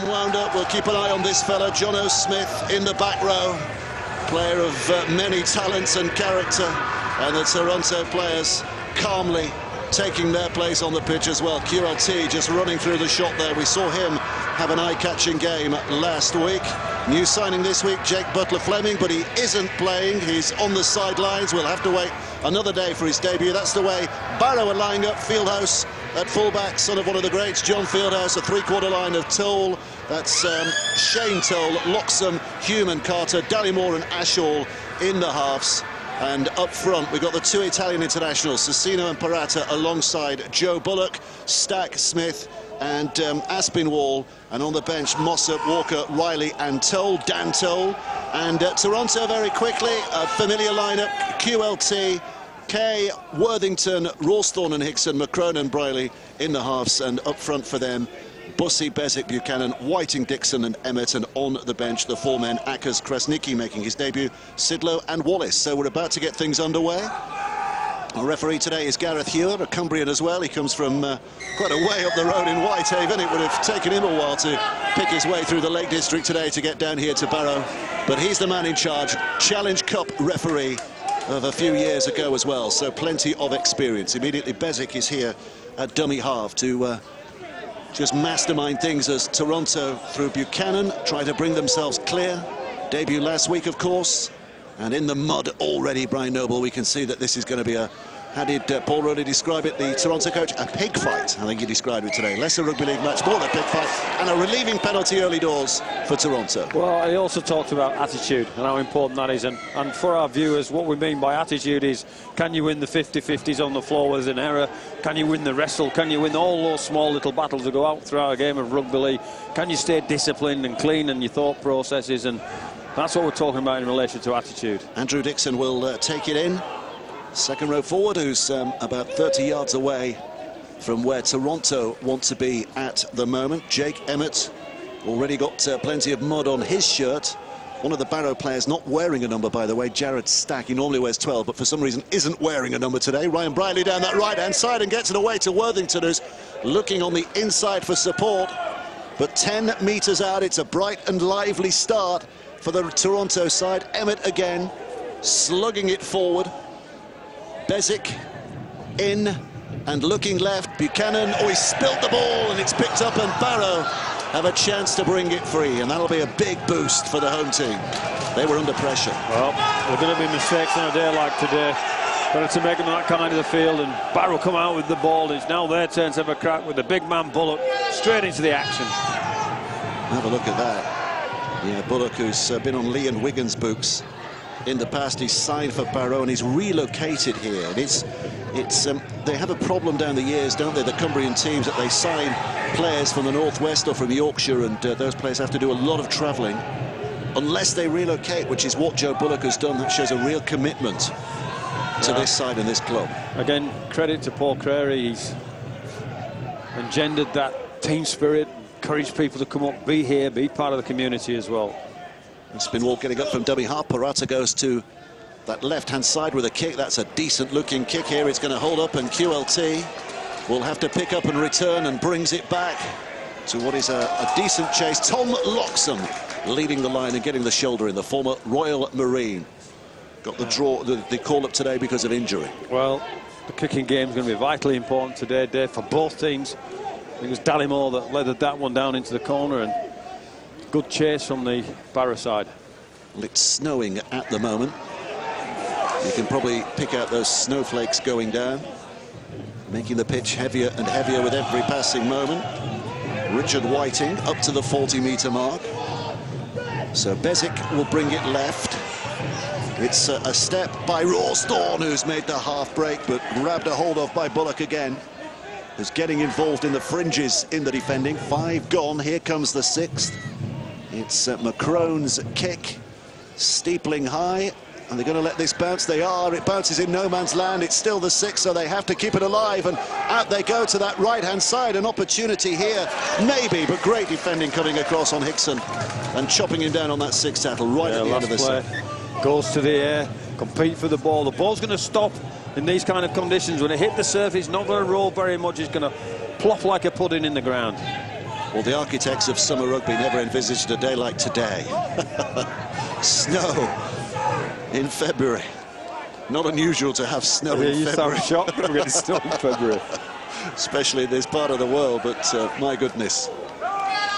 wound up. We'll keep an eye on this fella, Jono Smith, in the back row. Player of many talents and character. And the Toronto players calmly taking their place on the pitch as well. QLT just running through the shot there. We saw him have an eye-catching game last week. New signing this week, Jake Butler-Fleming, but he isn't playing. He's on the sidelines. We'll have to wait another day for his debut. That's the way Barrow are lining up. Fieldhouse at fullback, son of one of the greats, John Fieldhouse, a three-quarter line of Toll. That's Shane Toll, Loxham, Hume Carter, Dallimore and Ashall in the halves. And up front, we've got the two Italian internationals, Cecchino and Parata, alongside Joe Bullock, Stack, Smith and Aspinwall. And on the bench, Mossop, Walker, Riley and Toll, Dan Toll. And Toronto very quickly, a familiar lineup, QLT, Kay, Worthington, Rawsthorne and Hickson, McCrone and Briley in the halves. And up front for them, Bussey, Bezic, Buchanan, Whiting, Dixon and Emmett, and on the bench the four men, Ackers, Krasnicki making his debut, Sidlow and Wallace. So we're about to get things underway. Our referee today is Gareth Hewer, a Cumbrian as well. He comes from quite a way up the road in Whitehaven. It would have taken him a while to pick his way through the Lake District today to get down here to Barrow. But he's the man in charge, Challenge Cup referee of a few years ago as well, so plenty of experience. Immediately Bezic is here at dummy half to just mastermind things as Toronto, through Buchanan, try to bring themselves clear. Debut last week, of course, and in the mud already, Brian Noble. We can see that this is going to be a, how did Paul Rowley describe it, the Toronto coach? A pig fight, I think he described it today. Less a rugby league match, more a pig fight, and a relieving penalty early doors for Toronto. Well, he also talked about attitude and how important that is, and for our viewers, what we mean by attitude is, can you win the 50-50s on the floor with an error? Can you win the wrestle? Can you win all those small little battles that go out throughout a game of rugby league? Can you stay disciplined and clean in your thought processes? And that's what we're talking about in relation to attitude. Andrew Dixon will take it in. Second row forward, who's about 30 yards away from where Toronto want to be at the moment. Jake Emmett already got plenty of mud on his shirt. One of the Barrow players not wearing a number, by the way, Jared Stack. He normally wears 12, but for some reason isn't wearing a number today. Ryan Briley down that right-hand side and gets it away to Worthington, who's looking on the inside for support. But 10 metres out, it's a bright and lively start for the Toronto side. Emmett again, slugging it forward. Bezic in and looking left. Buchanan, oh, he spilt the ball and it's picked up, and Barrow have a chance to bring it free, and that'll be a big boost for the home team. They were under pressure. Well, there are going to be mistakes on a day like today. Got to make them that kind of the field, and Barrow come out with the ball. It's now their turn to have a crack with the big man Bullock straight into the action. Have a look at that. Yeah, Bullock, who's been on Lee and Wiggins' books in the past, he's signed for Barrow and he's relocated here. And it's they have a problem down the years, don't they, the Cumbrian teams, that they sign players from the northwest or from Yorkshire, and those players have to do a lot of travelling unless they relocate, which is what Joe Bullock has done. That shows a real commitment to this side and this club. Again, credit to Paul Crary. He's engendered that team spirit, encouraged people to come up, be here, be part of the community as well. Spinwall getting up from dummy half. Parata goes to that left-hand side with a kick. That's a decent-looking kick here. It's going to hold up, and QLT will have to pick up and return, and brings it back to what is a decent chase. Tom Loxham leading the line and getting the shoulder in, the former Royal Marine. Got the draw, the call-up today because of injury. Well, the kicking game is going to be vitally important today, Dave, for both teams. I think it was Dallimore that leathered that one down into the corner, and good chase from the Barrow side. Well, it's snowing at the moment. You can probably pick out those snowflakes going down, making the pitch heavier and heavier with every passing moment. Richard Whiting up to the 40-metre mark. So Bezic will bring it left. It's a step by Rawsthorne, who's made the half break, but grabbed a hold of by Bullock again, who's getting involved in the fringes in the defending. 5 gone. Here comes the 6th. It's McCrone's kick, steepling high, and they're going to let this bounce. They are. It bounces in no man's land. It's still the 6th, so they have to keep it alive, and out they go to that right-hand side. An opportunity here, maybe, but great defending coming across on Hickson and chopping him down on that 6th tackle right at the end of the set. Goes to the air, compete for the ball. The ball's going to stop in these kind of conditions. When it hit the surface, not going to roll very much. It's going to plop like a pudding in the ground. Well, the architects of summer rugby never envisaged a day like today. Snow in February. Not unusual to have snow in You February. sound shocked when we get snow in February. Especially in this part of the world, but my goodness.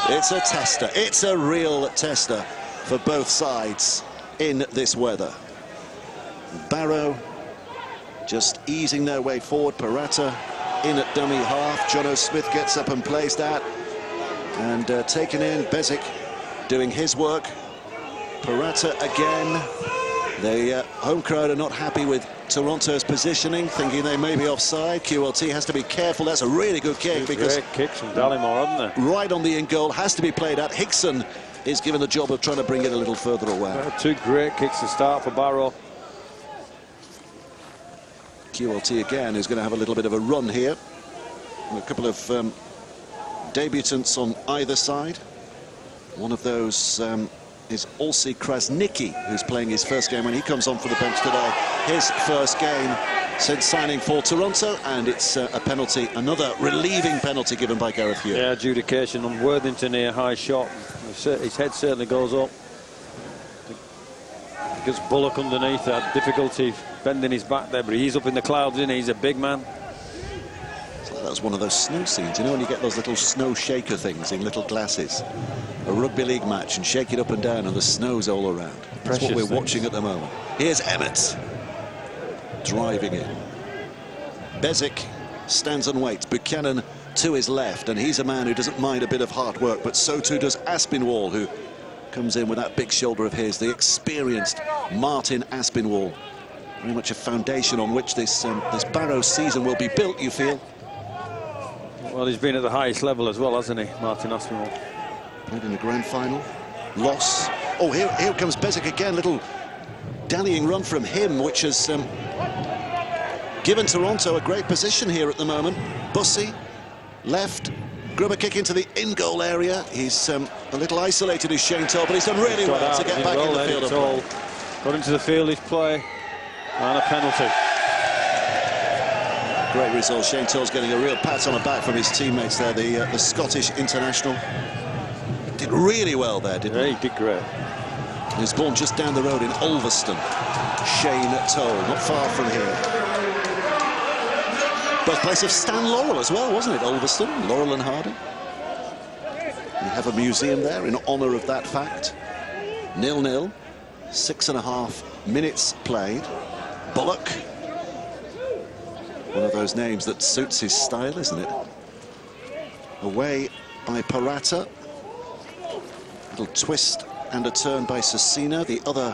It's a tester. It's a real tester for both sides in this weather. Barrow just easing their way forward. Parata in at dummy half. Jono Smith gets up and plays that. And taken in, Bezic doing his work. Parata again. The home crowd are not happy with Toronto's positioning, thinking they may be offside. QLT has to be careful. That's a really good kick, because great kicks from Dallimore, haven't they? Right on the in goal, has to be played at. Hickson is given the job of trying to bring it a little further away. Two great kicks to start for Barrow. QLT again is going to have a little bit of a run here. And a couple of debutants on either side. One of those is Olsi Krasnicki, who's playing his first game when he comes on for the bench today. His first game since signing for Toronto, and it's a penalty, another relieving penalty given by Gareth Hughes. Yeah, adjudication on Worthington here, high shot. His head certainly goes up. Because Bullock underneath had difficulty bending his back there, but he's up in the clouds, isn't he? He's a big man. That was one of those snow scenes, you know, when you get those little snow shaker things in little glasses. A rugby league match and shake it up and down and the snow's all around. That's what we're watching at the moment. Here's Emmett driving in. Bezic stands and waits. Buchanan to his left, and he's a man who doesn't mind a bit of hard work, but so too does Aspinwall, who comes in with that big shoulder of his, the experienced Martin Aspinwall. Very much a foundation on which this Barrow season will be built, you feel. Well, he's been at the highest level as well, hasn't he, Martin Aspinwall? Played in the grand final. Loss. Oh, here comes Bezic again. Little dallying run from him, which has given Toronto a great position here at the moment. Bussey, left. Grubber kick into the in-goal area. He's a little isolated, is Shane Toll, but he's done really well to get back in the field of play. Got into the field of play, and a penalty. Great result. Shane Toll's getting a real pat on the back from his teammates there. The Scottish international did really well there, didn't he? Yeah, he did great. He was born just down the road in Ulverston. Shane Toll, not far from here. Birthplace of Stan Laurel as well, wasn't it? Ulverston, Laurel and Hardy. We have a museum there in honour of that fact. 0-0, 6.5 minutes played. Bullock. One of those names that suits his style, isn't it? Away by Parata. Little twist and a turn by Cecina, the other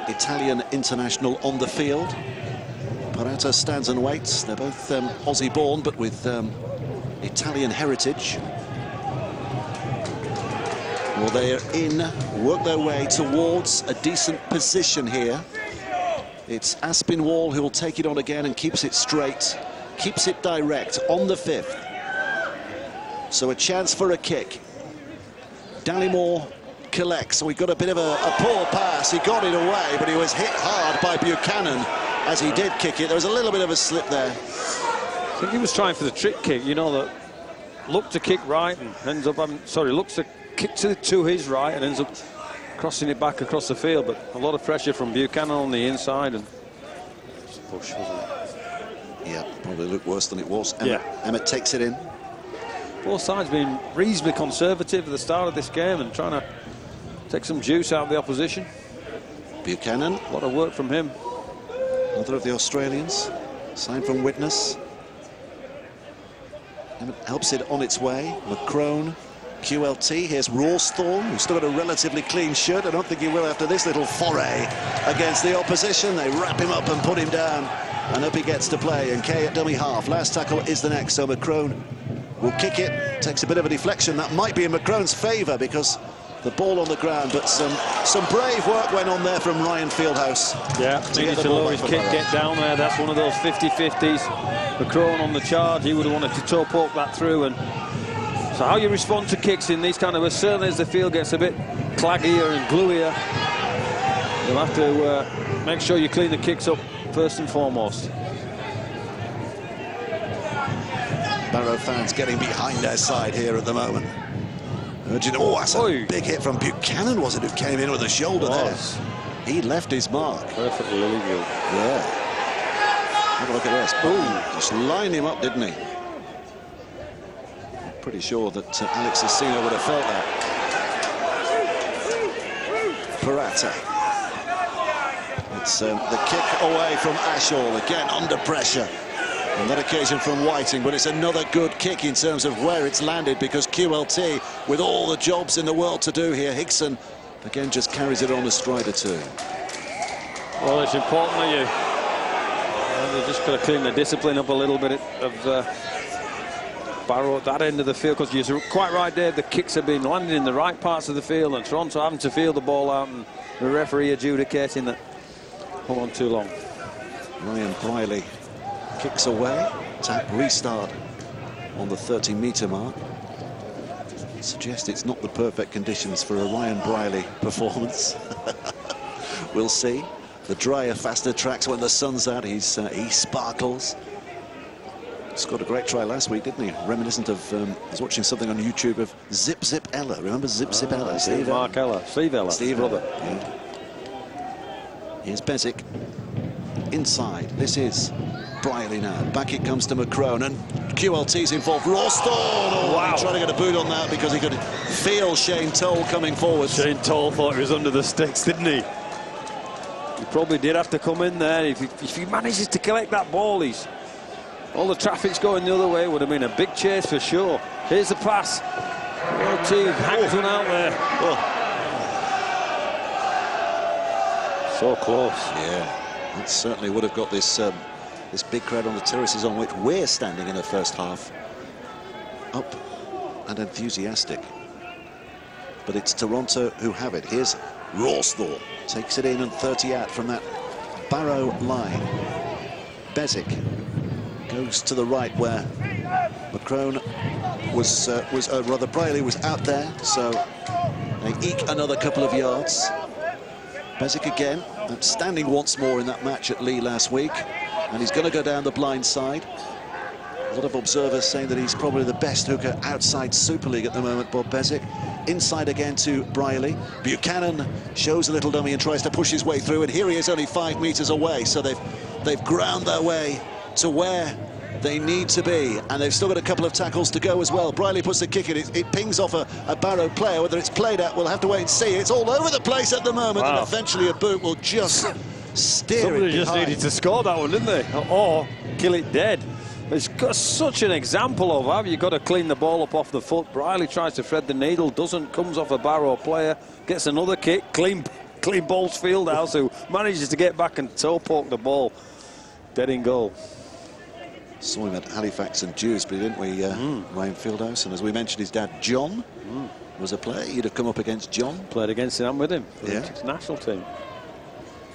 Italian international on the field. Parata stands and waits. They're both Aussie-born, but with Italian heritage. Well, they are in, work their way towards a decent position here. It's Aspinwall who will take it on again and keeps it straight, keeps it direct on the 5th. So a chance for a kick. Dallimore collects. So we got a bit of a poor pass. He got it away, but he was hit hard by Buchanan as he did kick it. There was a little bit of a slip there. I think he was trying for the trick kick, you know, that looked to kick right and ends up having, looks to kick to his right and ends up crossing it back across the field, but a lot of pressure from Buchanan on the inside, and it's a push, wasn't it? Yeah, probably looked worse than it was. Emmett takes it in. Both sides being reasonably conservative at the start of this game and trying to take some juice out of the opposition. Buchanan. A lot of work from him. Another of the Australians, signed from Widnes. Emmett helps it on its way. McCrone. QLT, here's Rawsthorne, who's still got a relatively clean shirt. I don't think he will after this little foray against the opposition. They wrap him up and put him down, and up he gets to play. And Kay at dummy half. Last tackle is the next, so McCrone will kick it. Takes a bit of a deflection. That might be in McCrone's favour because the ball on the ground, but some brave work went on there from Ryan Fieldhouse. Yeah, needed to lower his kick, get down there. That's one of those 50-50s. McCrone on the charge, he would have wanted to toe poke that through. And so how you respond to kicks in these kind of, certainly as the field gets a bit claggier and gluier, you'll have to make sure you clean the kicks up first and foremost. Barrow fans getting behind their side here at the moment. Oh, that's a big hit from Buchanan, was it, who came in with a shoulder there? He left his mark. Perfectly illegal. Yeah. Have a look at this. Boom. Just lined him up, didn't he? Pretty sure that Alex Asino would have felt that. Parata. It's the kick away from Ashall, again under pressure. On that occasion from Whiting, but it's another good kick in terms of where it's landed, because QLT, with all the jobs in the world to do here, Hickson again just carries it on a stride or two. Well, it's important that you've just got to clean the discipline up a little bit of Barrow at that end of the field, because you're quite right there, the kicks have been landing in the right parts of the field, and Toronto having to feel the ball out, and the referee adjudicating that hold on too long. Ryan Briley kicks away, tap restart on the 30-metre mark. Suggest it's not the perfect conditions for a Ryan Briley performance. We'll see. The drier, faster tracks when the sun's out, he sparkles. Scored a great try last week, didn't he? Reminiscent of, I was watching something on YouTube of Zip Zip Ella. Remember Zip Zip Ella? Steve Mark Ella. Steve Ella. Steve brother. Yeah. Here's Bezic. Inside. This is Briley now. Back it comes to McCrone, and QLT's involved. Rawstorm! Oh, wow. Trying to get a boot on that because he could feel Shane Toll coming forward. Shane Toll thought he was under the sticks, didn't he? He probably did have to come in there. If he manages to collect that ball, all the traffic's going the other way. Would have been a big chase for sure. Here's the pass. QLT hangs one out there. Oh. So close. Yeah, that certainly would have got this this big crowd on the terraces on which we're standing in the first half up and enthusiastic. But it's Toronto who have it. Here's Rawstorm. Takes it in and 30 out from that Barrow line. Bezic goes to the right where McCrone was rather Briley was out there, so they eke another couple of yards. Bezic again, outstanding once more in that match at Lee last week, and he's going to go down the blind side. A lot of observers saying that he's probably the best hooker outside Super League at the moment, Bob Bezic. Inside again to Briley. Buchanan shows a little dummy and tries to push his way through, and here he is only 5 metres away, so they've ground their way to where they need to be, and they've still got a couple of tackles to go as well. Briley puts the kick in, it pings off a Barrow player. Whether it's played at, we'll have to wait and see. It's all over the place at the moment, and eventually a boot will just steer Somebody it just needed to score that one, didn't they? Or kill it dead. It's got such an example of how you've got to clean the ball up off the foot. Briley tries to thread the needle, doesn't, comes off a Barrow player, gets another kick, clean balls Fieldhouse, who manages to get back and toe poke the ball. Dead in goal. Saw him at Halifax and Dewsbury, didn't we, Ryan Fieldhouse? And as we mentioned, his dad, John, was a player. You'd have come up against John. Played against him with him for the national team.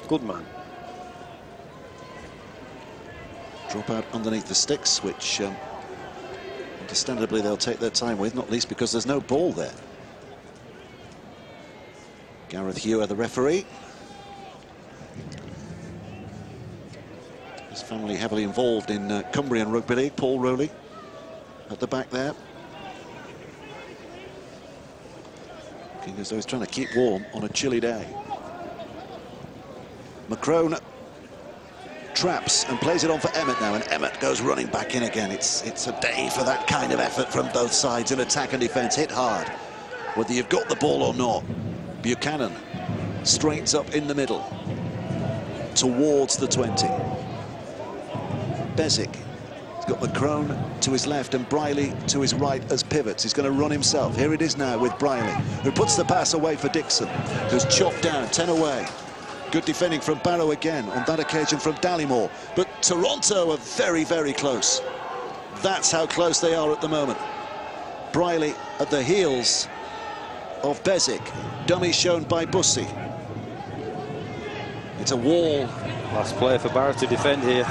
Good man. Drop out underneath the sticks, which understandably they'll take their time with, not least because there's no ball there. Gareth Hewer, the referee. His family heavily involved in Cumbrian Rugby League. Paul Rowley at the back there. Looking as though he's trying to keep warm on a chilly day. McCrone traps and plays it on for Emmett now, and Emmett goes running back in again. It's a day for that kind of effort from both sides in attack and defence. Hit hard, whether you've got the ball or not. Buchanan straightens up in the middle towards the 20. Bezic. He's got McCrone to his left and Briley to his right as pivots. He's going to run himself. Here it is now with Briley, who puts the pass away for Dixon, who's chopped down, 10 away. Good defending from Barrow again, on that occasion from Dallymore. But Toronto are very, very close. That's how close they are at the moment. Briley at the heels of Bezic. Dummy shown by Bussey. It's a wall. Last player for Barrow to defend here.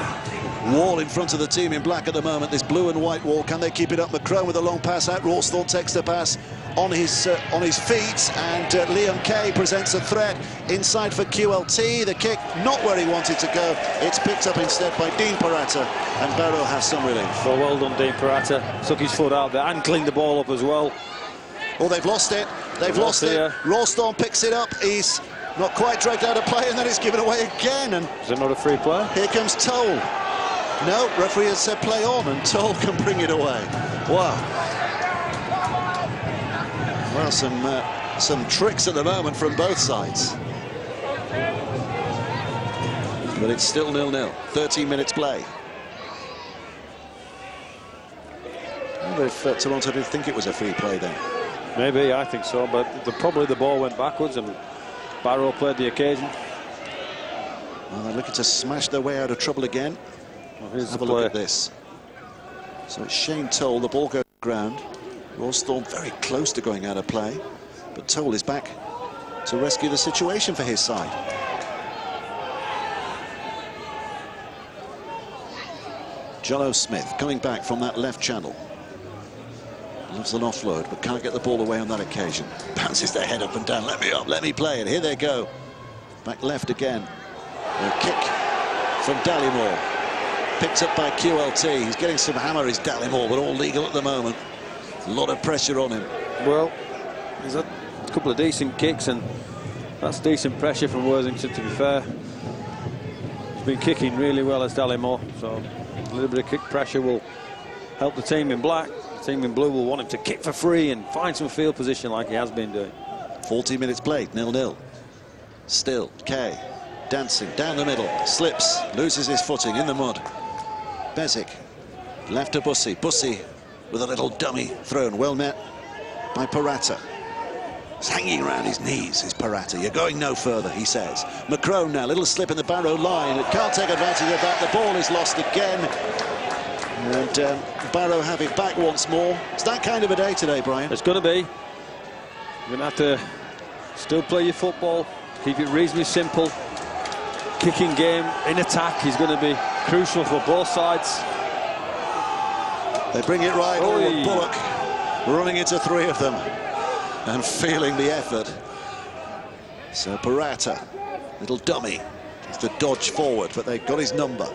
Wall in front of the team in black at the moment, this blue and white wall. Can they keep it up? McCrone with a long pass out. Rawstorm takes the pass on his feet, and Liam Kay presents a threat inside for QLT. The kick not where he wanted to go. It's picked up instead by Dean Parata, and Barrow has some relief. Well done, Dean Parata. Took his foot out there and cleaned the ball up as well. Oh, they've lost it. They've lost it. Rawstorm picks it up. He's not quite dragged out of play, and then it's given away again. And is it not a free play? Here comes Toll. No, referee has said play on, and Toll can bring it away. Wow. Well, some tricks at the moment from both sides. But it's still 0-0. 13 minutes play. I wonder if Toronto did think it was a free play then. Maybe, I think so, but probably the ball went backwards and Barrow played the occasion. Well, they're looking to smash their way out of trouble again. Well, here's have a look at this. So it's Shane Toll, the ball goes ground. Rawstorm very close to going out of play, but Toll is back to rescue the situation for his side. Jono Smith coming back from that left channel. Loves an offload, but can't get the ball away on that occasion. Bounces their head up and down. Let me up, let me play it. Here they go. Back left again. A kick from Dallimore. Picked up by QLT. He's getting some hammer, is Dallimore, but all legal at the moment. A lot of pressure on him. Well, he's had a couple of decent kicks, and that's decent pressure from Worthington, to be fair. He's been kicking really well as Dallimore, so a little bit of kick pressure will help the team in black. The team in blue will want him to kick for free and find some field position like he has been doing. 40 minutes played, 0-0. Still, Kay dancing down the middle, slips, loses his footing in the mud. Bezic, left to Bussy. Bussy with a little dummy thrown, well met by Parata. He's hanging around his knees, is Parata. You're going no further, he says. McCrone now, little slip in the Barrow line. It can't take advantage of that. The ball is lost again. And Barrow have it back once more. It's that kind of a day today, Brian. It's going to be. You're going to have to still play your football, keep it reasonably simple. Kicking game in attack is going to be crucial for both sides. They bring it right. Oh, Bullock running into three of them and feeling the effort. So Parata, little dummy, has to dodge forward, but they got his number.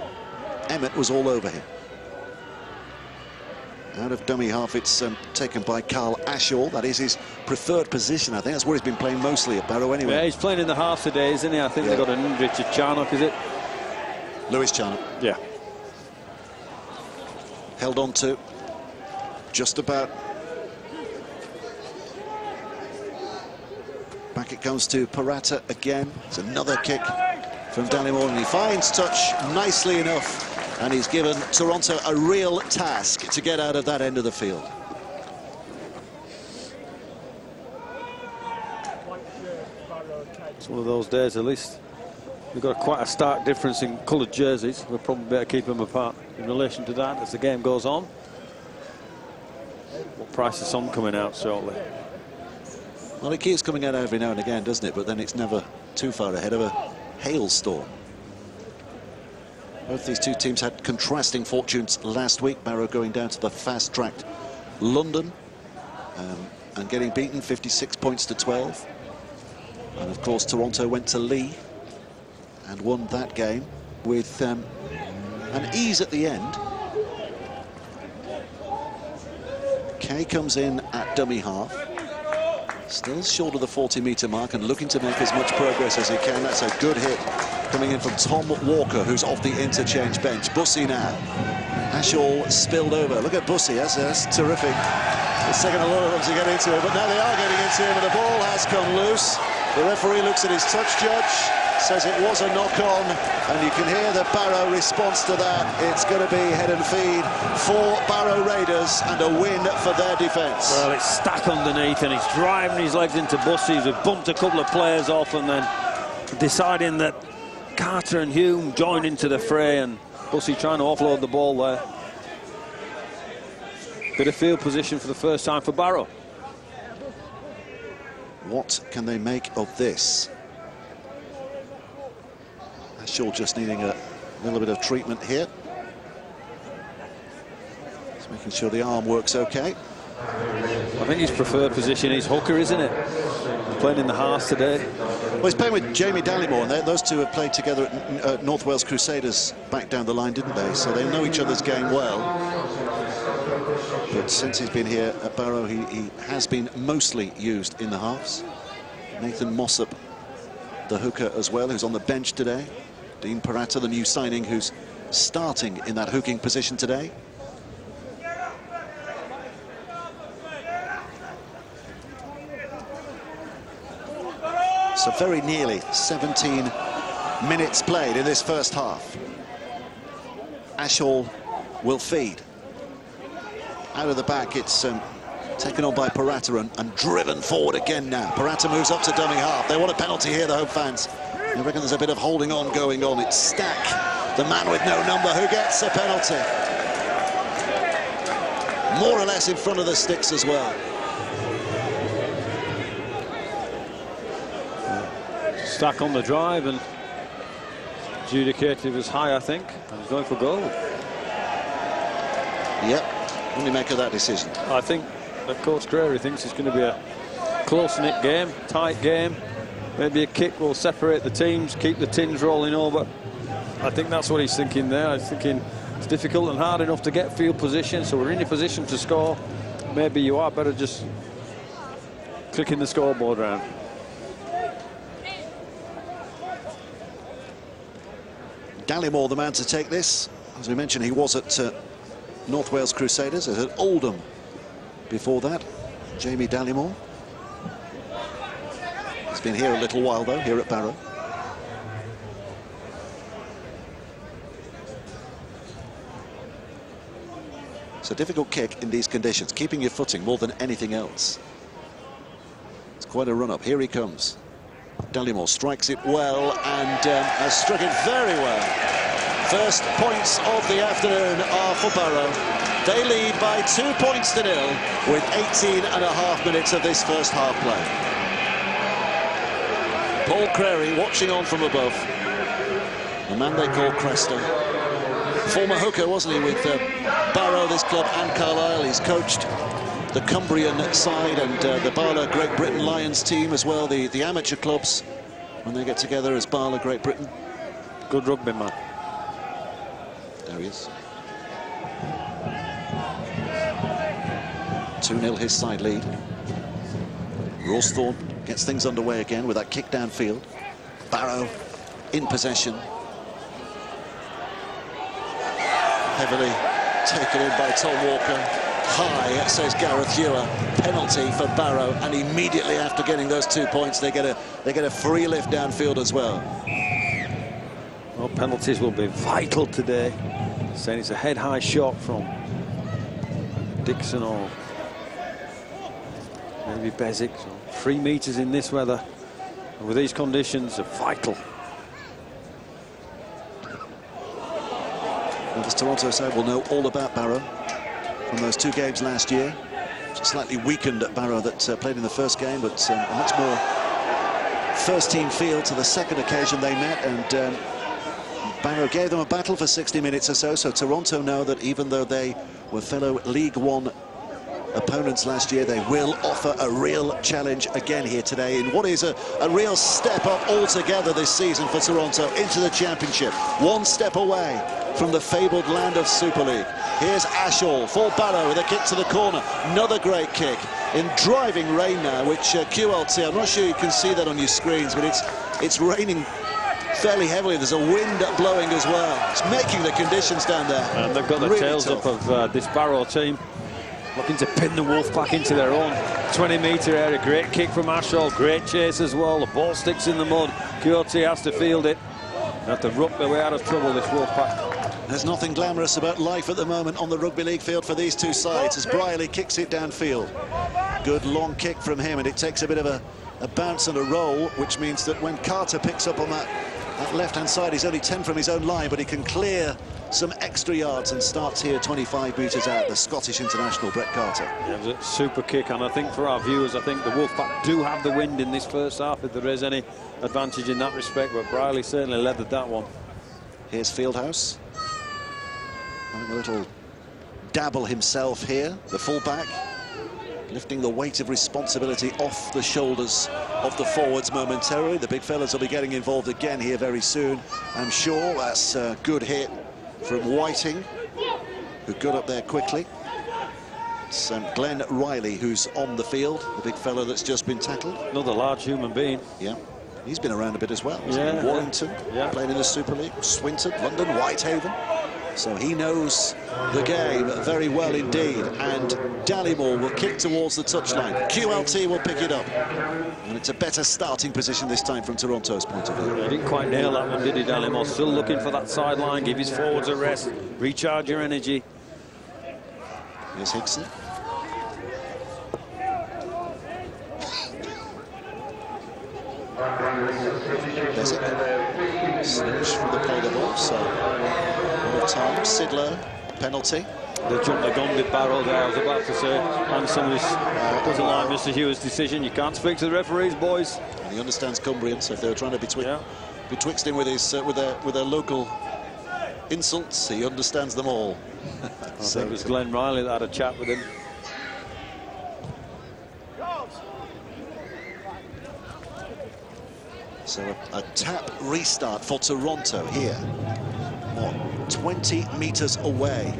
Emmett was all over him. Out of dummy half, it's taken by Carl Ashall. That is his preferred position. I think that's where he's been playing mostly at Barrow anyway. Yeah, he's playing in the half today, isn't he? I think they've got an injury to Charnock, is it? Lewis Charnock. Yeah. Held on to just about. Back it comes to Parata again. It's another kick from Dallimore, and he finds touch nicely enough. And he's given Toronto a real task to get out of that end of the field. It's one of those days, at least. We've got quite a stark difference in coloured jerseys. We'll probably better keep them apart in relation to that as the game goes on. What price is some coming out shortly? Well, it keeps coming out every now and again, doesn't it? But then it's never too far ahead of a hailstorm. Both these two teams had contrasting fortunes last week. Barrow going down to the fast-tracked London and getting beaten 56 points to 12. And of course Toronto went to Lee and won that game with an ease at the end. Kay comes in at dummy half. Still short of the 40-metre mark and looking to make as much progress as he can. That's a good hit coming in from Tom Walker, who's off the interchange bench. Bussy now. Ashall spilled over. Look at Bussy, that's terrific. It's taken a lot of them to get into it, but now they are getting into him, and the ball has come loose. The referee looks at his touch judge, says it was a knock-on, and you can hear the Barrow response to that. It's going to be head and feed for Barrow Raiders and a win for their defence. Well, it's stuck underneath, and he's driving his legs into Bussy. He's bumped a couple of players off, and then deciding that Carter and Hume joined into the fray, and Bussy trying to offload the ball there. Bit of field position for the first time for Barrow. What can they make of this? Ashall just needing a little bit of treatment here. Just making sure the arm works okay. I think his preferred position is hooker, isn't it? He's playing in the halves today. Well, he's playing with Jamie Dallimore, and those two have played together at North Wales Crusaders back down the line, didn't they? So they know each other's game well. But since he's been here at Barrow, he has been mostly used in the halves. Nathan Mossop, the hooker as well, who's on the bench today. Dean Parata, the new signing, who's starting in that hooking position today. So very nearly 17 minutes played in this first half. Ashall will feed. Out of the back, it's taken on by Parata and driven forward again now. Parata moves up to dummy half. They want a penalty here, the home fans. I reckon there's a bit of holding on going on. It's Stack, the man with no number, who gets a penalty. More or less in front of the sticks as well. Stack on the drive and adjudicated was high, I think. He's going for goal. Yep. What do you make of that decision? I think that Coach Creary thinks it's going to be a close-knit game, tight game. Maybe a kick will separate the teams, keep the tins rolling over. I think that's what he's thinking there. He's thinking it's difficult and hard enough to get field position, so we're in a position to score. Maybe you are better just clicking the scoreboard round. Gallimore, the man to take this. As we mentioned, he was at North Wales Crusaders, at Oldham before that. Jamie Gallimore. He's been here a little while, though, here at Barrow. It's a difficult kick in these conditions, keeping your footing more than anything else. It's quite a run-up. Here he comes. Gallimore strikes it well and has struck it very well. First points of the afternoon are for Barrow. They lead by 2 points to 0 with 18.5 minutes of this first half play. Paul Creary watching on from above. The man they call Cresta. Former hooker, wasn't he, with Barrow, this club, and Carlisle. He's coached the Cumbrian side and the Barlow Great Britain Lions team as well, the amateur clubs, when they get together as Barlow Great Britain. Good rugby man. There he is. 2-0 his side lead. Rawsthorne gets things underway again with that kick downfield. Barrow in possession. Heavily taken in by Tom Walker. High, says Gareth Ewer. Penalty for Barrow, and immediately after getting those 2 points, they get a free lift downfield as well. Well, penalties will be vital today. Saying it's a head-high shot from Dixon or maybe Bezic. So 3 meters in this weather and with these conditions are vital. Well, as Toronto side will know all about Barrow from those 2 games last year. Just slightly weakened at Barrow that played in the first game, but a much more first-team feel to the second occasion they met, and Barrow gave them a battle for 60 minutes or so. So Toronto know that even though they were fellow League One opponents last year, they will offer a real challenge again here today in what is a real step up altogether this season for Toronto into the championship. 1 step away from the fabled land of Super League. Here's Ashall for Barrow with a kick to the corner. Another great kick in driving rain now, which QLT, I'm not sure you can see that on your screens, but it's raining fairly heavily. There's a wind blowing as well. It's making the conditions down there. And they've got the really tails tough. up of this Barrow team, looking to pin the Wolf back into their own 20-metre area. Great kick from Ashall, great chase as well. The ball sticks in the mud. QLT has to field it. They have to ruck their way out of trouble, this Wolf pack. There's nothing glamorous about life at the moment on the rugby league field for these two sides as Brierley kicks it downfield. Good long kick from him, and it takes a bit of a bounce and a roll, which means that when Carter picks up on that left-hand side, he's only 10 from his own line, but he can clear some extra yards and starts here 25 metres out, the Scottish international Brett Carter. Yeah, it was a super kick, and I think for our viewers, I think the Wolfpack do have the wind in this first half, if there is any advantage in that respect, but Brierley certainly leathered that one. Here's Fieldhouse. Having a little dabble himself here, the fullback, lifting the weight of responsibility off the shoulders of the forwards momentarily. The big fellas will be getting involved again here very soon, I'm sure. That's a good hit from Whiting, who got up there quickly. It's Glenn Riley who's on the field, the big fellow that's just been tackled. Another large human being. Yeah, he's been around a bit as well. Yeah, Warrington, playing in the Super League, Swinton, London, Whitehaven. So he knows the game very well indeed. And Dallimore will kick towards the touchline. QLT will pick it up. And it's a better starting position this time from Toronto's point of view. He didn't quite nail that one, did he, Dallimore? Still looking for that sideline, give his forwards a rest, recharge your energy. Here's Hickson. Besic. Snoosh from the play the ball, so one of time. Sidlow, penalty. They jumped the gun, did Barrow there, I was about to say. And somebody's doesn't like Mr. Hewitt's decision. You can't speak to the referees, boys. And he understands Cumbrian, so if they were trying to betwixt him with his with their local insults, he understands them all. I think it was Glenn Riley that had a chat with him. So a tap restart for Toronto here. What, 20 metres away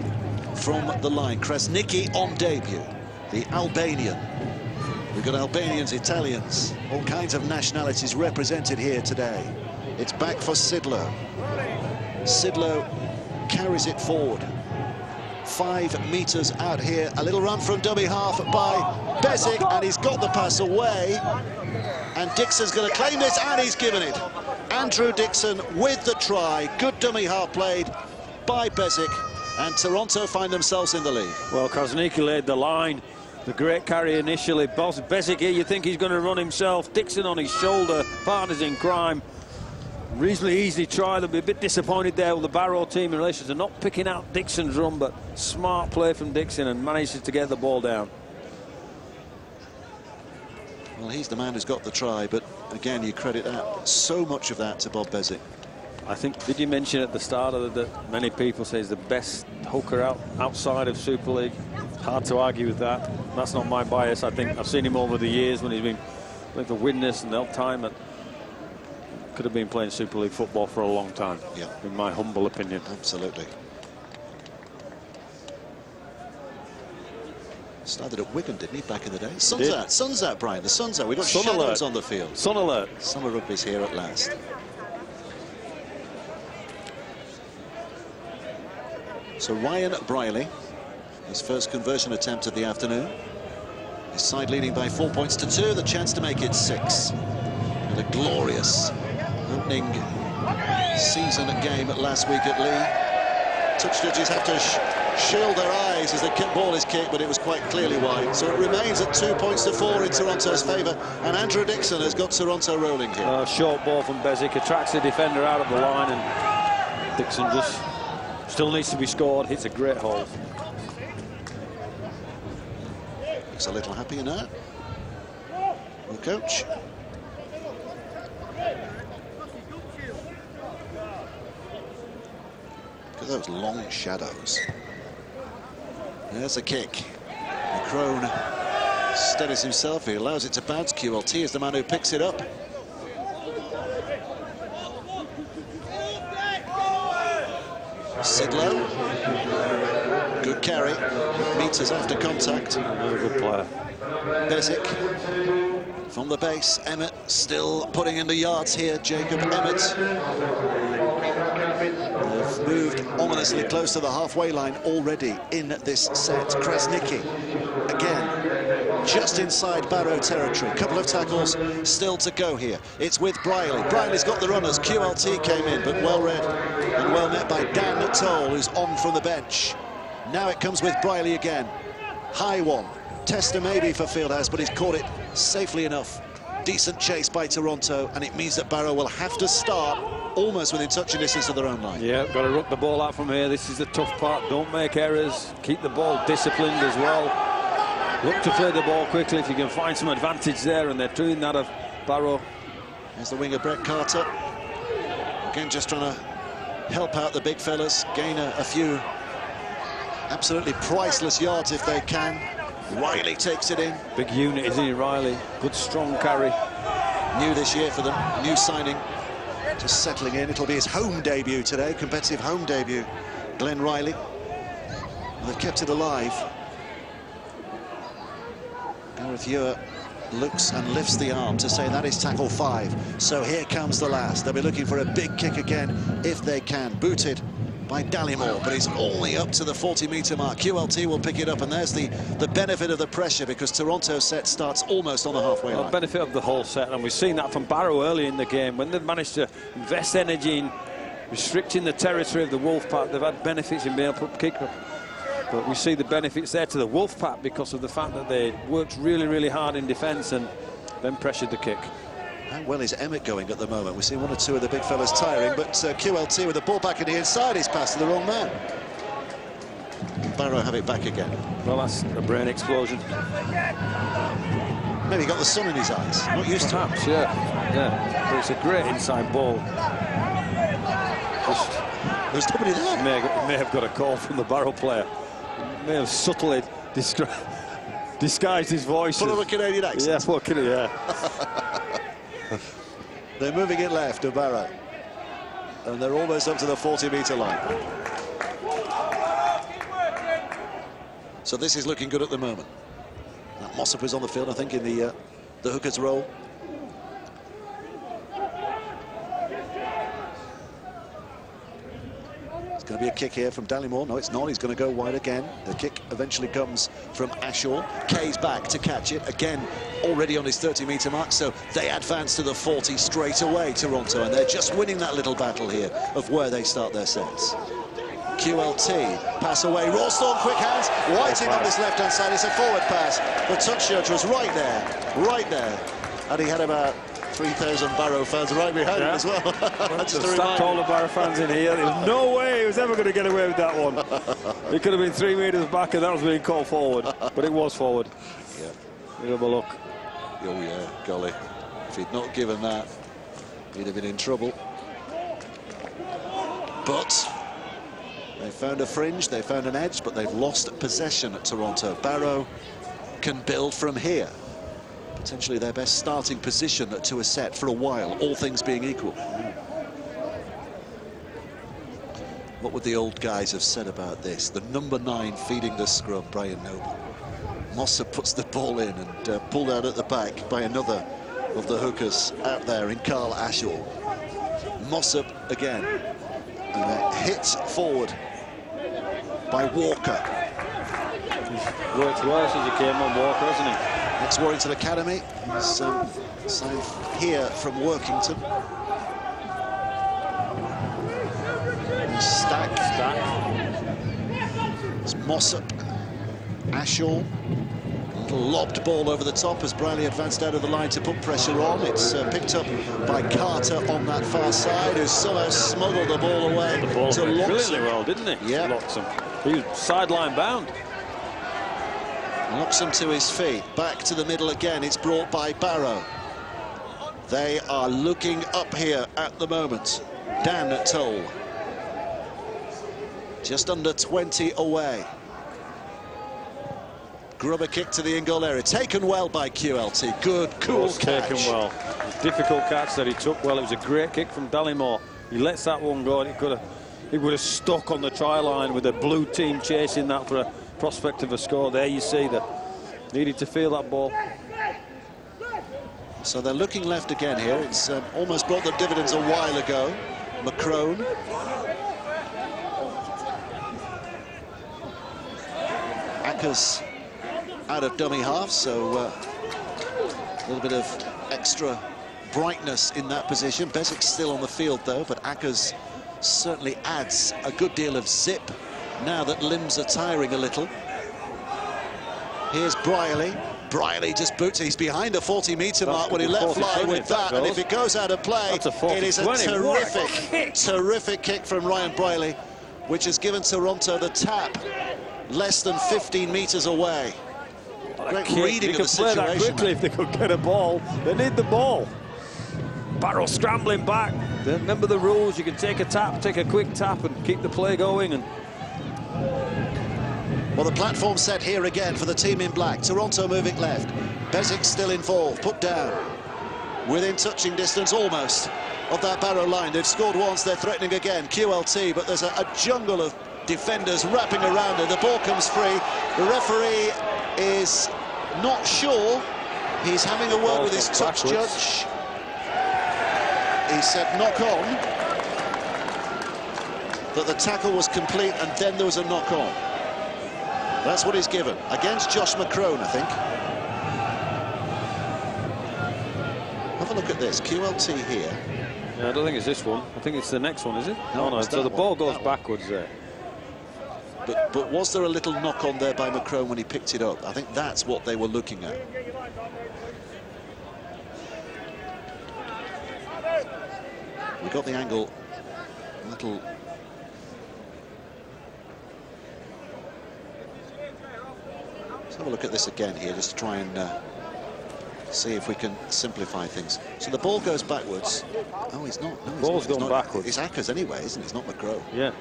from the line. Krasniqi on debut, the Albanian. We've got Albanians, Italians, all kinds of nationalities represented here today. It's back for Sidlow. Sidlow carries it forward. 5 metres out here. A little run from dummy half by Besic, and he's got the pass away. And Dixon's going to claim this, and he's given it. Andrew Dixon with the try. Good dummy half played by Besic, and Toronto find themselves in the lead. Well, Krasniqi laid the line. The great carry initially. Besic here, you think he's going to run himself. Dixon on his shoulder, partners in crime. Reasonably easy try. They'll be a bit disappointed there with the Barrow team in relation to not picking out Dixon's run, but smart play from Dixon and manages to get the ball down. Well, he's the man who's got the try, but again, you credit that, so much of that to Bob Besic. I think, did you mention at the start of that many people say he's the best hooker outside of Super League? Hard to argue with that. That's not my bias. I think I've seen him over the years when he's been playing for Widnes and Eltham, and could have been playing Super League football for a long time, in my humble opinion. Absolutely. Started at Wigan, didn't he, back in the day? Sun's out, Brian. The sun's out. We've got sun shadows alert on the field. Sun alert. Summer rugby's here at last. So Ryan Briley, his first conversion attempt of the afternoon. His side leading by 4 points to 2, the chance to make it 6. And a glorious opening season game last week at Lee. Touch judges have to shield their eyes as the ball is kicked, but it was quite clearly wide. So it remains at 2 points to 4 in Toronto's favour, and Andrew Dixon has got Toronto rolling here. Short ball from Besic, attracts the defender out of the line, and Dixon just still needs to be scored. Hits a great hole. Looks a little happier now, the coach. Look at those long shadows. There's a kick. Crone steadies himself. He allows it to bounce. QLT is the man who picks it up. Sidlow. Good carry. Meters after contact. Very good player. Besic from the base. Emmett still putting in the yards here. Jacob Emmett. They've moved ominously close to the halfway line already in this set. Krasniqi again just inside Barrow territory. Couple of tackles still to go here. It's with Briley. Briley's got the runners. QLT came in, but well read and well met by Dan Toll, who's on from the bench. Now it comes with Briley again. High one. Tester maybe for Fieldhouse, but he's caught it safely enough. Decent chase by Toronto, and it means that Barrow will have to start almost within touching distance of their own line. Yeah, got to rook the ball out from here. This is the tough part. Don't make errors. Keep the ball disciplined as well. Look to play the ball quickly if you can find some advantage there, and they're doing that of Barrow. There's the winger, Brett Carter. Again, just trying to help out the big fellas, gain a few absolutely priceless yards if they can. Riley takes it in. Big unit, isn't he, Riley? Good, strong carry. New this year for them, new signing. Just settling in. It'll be his home debut today, competitive home debut. Glenn Riley. They've kept it alive. Our reviewer looks and lifts the arm to say that is tackle 5. So here comes the last. They'll be looking for a big kick again if they can. Booted by Dallimore, but he's only up to the 40-metre mark. QLT will pick it up, and there's the benefit of the pressure, because Toronto's set starts almost on the halfway line. The benefit of the whole set, and we've seen that from Barrow early in the game. When they've managed to invest energy in restricting the territory of the Wolfpack, they've had benefits in being able to put kick up. But we see the benefits there to the Wolfpack because of the fact that they worked really, really hard in defence and then pressured the kick. How well is Emmett going at the moment? We see one or two of the big fellas tiring, but QLT with the ball back in the inside, he's passed to the wrong man. Barrow have it back again. Well, that's a brain explosion. Maybe he got the sun in his eyes. Not used Perhaps, to it. yeah. But it's a great inside ball. There's nobody there. May have got a call from the Barrow player. May have subtly disguised his voice. Put on a Canadian accent. Yeah, They're moving it left to Barrow, and they're almost up to the 40-metre line. So this is looking good at the moment. That Mossop is on the field, I think, in the hooker's role. It's going to be a kick here from Dallimore. No, it's not. He's going to go wide again. The kick eventually comes from Ashaw. Kay's back to catch it. Again, already on his 30-metre mark, so they advance to the 40 straight away, Toronto, and they're just winning that little battle here of where they start their sets. QLT, pass away, Rawstorm, quick hands, Whiting on this left-hand side, it's a forward pass. The touch judge was right there, and he had about 3,000 Barrow fans right behind him as well. Just stacked all the Barrow fans in here. There's no way he was ever going to get away with that one. He could have been 3 metres back, and that was being called forward, but it was forward. Yeah. We have a look. Oh yeah, golly. If he'd not given that, he'd have been in trouble. But they found a fringe, they found an edge, but they've lost possession at Toronto. Barrow can build from here. Potentially their best starting position to a set for a while, all things being equal. What would the old guys have said about this? The number 9 feeding the scrum, Brian Noble. Mossop puts the ball in and pulled out at the back by another of the hookers out there in Carl Ashaw. Mossop again, and a hit forward by Walker. He's worked well since he came on, Walker, hasn't he? Ex-Warrington Academy, signed here from Workington. Stack. It's Mossop, Ashaw. Little lobbed ball over the top as Briley advanced out of the line to put pressure on. It's picked up by Carter on that far side, who somehow smuggled the ball away The ball to went brilliantly Loxham. well, didn't he? Yeah. Loxham. He was sideline bound. Loxham to his feet, back to the middle again. It's brought by Barrow. They are looking up here at the moment. Dan Toll. Just under 20 away. Grubber kick to the in-goal area. Taken well by QLT. Good, cool catch. Taken well. Difficult catch that he took well. It was a great kick from Dallimore. He lets that one go, and he would have stuck on the try line with the blue team chasing that for a prospect of a score. There you see that needed to feel that ball. So they're looking left again here. It's almost brought them dividends a while ago. Macron. Ackers out of dummy half, so a little bit of extra brightness in that position. Besik's still on the field though, but Ackers certainly adds a good deal of zip now that limbs are tiring a little. Here's Briley. Briley just boots. He's behind the 40-metre mark when he let fly with that, and if it goes out of play, it is a terrific kick from Ryan Briley, which has given Toronto the tap less than 15 metres away. Great reading of the situation. They could play that quickly if they could get a ball. They need the ball. Barrow scrambling back. Remember the rules. You can take a quick tap and keep the play going. And well, the platform set here again for the team in black. Toronto moving left. Besik's still involved, put down. Within touching distance, almost, of that Barrow line. They've scored once, they're threatening again. QLT, but there's a jungle of defenders wrapping around it. The ball comes free. The referee is not sure. He's having a word Ball's with his gone touch backwards. judge. He said knock on, that the tackle was complete, and then there was a knock on. That's what he's given against Josh McCrone, I think. Have a look at this QLT here. Yeah, I don't think it's this one. I think it's the next one, is it? No. it's So that the ball one, goes that one. backwards there. But was there a little knock on there by McCrone when he picked it up? I think that's what they were looking at. We got the angle a little. Let's have a look at this again here, just to try and see if we can simplify things. So the ball goes backwards. Oh, he's not. No, he's Ball's not. gone backwards. It's Ackers anyway, isn't it? It's not McCrone. Yeah.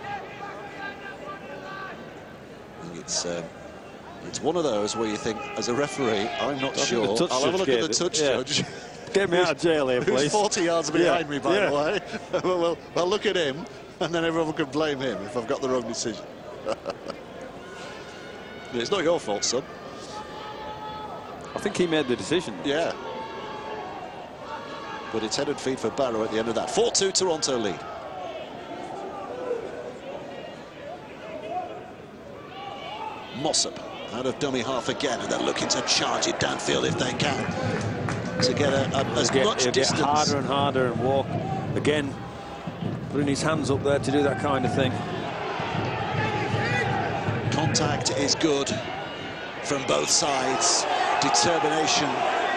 I think it's one of those where you think, as a referee, I'm not sure. I'll have a look at the touch judge. Get me out of jail here, please. Who's 40 yards behind me, by the way. well, I'll look at him, and then everyone can blame him if I've got the wrong decision. It's not your fault, son. I think he made the decision. Yeah. But it's headed feed for Barrow at the end of that. 4-2 Toronto lead. Mossop out of dummy half again, and they're looking to charge it downfield if they can to get as much distance. Get harder and harder and walk again, putting his hands up there to do that kind of thing. Contact is good from both sides. Determination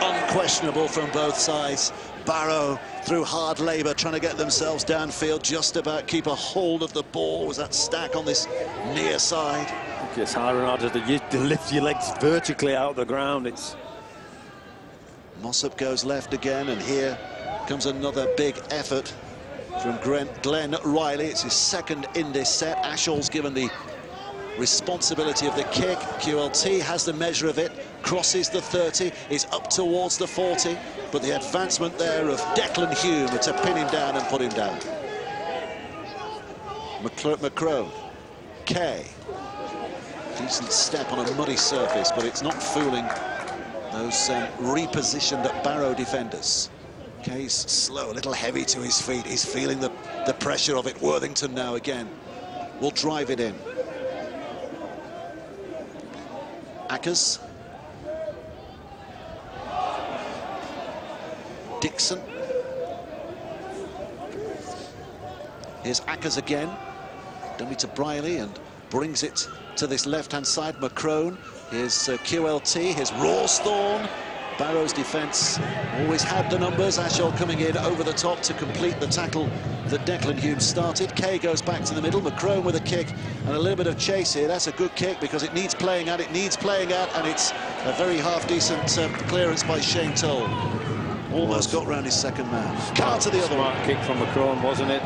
unquestionable from both sides. Barrow through hard labour trying to get themselves downfield, just about keep a hold of the ball. Was that stack on this near side? It gets harder and harder to lift your legs vertically out of the ground. It's Mossop goes left again, and here comes another big effort from Glenn Riley. It's his second in this set. Ashall's given the responsibility of the kick. QLT has the measure of it, crosses the 30, is up towards the 40, but the advancement there of Declan Hume to pin him down and put him down. McCrone, Kay, decent step on a muddy surface, but it's not fooling those repositioned Barrow defenders. Kay's slow, a little heavy to his feet. He's feeling the pressure of it. Worthington now again will drive it in. Ackers. Dixon. Here's Ackers again. Dummy to Briley and brings it to this left-hand side. McCrone. Here's QLT. Here's Rawsthorne. Barrow's defence always had the numbers. Ashall coming in over the top to complete the tackle that Declan Hume started. Kay goes back to the middle. McCrone with a kick and a little bit of chase here. That's a good kick because it needs playing at. And it's a very half-decent clearance by Shane Toll. Almost got round his second man. Carr to the other one. Smart kick from McCrone, wasn't it?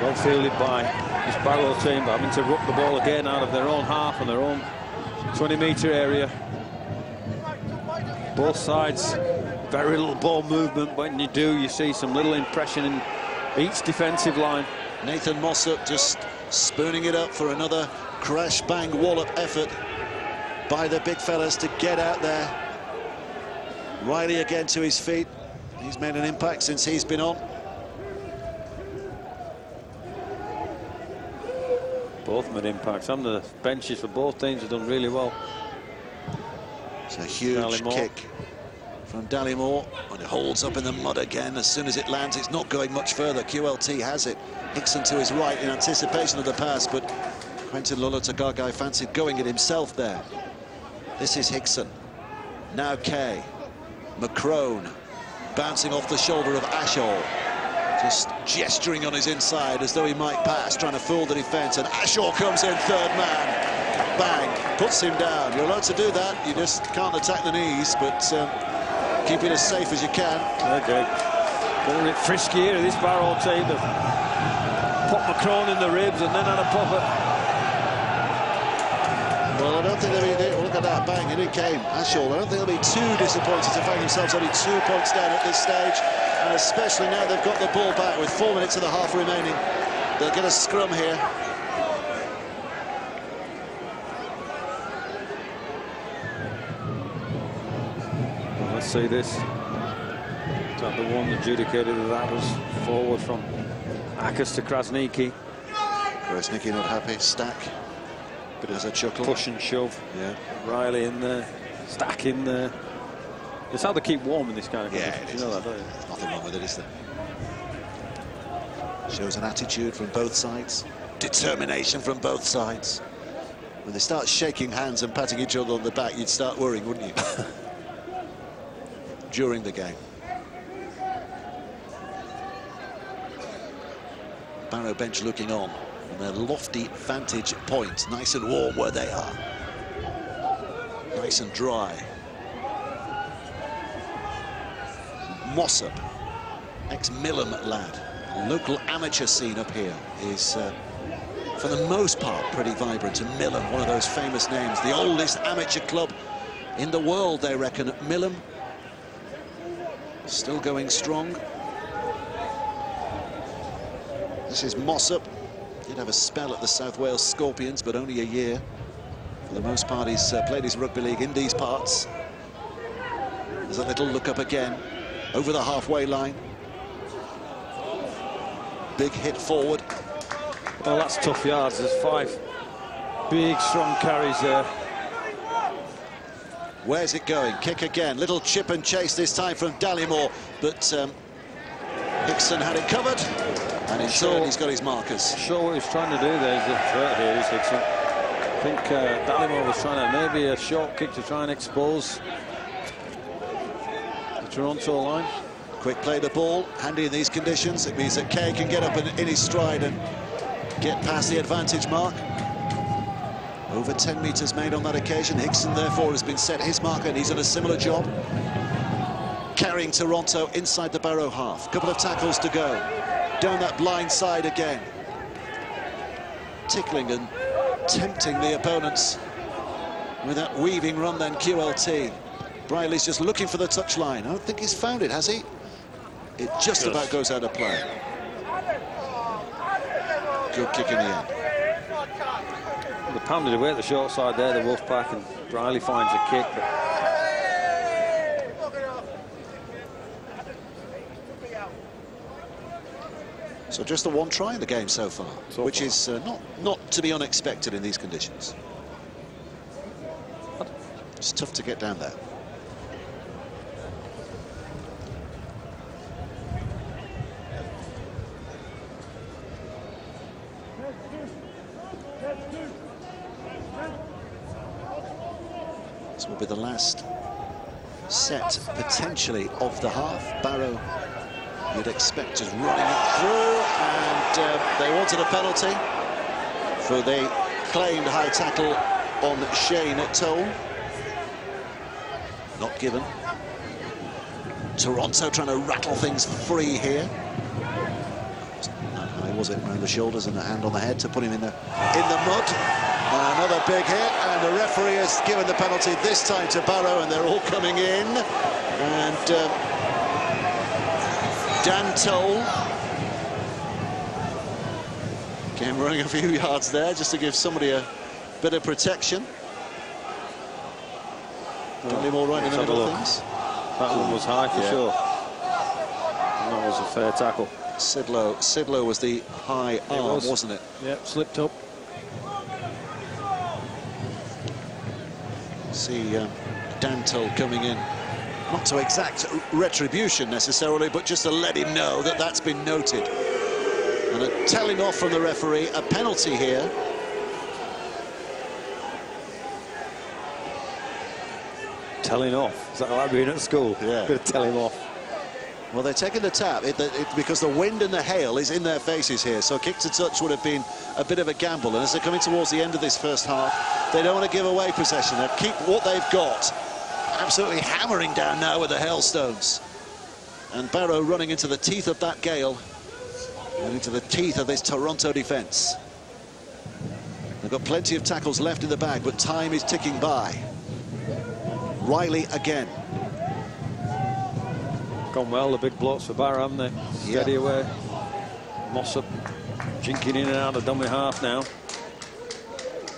Well fielded by his Barrow team, but having to ruck the ball again out of their own half and their own 20-metre area. Both sides, very little ball movement. When you do, you see some little impression in each defensive line. Nathan Mossop just spooning it up for another crash bang wallop effort by the big fellas to get out there. Riley again to his feet. He's made an impact since he's been on. Both made impacts, and the benches for both teams have done really well. It's a huge kick from Dallymore, and it holds up in the mud again. As soon as it lands, it's not going much further. QLT has it. Hickson to his right in anticipation of the pass, but Quentin Lulatagai fancied going it himself there. This is Hickson. Now Kay. McCrone bouncing off the shoulder of Ashall. Just gesturing on his inside as though he might pass, trying to fool the defence, and Ashall comes in, third man. Bang, puts him down. You're allowed to do that. You just can't attack the knees, but keep it as safe as you can. Okay. Getting a bit frisky here, this Barrow team. They've put McCrone in the ribs and then had a pop at. Well, I don't think they'll be, look at that, bang, in it came, Ashall. I don't think they'll be too disappointed to find themselves only 2 points down at this stage, and especially now they've got the ball back with 4 minutes of the half remaining. They'll get a scrum here. see this. Is that the one adjudicated that was forward from Akas to Krasniki? Krasniki not happy. Stack. But as a chuckle. Push and shove. Yeah. Riley in there. Stack in there. It's how they keep warm in this kind of competition. Yeah, you know that, don't you? There's nothing wrong with it, is there? Shows an attitude from both sides. Determination from both sides. When they start shaking hands and patting each other on the back, you'd start worrying, wouldn't you? During the game. Barrow bench looking on their lofty vantage point. Nice and warm where they are. Nice and dry. Mossop, ex-Millom lad. Local amateur scene up here is, for the most part, pretty vibrant. And Millom, one of those famous names, the oldest amateur club in the world, they reckon. Millom, still going strong. This is Mossop. Did have a spell at the South Wales Scorpions, but only a year. For the most part, he's played his rugby league in these parts. There's a little look up again, over the halfway line. Big hit forward. Well, that's tough yards. There's 5 big, strong carries there. Where's it going? Kick again. Little chip and chase this time from Dallimore, but Hickson had it covered, and in turn he's got his markers. Sure, what he was trying to do there is the threat here is Hickson. I think Dallimore was trying to maybe a short kick to try and expose the Toronto line. Quick play the ball, handy in these conditions. It means that Kay can get up in his stride and get past the advantage mark. Over 10 metres made on that occasion. Hickson, therefore, has been set his marker, and he's done a similar job. Carrying Toronto inside the Barrow half. Couple of tackles to go. Down that blind side again. Tickling and tempting the opponents with that weaving run then, QLT. Briley's just looking for the touchline. I don't think he's found it, has he? It just about goes out of play. Good kick in the end. They pounded away at the short side there, the Wolfpack, and Briley finds a kick. So just the one try in the game so far, which is not to be unexpected in these conditions. It's tough to get down there. This will be the last set, potentially, of the half. Barrow, you'd expect, is running it through, and they wanted a penalty for the claimed high tackle on Shane Toll. Not given. Toronto trying to rattle things free here. How high was it? Around the shoulders and a hand on the head to put him in the mud. Another big hit, and the referee has given the penalty this time to Barrow, and they're all coming in. And Dan Toll came running a few yards there just to give somebody a bit of protection. Dallimore right in the middle of things. That one was high for sure. And that was a fair tackle. Sidlow was the high arm, wasn't it? Yep, slipped up. See Dan Toll coming in, not to exact retribution necessarily, but just to let him know that that's been noted. And a telling off from the referee, a penalty here. Telling off. Is that like being at school? Yeah. Gonna tell him off. Well, they're taking the tap because the wind and the hail is in their faces here, so kick to touch would have been a bit of a gamble. And as they're coming towards the end of this first half, they don't want to give away possession. They keep what they've got. Absolutely hammering down now with the hailstones. And Barrow running into the teeth of that gale and into the teeth of this Toronto defence. They've got plenty of tackles left in the bag, but time is ticking by. Riley again. Gone well, the big blocks for Barrow, haven't they? Steady away. Mossop jinking in and out of dummy half now.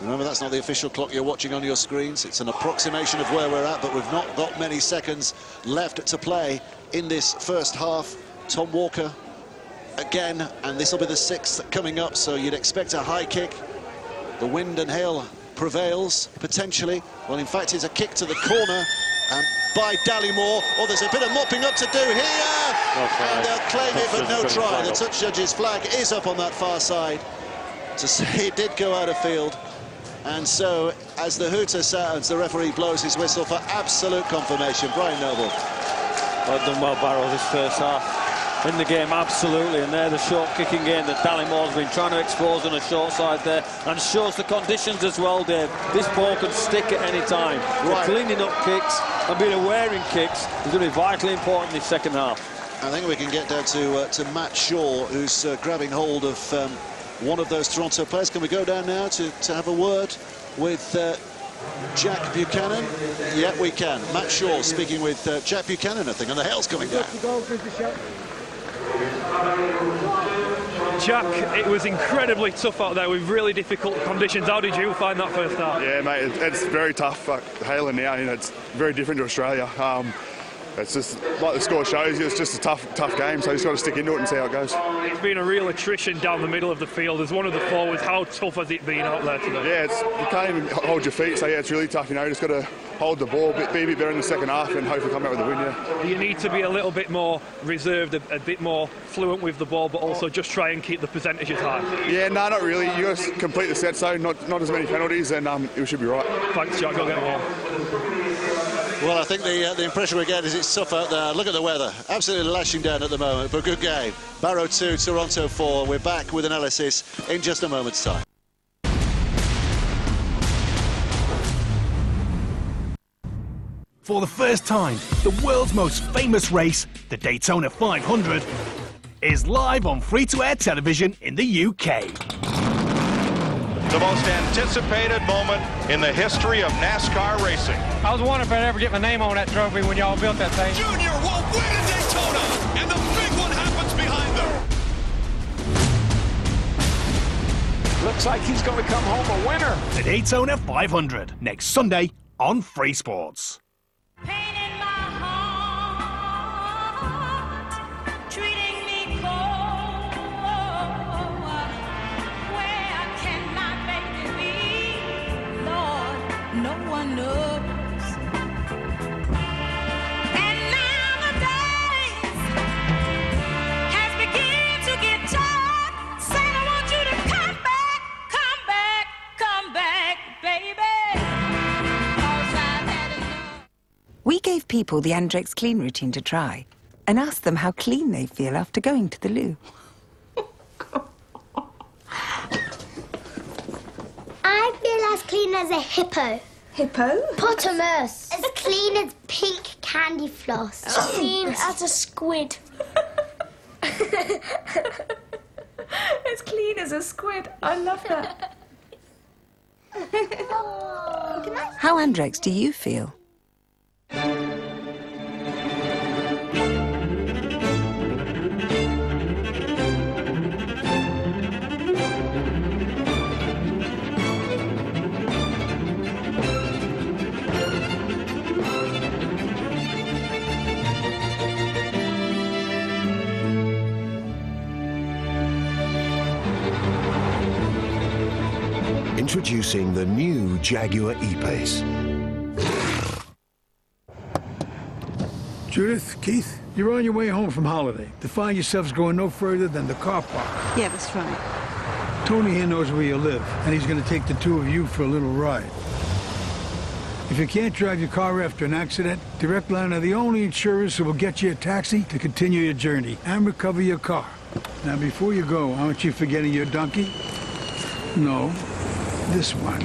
Remember, that's not the official clock you're watching on your screens. It's an approximation of where we're at, but we've not got many seconds left to play in this first half. Tom Walker again, and this will be the 6th coming up, so you'd expect a high kick. The wind and hail prevails, potentially. Well, in fact, it's a kick to the corner, and by Dallimore. Oh, there's a bit of mopping up to do here, and they'll claim it, but no try. The touch judge's flag is up on that far side to say it did go out of field. And so, as the hooter sounds, the referee blows his whistle for absolute confirmation. Brian Noble. Well done, well, Barrow, this first half. In the game, absolutely, and they're the short kicking game that Dallimore's been trying to expose on the short side there, and shows the conditions as well, Dave. This ball can stick at any time. Right. Cleaning up kicks and being aware in kicks is going to be vitally important in this second half. I think we can get down to Matt Shaw, who's grabbing hold of one of those Toronto players. Can we go down now to have a word with Jack Buchanan? Yeah, we can. Matt Shaw speaking with Jack Buchanan, I think, and the hail's coming down. Jack, it was incredibly tough out there with really difficult conditions. How did you find that first half? Yeah, mate, it's very tough. Hailing now, you know, it's very different to Australia. It's just like the score shows you, it's just a tough game, so you just got to stick into it and see how it goes. It's been a real attrition down the middle of the field. As one of the forwards, how tough has it been out there today? Yeah, you can't even hold your feet, so yeah, it's really tough. You know, you just got to hold the ball, be a bit better in the second half, and hopefully come out with a win. Yeah. You need to be a little bit more reserved, a bit more fluent with the ball, but also just try and keep the percentages high. Yeah, no, not really. You got to complete the set, so not as many penalties, and it should be right. Thanks, Jack. Go get the ball. Well, I think the impression we get is it's tough out there. Look at the weather. Absolutely lashing down at the moment, but good game. Barrow 2, Toronto 4. We're back with analysis in just a moment's time. For the first time, the world's most famous race, the Daytona 500, is live on free-to-air television in the UK. The most anticipated moment in the history of NASCAR racing. I was wondering if I'd ever get my name on that trophy when y'all built that thing. Junior will win at Daytona, and the big one happens behind them. Looks like he's going to come home a winner. The Daytona 500, next Sunday on Free Sports. We gave people the Andrex Clean routine to try and asked them how clean they feel after going to the loo. I feel as clean as a hippo. Hippopotamus. As clean as pink candy floss. As clean as a squid. As clean as a squid. I love that. How Andrex do you feel? Introducing the new Jaguar E-Pace. Judith, Keith, you're on your way home from holiday. To find yourselves going no further than the car park. Yeah, that's right. Tony here knows where you live, and he's going to take the two of you for a little ride. If you can't drive your car after an accident, Direct Line are the only insurers who will get you a taxi to continue your journey and recover your car. Now, before you go, aren't you forgetting your donkey? No, this one.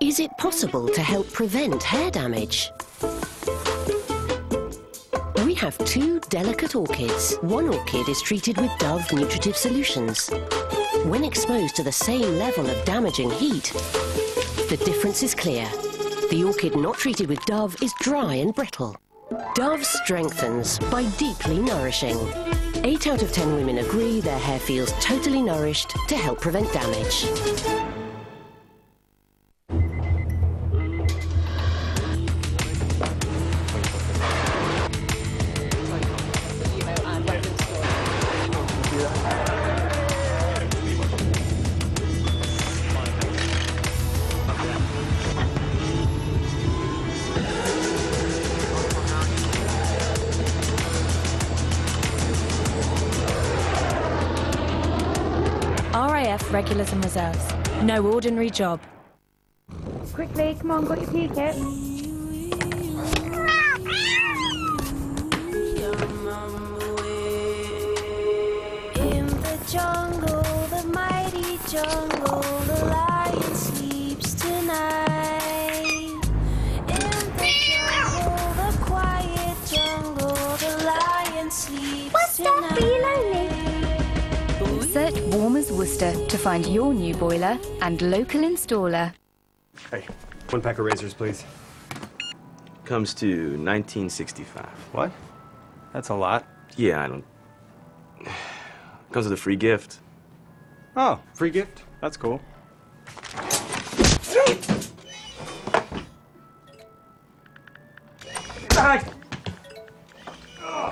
Is it possible to help prevent hair damage? We have two delicate orchids. One orchid is treated with Dove Nutritive Solutions. When exposed to the same level of damaging heat, the difference is clear. The orchid not treated with Dove is dry and brittle. Dove strengthens by deeply nourishing. 8 out of 10 women agree their hair feels totally nourished to help prevent damage. RAF regulars and reserves. No ordinary job. Quickly, come on, got your pee kit. In the jungle, the mighty jungle, the lion sleeps tonight. In the jungle, the quiet jungle, the lion sleeps tonight. What's that? Are you lonely? Search Warmers Worcester to find your new boiler and local installer. Hey, 1 pack of razors, please. Comes to 1965. What? That's a lot. Yeah, I don't... Comes with a free gift. Oh, free gift? That's cool.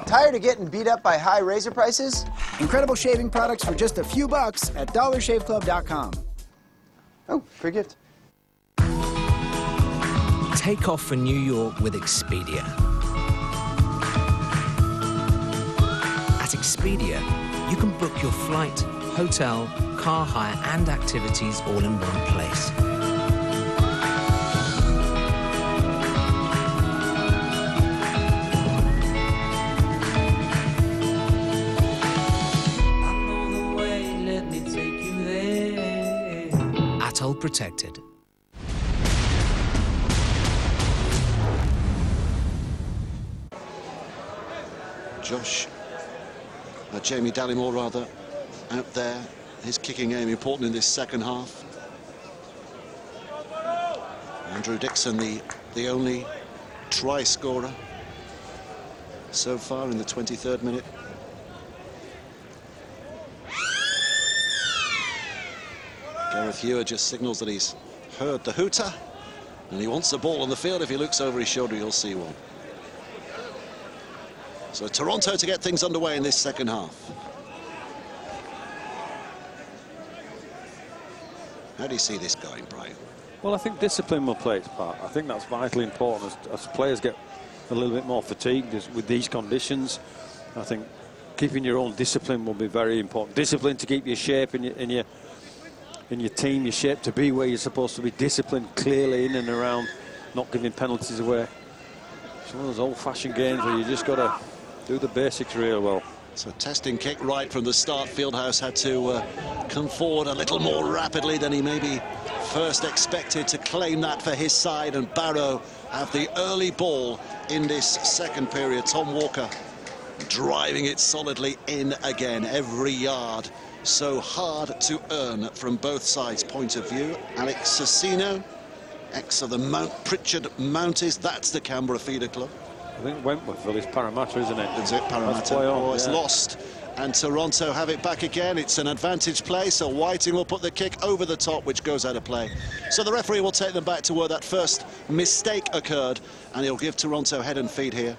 Tired of getting beat up by high razor prices? Incredible shaving products for just a few bucks at dollarshaveclub.com. Oh, free gift. Take off for New York with Expedia. At Expedia, you can book your flight, hotel, car hire and activities all in one place. Atoll protected. Josh, Jamie Dallimore rather, out there. His kicking aim important in this second half. Andrew Dixon, the only try scorer so far in the 23rd minute. Gareth Ewer just signals that he's heard the hooter and he wants the ball on the field. If he looks over his shoulder, he'll see one. So Toronto to get things underway in this second half. How do you see this going, Brian? Well, I think discipline will play its part. I think that's vitally important as players get a little bit more fatigued with these conditions. I think keeping your own discipline will be very important. Discipline to keep your shape in your team, your shape to be where you're supposed to be. Discipline clearly in and around, not giving penalties away. It's one of those old-fashioned games where you just got to do the basics real well. So testing kick right from the start. Fieldhouse had to come forward a little more rapidly than he maybe first expected to claim that for his side, and Barrow have the early ball in this second period. Tom Walker driving it solidly in again. Every yard so hard to earn from both sides' point of view. Alex Sassino, ex of the Pritchard Mounties, that's the Canberra feeder club. I think Wentworthville is Parramatta, isn't it? Is it Parramatta? Oh, it's lost. And Toronto have it back again. It's an advantage play, so Whiting will put the kick over the top, which goes out of play. So the referee will take them back to where that first mistake occurred, and he'll give Toronto head and feet here.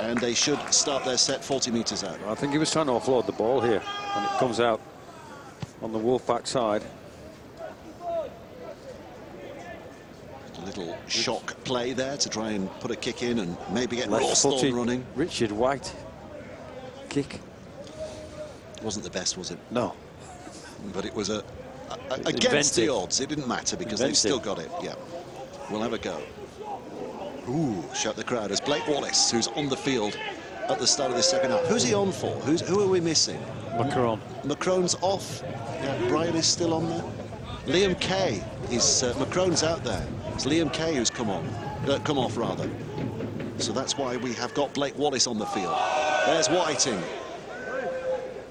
And they should start their set 40 metres out. I think he was trying to offload the ball here, and it comes out on the Wolfpack side. A little shock play there to try and put a kick in and maybe get Left-footed Rawsthorne running. Richard White kick. Wasn't the best, was it? No. But it was against the odds. It didn't matter because they've still got it. Yeah. We'll have a go. Ooh, shout the crowd as Blake Wallace, who's on the field at the start of the second half. Who's he on for? Who are we missing? Macron. Macron's off. Yeah, Brian is still on there. Liam Kay is Macron's out there. It's Liam Kay who's come off rather. So that's why we have got Blake Wallace on the field. There's Whiting.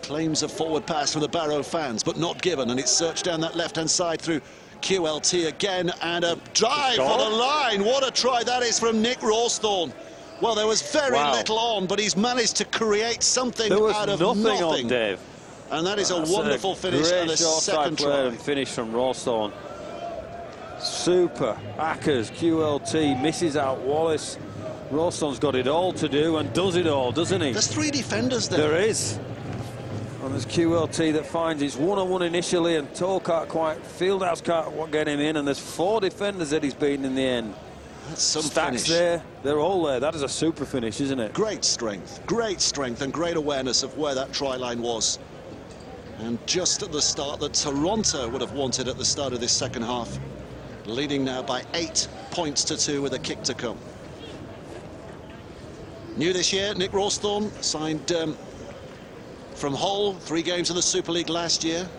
Claims a forward pass from the Barrow fans, but not given, and it's searched down that left-hand side through QLT again, and a drive for the line. What a try that is from Nick Rawsthorne. Well, there was very Wow. little on, but he's managed to create something There was out of nothing on, Dave. And that is a That's wonderful finish and a second play try. and finish from Rawsthorne. Super. Ackers, QLT, misses out Wallace. Rawsthorne's got it all to do and does it all, doesn't he? There's 3 defenders there. There is. And there's QLT that finds it's 1-on-1 initially, and Toll can't quite, Fieldhouse can't get him in, and there's 4 defenders that he's beaten in the end. That's some Stacks finish. there, they're all there. That is a super finish, isn't it? Great strength and great awareness of where that try line was. And just at the start that Toronto would have wanted at the start of this second half. Leading now by 8 points to 2 with a kick to come. New this year, Nick Rawsthorne signed from Hull, 3 games in the Super League last year.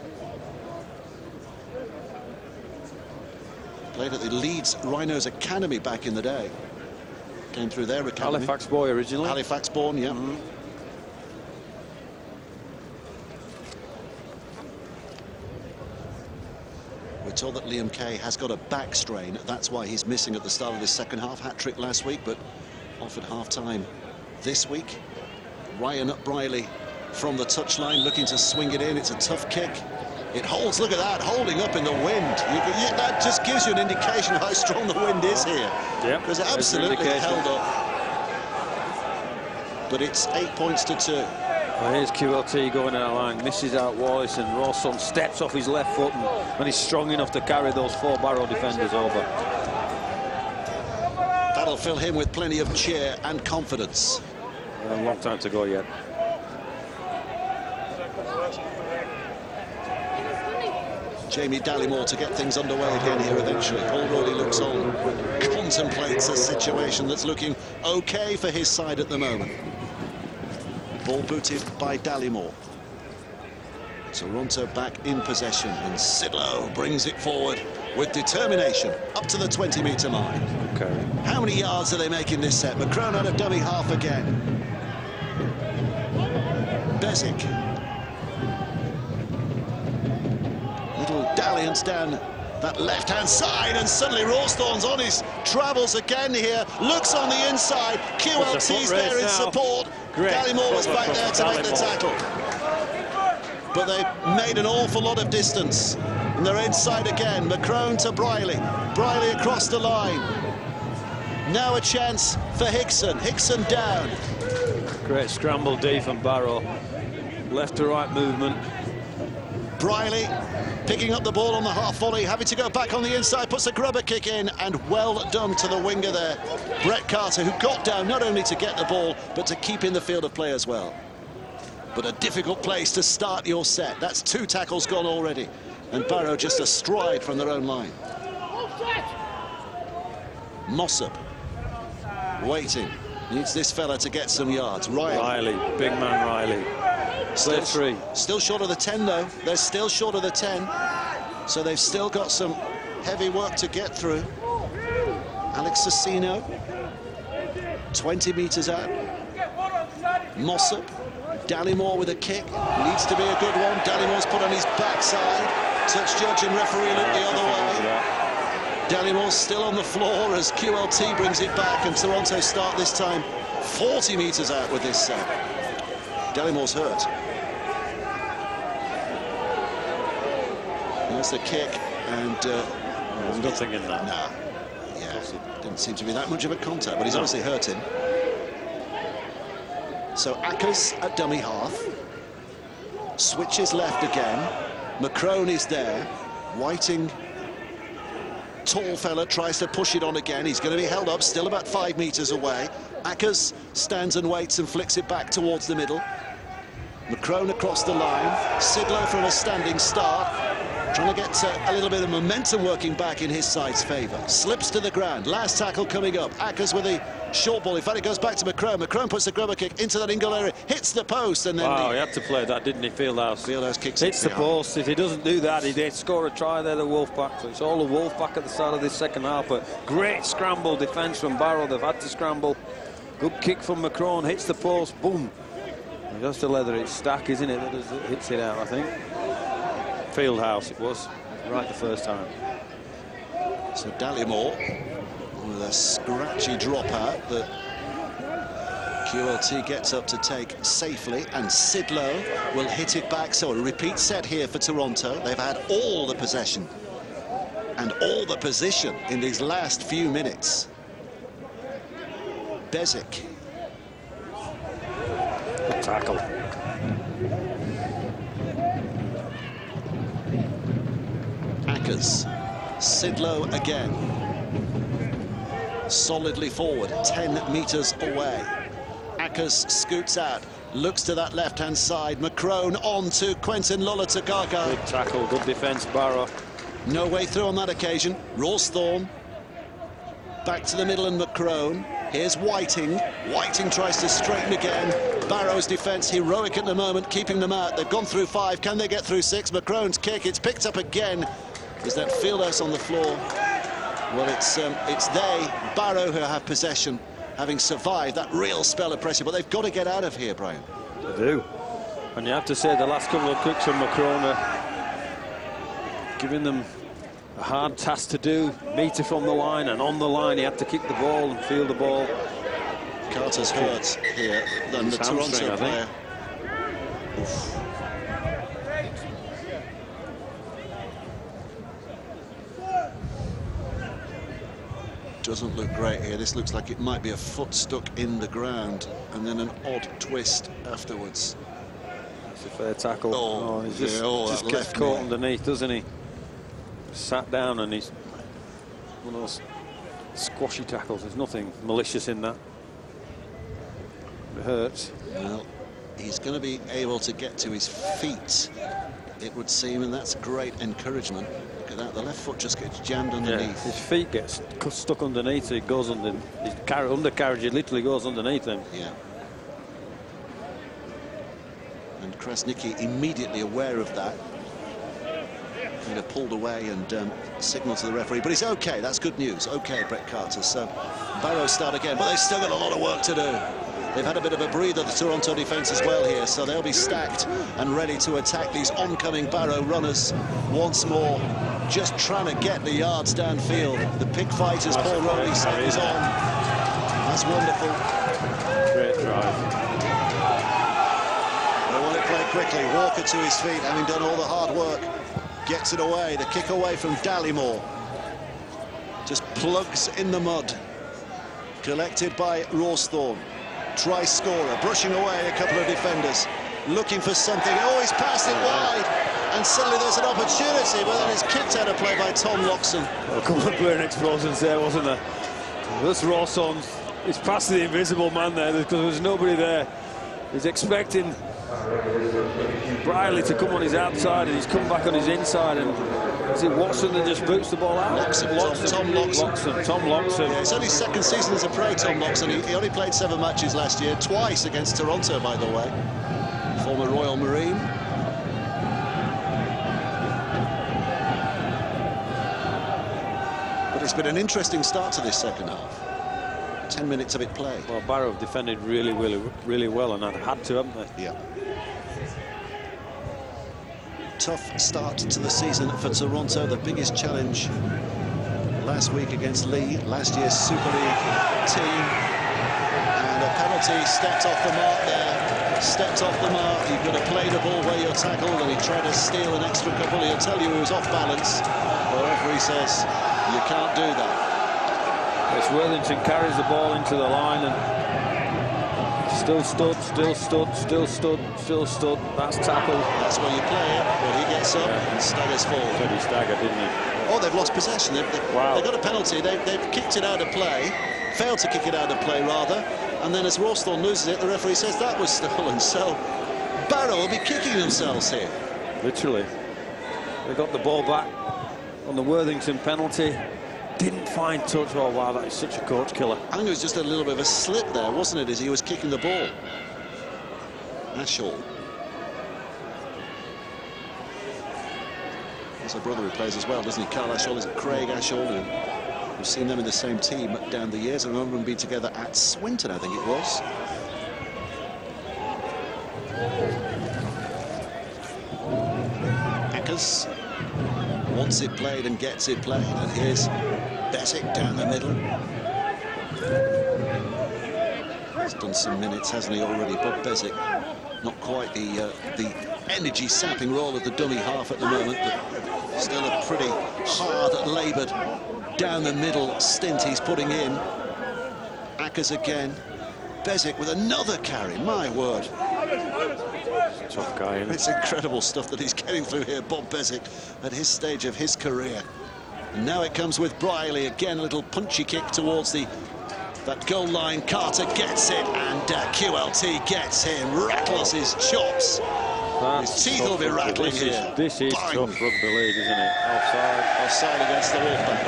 Played at the Leeds Rhinos Academy back in the day. Came through their academy. Halifax boy originally. Halifax born, yeah. We're told that Liam Kay has got a back strain. That's why he's missing at the start of the second half. Hat-trick last week, but off at half-time this week. Ryan Briley from the touchline looking to swing it in. It's a tough kick. It holds, look at that, holding up in the wind. That just gives you an indication of how strong the wind is here. Yeah, because it absolutely held up. But it's 8 points to 2. Well, here's QLT going out of line, misses out Wallace, and Rawsthorne steps off his left foot and he's strong enough to carry those 4 Barrow defenders over. That'll fill him with plenty of cheer and confidence. A long time to go yet. Jamie Dallymore to get things underway again here eventually. Paul Roddy looks on, contemplates a situation that's looking okay for his side at the moment. Ball booted by Dallymore. Toronto back in possession, and Sidlow brings it forward with determination up to the 20-metre line. Okay. How many yards are they making this set? McCrone out of dummy half again. Bezic. Little dalliance down that left-hand side, and suddenly Rawsthorne's on his travels again here. Looks on the inside. QLT's there in support. Dallymore was back there to make the tackle. But they've made an awful lot of distance. And they're inside again. McCrone to Briley. Briley across the line. Now a chance for Hickson. Hickson down. Great scramble D from Barrow. Left to right movement. Briley picking up the ball on the half volley, having to go back on the inside, puts a grubber kick in, and well done to the winger there, Brett Carter, who got down not only to get the ball, but to keep in the field of play as well. But a difficult place to start your set. That's 2 tackles gone already, and Barrow just a stride from their own line. Mossop waiting, needs this fella to get some yards. Riley, big man Riley. Still short of the 10 though. They're still short of the 10, so they've still got some heavy work to get through. Alex Cicino 20 metres out. Mossop, Dallymore with a kick, needs to be a good one. Dallymore's put on his backside. Touch judge and referee look the other way. Dallymore's still on the floor as QLT brings it back, and Toronto start this time 40 metres out with this set. Dallymore's hurt. There's the kick, and there's nothing in that. Nah. Yeah, didn't seem to be that much of a contact, but he's obviously hurting. So Ackers at dummy half. Switches left again. McCrone is there. Whiting, tall fella, tries to push it on again. He's going to be held up, still about 5 metres away. Ackers stands and waits and flicks it back towards the middle. McCrone across the line. Sidlow from a standing start, trying to get a little bit of momentum working back in his side's favour. Slips to the ground. Last tackle coming up. Ackers with a short ball. In fact, it goes back to McCrone. McCrone puts the grubber kick into that in goal area, hits the post, and then he had to play that, didn't he? Fieldhouse kicks hits it the post. If he doesn't do that, he'd score a try there, the Wolfpack. So it's all the Wolfpack at the start of this second half. But great scramble defence from Barrow. They've had to scramble. Good kick from McCrone, hits the post, boom. Just a leather, it's Stack, isn't it, that hits it out, I think. Fieldhouse it was, right the first time. So Dallymore with a scratchy drop out that QLT gets up to take safely, and Sidlow will hit it back. So a repeat set here for Toronto. They've had all the possession and all the position in these last few minutes. Bezic. Good tackle. Ackers. Sidlow again. Solidly forward, 10 metres away. Ackers scoots out, looks to that left-hand side. McCrone on to Quentin Lolatagaga. Good tackle, good defence, Barrow. No way through on that occasion. Rawsthorne. Back to the middle and McCrone. Here's Whiting. Whiting tries to straighten again. Barrow's defence heroic at the moment, keeping them out. They've gone through 5. Can they get through 6? McCrone's kick, it's picked up again. There's that Fieldhouse on the floor. Well, it's they, Barrow, who have possession, having survived that real spell of pressure. But they've got to get out of here, Brian. They do. And you have to say the last couple of kicks from McCrone are giving them a hard task to do. Meter from the line, and on the line he had to kick the ball and field the ball. Carter's hurt here than the Toronto player. Oof. Doesn't look great here. This looks like it might be a foot stuck in the ground and then an odd twist afterwards. That's a fair tackle. Oh, he's yeah, just gets caught underneath, doesn't he? Sat down, and he's one of those squashy tackles. There's nothing malicious in that. It hurts. Well, he's going to be able to get to his feet, it would seem, and that's great encouragement. Look at that, the left foot just gets jammed underneath. Yeah, his feet get stuck underneath, so it goes under his undercarriage. It literally goes underneath him. Yeah. And Krasnicki immediately aware of that. Kind of pulled away and signaled to the referee, but he's okay. That's good news. Okay, Brett Carter. So Barrow start again, but they've still got a lot of work to do. They've had a bit of a breather, the Toronto defence as well here, so they'll be stacked and ready to attack these oncoming Barrow runners once more, just trying to get the yards downfield. The pig fight, as Paul Rowley said, is on. That's wonderful. Great drive. They want it played quickly. Walker to his feet, having done all the hard work. Gets it away. The kick away from Dallymore. Just plugs in the mud. Collected by Rawsthorne. Try scorer, brushing away a couple of defenders, looking for something. Oh, he's passed it wide, and suddenly there's an opportunity, but then it's kicked out of play by Tom Loxton. A couple of glaring explosions there, wasn't there? This Rawsthorne, he's past the invisible man there because there's nobody there. He's expecting Briley to come on his outside, and he's come back on his inside, and is it Watson that just boots the ball out? Tom Loxton. Tom Loxton. Yeah, it's only second season as a pro, Tom Loxton. He only played 7 matches last year, twice against Toronto, by the way. Former Royal Marine. But it's been an interesting start to this second half. 10 minutes of it played. Well, Barrow have defended really well, and had to, haven't they? Yeah. Tough start to the season for Toronto. The biggest challenge last week against Lee, last year's Super League team. And a penalty stepped off the mark there. Stepped off the mark. You've got to play the ball where you're tackled, and he tried to steal an extra couple. He'll tell you he was off balance. The referee says you can't do that. Yes, Worthington carries the ball into the line and still stood. That's tackled. That's where you play it. Well, he gets up and staggers forward. Said he staggered, didn't he? Oh, they've lost possession. They've got a penalty. They've kicked it out of play. Failed to kick it out of play, rather. And then as Rawsthorne loses it, the referee says that was stolen. So Barrow will be kicking themselves here. Literally. They got the ball back on the Worthington penalty. Didn't find touch. Oh, wow, that is such a coach killer. I think it was just a little bit of a slip there, wasn't it, as he was kicking the ball. Ashall. There's a brother who plays as well, doesn't he? Carl Ashall, is it Craig Ashall? We've seen them in the same team down the years. I remember them being together at Swinton, I think it was. Ackers wants it played and gets it played, and here's Bezic down the middle. He's done some minutes, hasn't he, already? Bob Bezic, not quite the energy-sapping role of the dummy half at the moment, but still a pretty hard-laboured, down-the-middle stint he's putting in. Ackers again. Bezic with another carry, my word. Tough guy, isn't it? It's incredible stuff that he's getting through here, Bob Bezic, at his stage of his career. And now it comes with Briley, again, a little punchy kick towards that goal line. Carter gets it, and QLT gets him, rattles his chops. His teeth will be rattling here. This is Bang. tough rugby league, isn't it? Offside against the Wolfpack.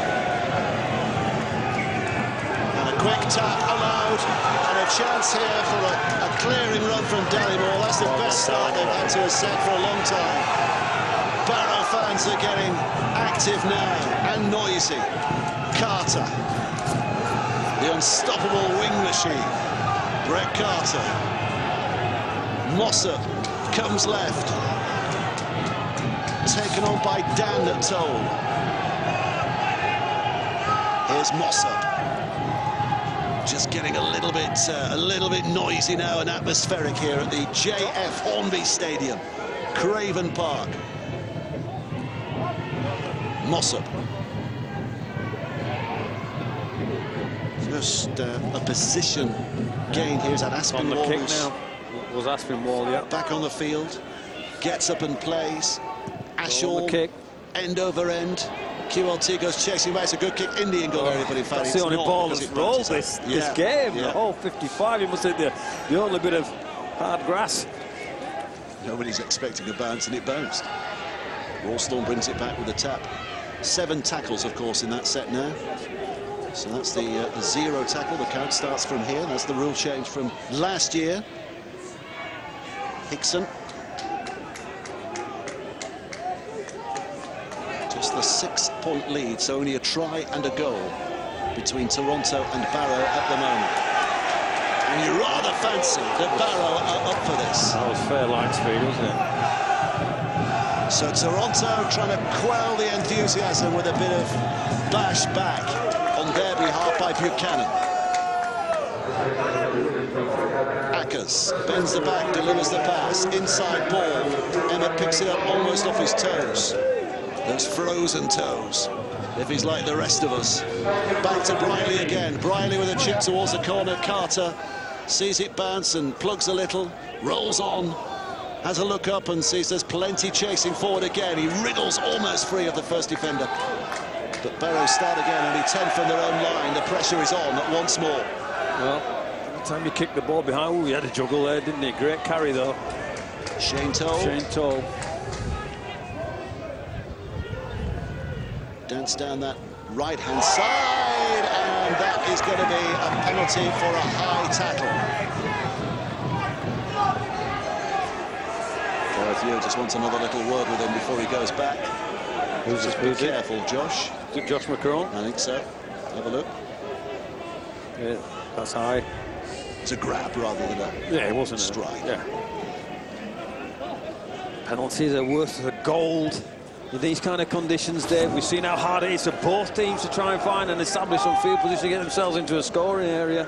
And a quick tap allowed, and a chance here for a clearing run from Dallimore. That's the best start they've had to a set for a long time. Barrow fans are getting active now and noisy. Carter, the unstoppable wing machine. Brett Carter. Mossop comes left. Taken on by Dan Toll. Here's Mossop. Just getting a little bit noisy now and atmospheric here at the J.F. Hornby Stadium, Craven Park. Mossop. Just a position gain here. Is that Aspinwall? On the kick now. Was Aspinwall, yeah. Back on the field. Gets up and plays. Ashall, kick. End over end. QLT goes chasing back. It's a good kick in the in-goal area, but in fact that's it's the only not, ball because that's it rolled bounces this out. game. Yeah. The whole 55, you must say the only bit of hard grass. Nobody's expecting a bounce, and it bounced. Rawstorm brings it back with a tap. 7 tackles, of course, in that set now. So that's the 0 tackle. The count starts from here. That's the rule change from last year. Hickson. Just the 6-point lead, so only a try and a goal between Toronto and Barrow at the moment. And you rather fancy that Barrow are up for this. That was fair line speed, wasn't it? So Toronto trying to quell the enthusiasm with a bit of bash back on their behalf by Buchanan. Ackers bends the back, delivers the pass, inside ball. Emmett picks it up almost off his toes. Those frozen toes, if he's like the rest of us. Back to Briley again. Briley with a chip towards the corner. Carter sees it bounce and plugs a little, rolls on, has a look up and sees there's plenty chasing forward again. He wriggles almost free of the first defender. But Barrow start again, only 10 from their own line. The pressure is on once more. Well, every time you kick the ball behind, he had a juggle there, didn't he? Great carry, though. Shane Toll. Shane Toll. Dance down that right-hand side, and that is going to be a penalty for a high tackle. Gareth Hugh just wants another little word with him before he goes back. Just be careful, Josh. Is it Josh McCrone? I think so. Have a look. Yeah, that's high. It's a grab rather than a yeah, it wasn't strike. Yeah. Penalties are worth the gold. In these kind of conditions, Dave, we've seen how hard it is for both teams to try and find and establish some field position to get themselves into a scoring area.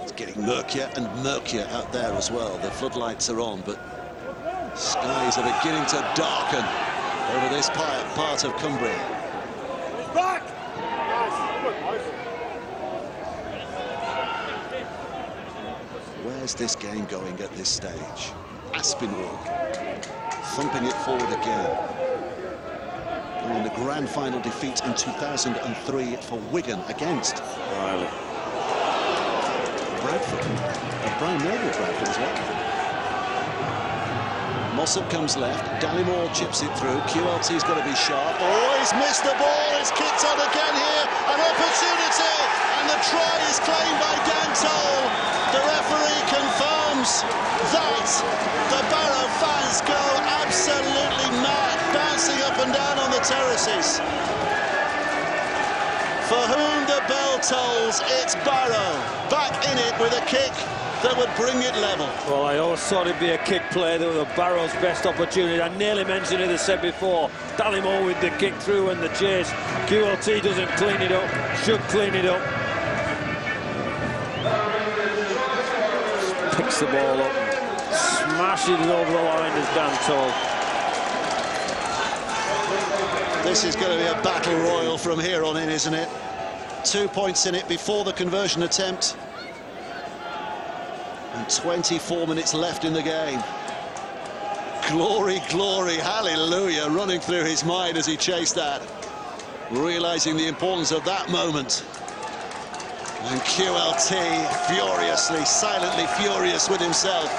It's getting murkier and murkier out there as well. The floodlights are on, but skies are beginning to darken over this part of Cumbria. Back! Where's this game going at this stage? Aspinwall thumping it forward again. In the grand final defeat in 2003 for Wigan against Riley. Bradford. Brian Noble Bradford as well. Mossop comes left. Dallimore chips it through. QLT's got to be sharp. Oh, he's missed the ball. It's kicked on again here. An opportunity. And the try is claimed by Dan Toll. The referee confirms that the Barrow fans go absolutely mad, bouncing up and down on the terraces. For whom the bell tolls, it's Barrow. Back in it with a kick that would bring it level. Well, I always thought it'd be a kick play that was Barrow's best opportunity. I nearly mentioned it, as I said before. Dallimore with the kick through and the chase. QLT doesn't clean it up, should clean it up. Picks the ball up and smashes it over the line as Dan told. This is going to be a battle royal from here on in, isn't it? 2 points in it before the conversion attempt. And 24 minutes left in the game. Glory, glory, hallelujah, running through his mind as he chased that, realizing the importance of that moment. And QLT furiously, silently furious with himself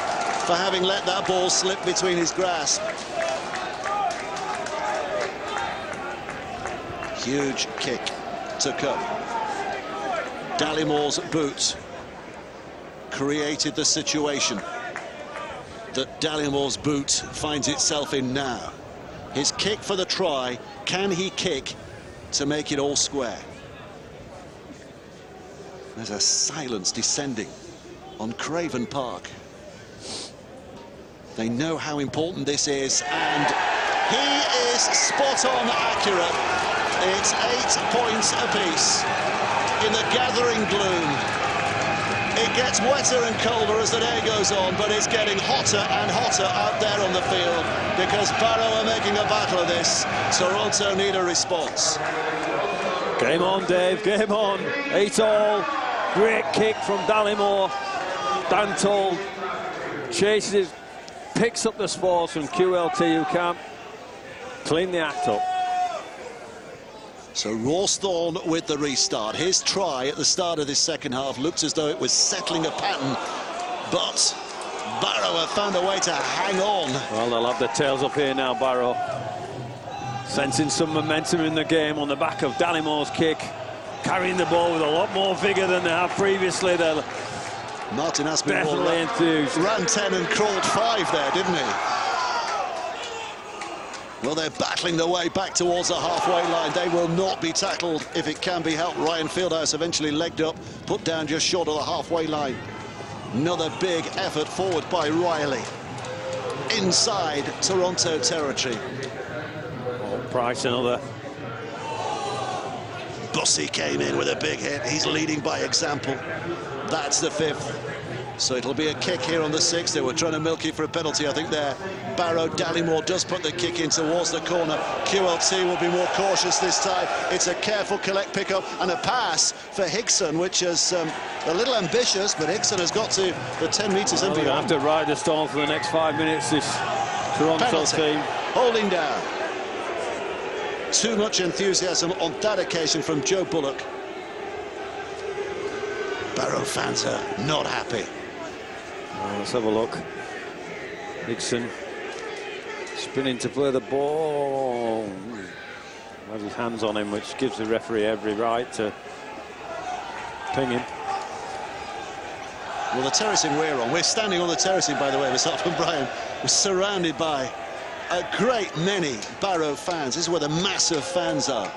for having let that ball slip between his grasp. Huge kick to come. Dallimore's boot created the situation that Dallimore's boot finds itself in now. His kick for the try, can he kick to make it all square? There's a silence descending on Craven Park. They know how important this is, and he is spot on accurate. It's 8 points apiece in the gathering gloom. It gets wetter and colder as the day goes on, but it's getting hotter and hotter out there on the field because Barrow are making a battle of this. Toronto need a response. Game on, Dave, game on. 8-all. Great kick from Dallimore. Dan Toll chases, picks up the sports from QLT, who can't clean the act up. So Rawsthorne with the restart. His try at the start of this second half looked as though it was settling a pattern, but Barrow have found a way to hang on. Well, they'll have their tails up here now, Barrow. Sensing some momentum in the game on the back of Dallimore's kick. Carrying the ball with a lot more vigour than they have previously. They're Martin Aspinall definitely enthused. Ran 10 and crawled 5 there, didn't he? Well, they're battling their way back towards the halfway line. They will not be tackled if it can be helped. Ryan Fieldhouse eventually legged up, put down just short of the halfway line. Another big effort forward by Riley. Inside Toronto territory. Oh, Price, another. Bussey came in with a big hit. He's leading by example. That's the 5th. So it'll be a kick here on the 6th. They were trying to milk it for a penalty, I think, there. Barrow, Dallimore does put the kick in towards the corner. QLT will be more cautious this time. It's a careful collect pickup and a pass for Hickson, which is a little ambitious, but Hickson has got to the 10 metres and They're going beyond. to have to ride the storm for the next 5 minutes, this Toronto Penalty. team. Holding down. Too much enthusiasm on that occasion from Joe Bullock. Barrow fans are not happy. Let's have a look. Hickson spinning to play the ball. Has his hands on him, which gives the referee every right to ping him. Well, the terracing we're on, we're standing on the terracing, by the way, myself and Brian. We're surrounded by a great many Barrow fans. This is where the massive fans are.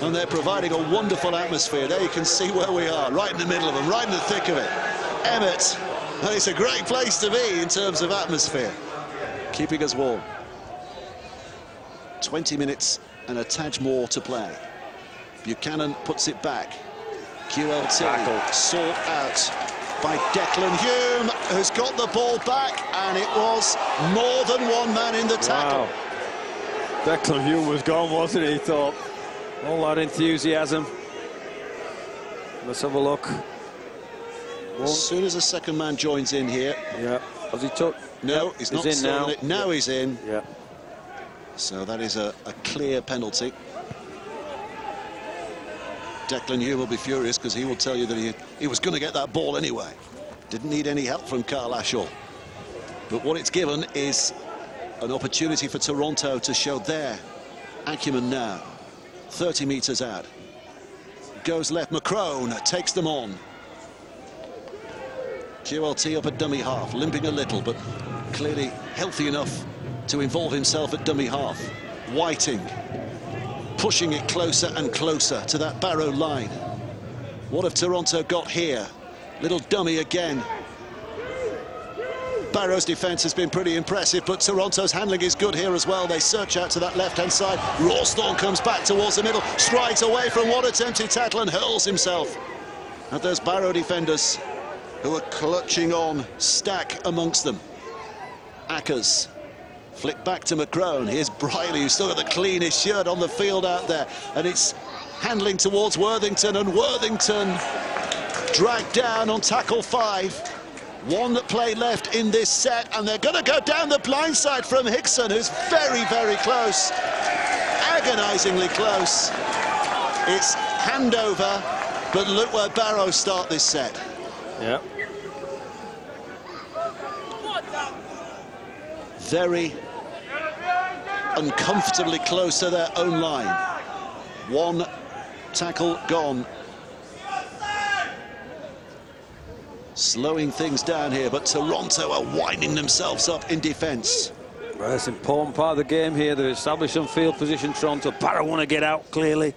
And they're providing a wonderful atmosphere. There you can see where we are, right in the middle of them, right in the thick of it. Emmett. And it's a great place to be in terms of atmosphere, keeping us warm. 20 minutes and a tad more to play. Buchanan puts it back. QLT sought out by Declan Hume, who's got the ball back, and it was more than one man in the tackle. Wow. Declan Hume was gone, wasn't he? He thought, all that enthusiasm. Let's have a look. As soon as the second man joins in here. Yeah. Has he took? No, he's not in now. it. Now he's in. Yeah. So that is a clear penalty. Declan Hume will be furious because he will tell you that he was going to get that ball anyway. Didn't need any help from Carl Ashall. But what it's given is an opportunity for Toronto to show their acumen now. 30 metres out. Goes left. McCrone takes them on. QLT up at dummy half, limping a little, but clearly healthy enough to involve himself at dummy half. Whiting pushing it closer and closer to that Barrow line. What have Toronto got here? Little dummy again. Barrow's defence has been pretty impressive, but Toronto's handling is good here as well. They search out to that left-hand side. Rawsthorne comes back towards the middle, strides away from one attempted tackle and hurls himself at those Barrow defenders. who are clutching on, stack amongst them. Ackers, flick back to McCrone. Here's Briley, who's still got the cleanest shirt on the field out there, and it's handling towards Worthington, and Worthington dragged down on tackle 5. One play left in this set, and they're going to go down the blind side from Hickson, who's very, very close, agonisingly close. It's handover, but look where Barrow start this set. Yeah. Very uncomfortably close to their own line. One tackle gone. Slowing things down here, but Toronto are winding themselves up in defence. Well, it's an important part of the game here. They've established some field position, Toronto. Barrow want to get out, clearly.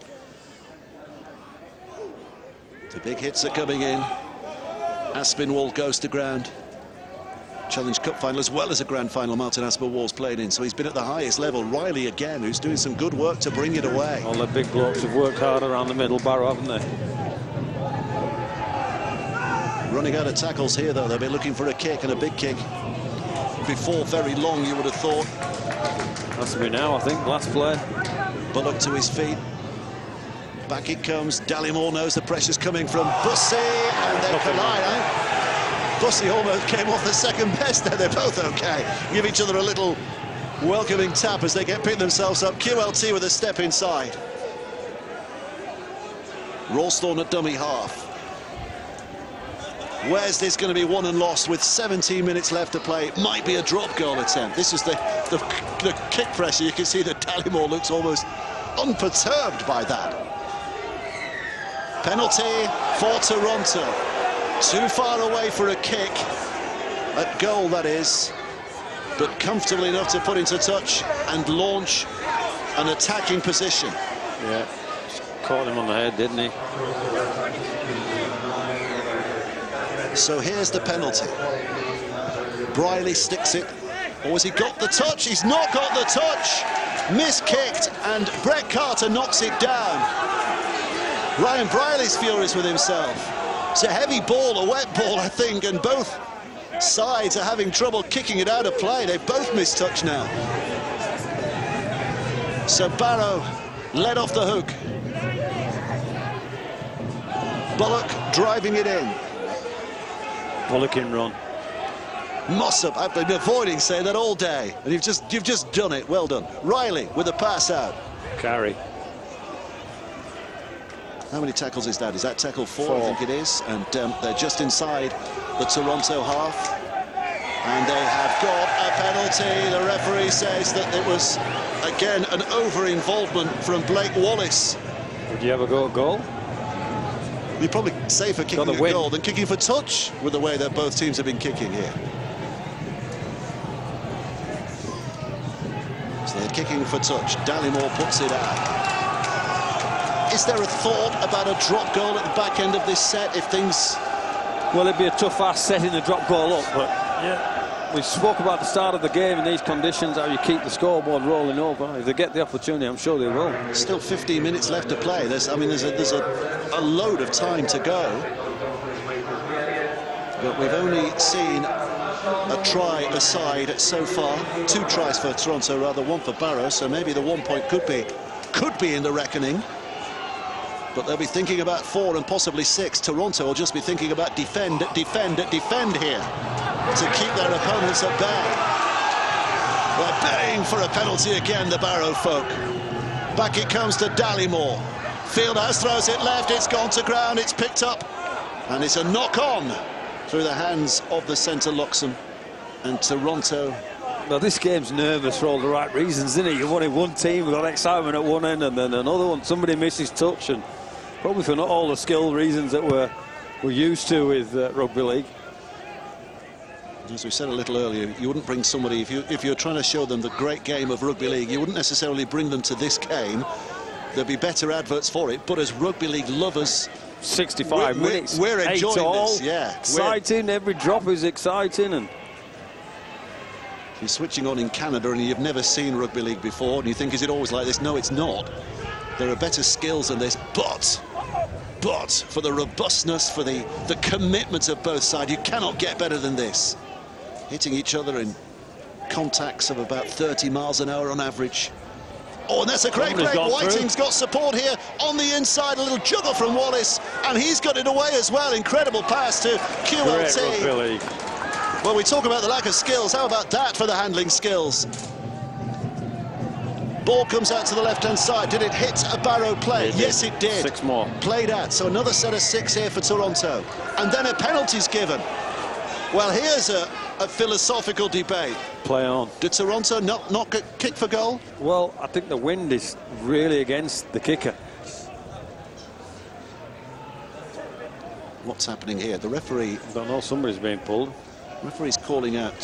The big hits are coming in. Aspinwall goes to ground. Challenge Cup final as well as a grand final Martin Aspinwall's played in, so he's been at the highest level. Riley again, who's doing some good work to bring it away. All the big blokes have worked hard around the middle, Barrow, haven't they? Running out of tackles here, though. They'll be looking for a kick, and a big kick. Before very long, you would have thought. Has to be now, I think. Last play. Bullock to his feet. Back it comes. Dallimore knows the pressure's coming from Bussey, and they collide. Bussey almost came off the second best there. They're both okay. Give each other a little welcoming tap as they pick themselves up. QLT with a step inside. Rawsthorne at dummy half. Where's this going to be won and lost with 17 minutes left to play? Might be a drop goal attempt. This is the kick pressure. You can see that Dallimore looks almost unperturbed by that. Penalty for Toronto. Too far away for a kick. At goal, that is. But comfortably enough to put into touch and launch an attacking position. Yeah, just caught him on the head, didn't he? So here's the penalty. Briley sticks it. Or has he got the touch? He's not got the touch. Miskicked, and Brett Carter knocks it down. Ryan Briley's furious with himself. It's a heavy ball, a wet ball, I think, and both sides are having trouble kicking it out of play. They both missed touch now. So Barrow led off the hook. Bullock driving it in. Bullock in run. Mossop, I've been avoiding saying that all day, and you've just done it. Well done. Riley with a pass out. Carry. How many tackles is that? Is that tackle 4? I think it is. And they're just inside the Toronto half. And they have got a penalty. The referee says that it was, again, an over-involvement from Blake Wallace. Would you ever go a goal? You're probably safer kicking a goal than kicking for touch with the way that both teams have been kicking here. So they're kicking for touch. Dallimore puts it out. Is there a thought about a drop goal at the back end of this set if things... Well, it'd be a tough-ass setting the drop goal up, but yeah. We spoke about the start of the game in these conditions, how you keep the scoreboard rolling over. If they get the opportunity, I'm sure they will. Still 15 minutes left to play. There's a load of time to go. But we've only seen a try aside so far. 2 tries for Toronto, rather, 1 for Barrow. So maybe the 1 point could be in the reckoning. But they'll be thinking about 4 and possibly 6. Toronto will just be thinking about defend here to keep their opponents at bay. They're baying for a penalty again, the Barrow folk. Back it comes to Dallimore. Fieldhouse throws it left, it's gone to ground, it's picked up. And it's a knock-on through the hands of the centre Loxham. And Toronto... Well, this game's nervous for all the right reasons, isn't it? You've only one team, we've got excitement at one end, and then another one, somebody misses touch, and probably for not all the skill reasons that we're used to with rugby league. As we said a little earlier, you wouldn't bring somebody, if you're trying to show them the great game of rugby league, you wouldn't necessarily bring them to this game. There'd be better adverts for it, but as rugby league lovers, 65 minutes, we're enjoying this, yeah. Exciting, every drop is exciting. And if you're switching on in Canada and you've never seen rugby league before and you think, is it always like this? No, it's not. There are better skills than this, but But for the robustness, for the commitment of both sides, you cannot get better than this. Hitting each other in contacts of about 30 miles an hour on average. Oh, and that's a great break. Whiting's got support here on the inside. A little juggle from Wallace, and he's got it away as well. Incredible pass to QLT. Well, we talk about the lack of skills. How about that for the handling skills? Ball comes out to the left-hand side. Did it hit a Barrow play? Yes, it did. 6 more. Played at. So another set of 6 here for Toronto. And then a penalty's given. Well, here's a philosophical debate. Play on. Did Toronto not kick for goal? Well, I think the wind is really against the kicker. What's happening here? The referee... I don't know, somebody's being pulled. The referee's calling out...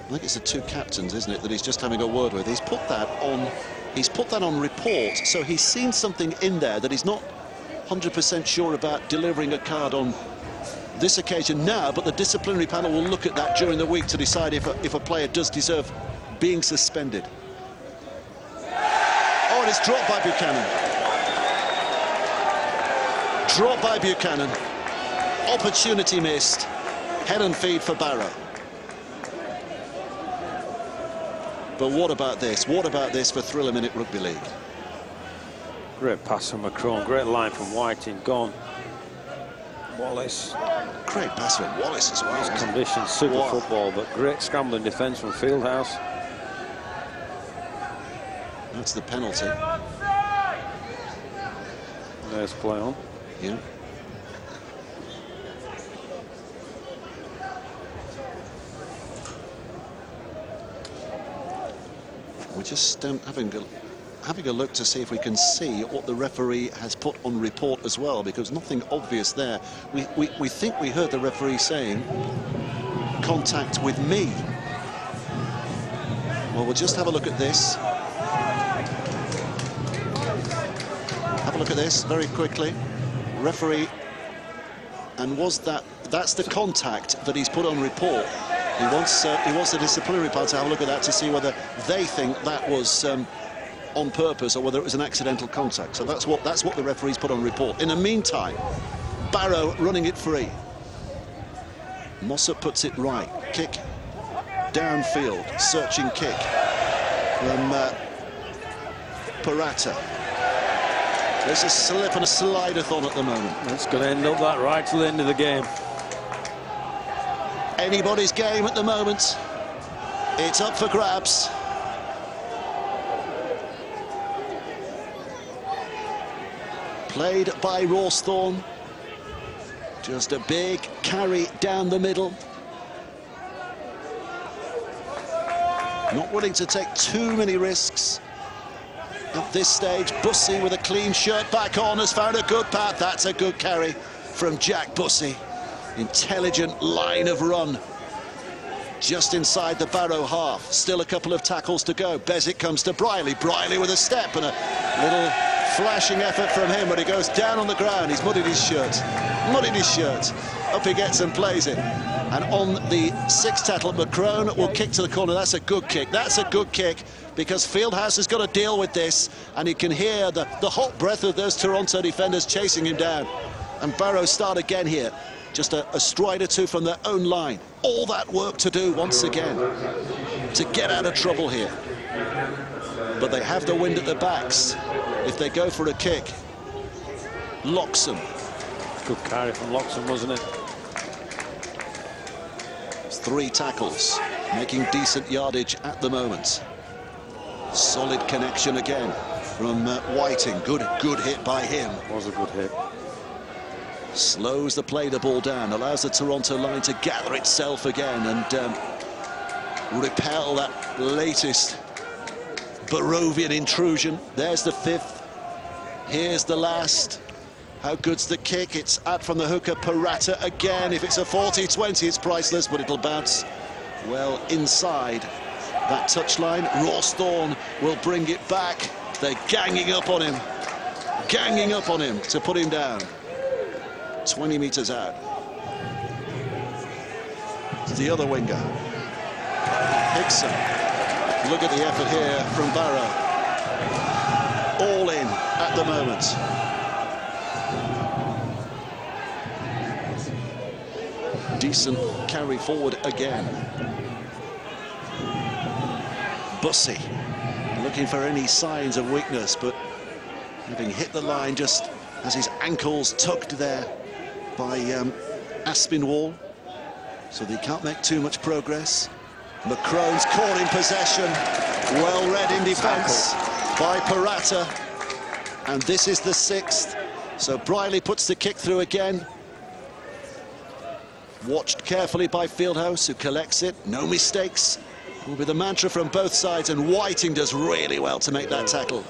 I think it's the 2 captains, isn't it, that he's just having a word with. He's put that on report, so he's seen something in there that he's not 100% sure about delivering a card on this occasion now, but the disciplinary panel will look at that during the week to decide if a player does deserve being suspended. Oh, and it's dropped by Buchanan. Dropped by Buchanan. Opportunity missed. Head and feed for Barrow. But what about this? What about this for Thriller Minute Rugby League? Great pass from Macron, great line from Whiting, gone. Wallace. Great pass from Wallace as well. Conditions, super football, but great scrambling defence from Fieldhouse. That's the penalty. There's play on. Yeah. We're just having a look to see if we can see what the referee has put on report as well, because nothing obvious there. We think we heard the referee saying contact with me. Well, we'll just have a look at this. Have a look at this very quickly. Referee, and that's the contact that he's put on report. He wants the disciplinary part to have a look at that to see whether they think that was on purpose or whether it was an accidental contact. So that's what the referee's put on report. In the meantime, Barrow running it free. Mossop puts it right. Kick downfield, searching kick from Parata. There's a slip and a slide-a-thon at the moment. It's going to end up that right till the end of the game. Anybody's game at the moment. It's up for grabs. Played by Rawsthorne. Just a big carry down the middle. Not willing to take too many risks at this stage. Bussey with a clean shirt back on has found a good path. That's a good carry from Jack Bussey. Intelligent line of run. Just inside the Barrow half. Still a couple of tackles to go. Bezic comes to Briley. Briley with a step and a little flashing effort from him, but he goes down on the ground. He's muddied his shirt. Muddied his shirt. Up he gets and plays it. And on the 6th tackle, Macron will kick to the corner. That's a good kick. That's a good kick, because Fieldhouse has got to deal with this, and you can hear the hot breath of those Toronto defenders chasing him down. And Barrow start again here. Just a stride or two from their own line. All that work to do once again to get out of trouble here. But they have the wind at their backs if they go for a kick. Loxham. Good carry from Loxham, wasn't it? It's 3 tackles, making decent yardage at the moment. Solid connection again from Whiting. Good hit by him. Was a good hit. Slows the ball down, allows the Toronto line to gather itself again and repel that latest Barrovian intrusion. There's the 5th. Here's the last. How good's the kick? It's out from the hooker. Parata again. If it's a 40-20, it's priceless, but it'll bounce well inside that touchline. Rawsthorne will bring it back. They're ganging up on him to put him down. 20 metres out. It's the other winger. Hickson. Look at the effort here from Barrow. at the moment. Decent carry forward again. Bussy looking for any signs of weakness, but having hit the line just as his ankles tugged there by Aspinwall, so they can't make too much progress. McCrone's caught in possession, well read in defence by Parata, and this is the 6th. So Briley puts the kick through again. Watched carefully by Fieldhouse, who collects it. No mistakes will be the mantra from both sides, and Whiting does really well to make that tackle.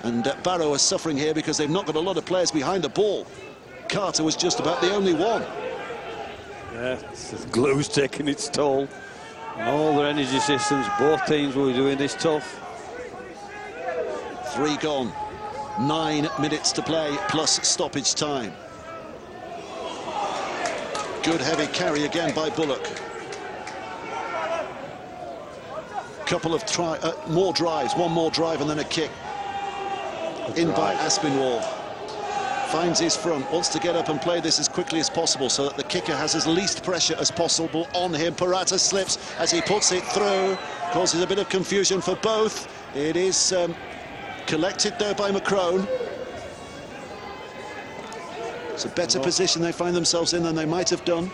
And Barrow is suffering here because they've not got a lot of players behind the ball. Carter was just about the only one. Yeah, the glue's taking its toll. And all their energy systems, both teams will be doing this tough. 3 gone. 9 minutes to play, plus stoppage time. Good heavy carry again by Bullock. Couple of more drives, one more drive and then a kick. In by Aspinwall. Finds his front, wants to get up and play this as quickly as possible so that the kicker has as least pressure as possible on him. Parata slips as he puts it through, causes a bit of confusion for both. It is collected though by McCrone. It's a better position they find themselves in than they might have done.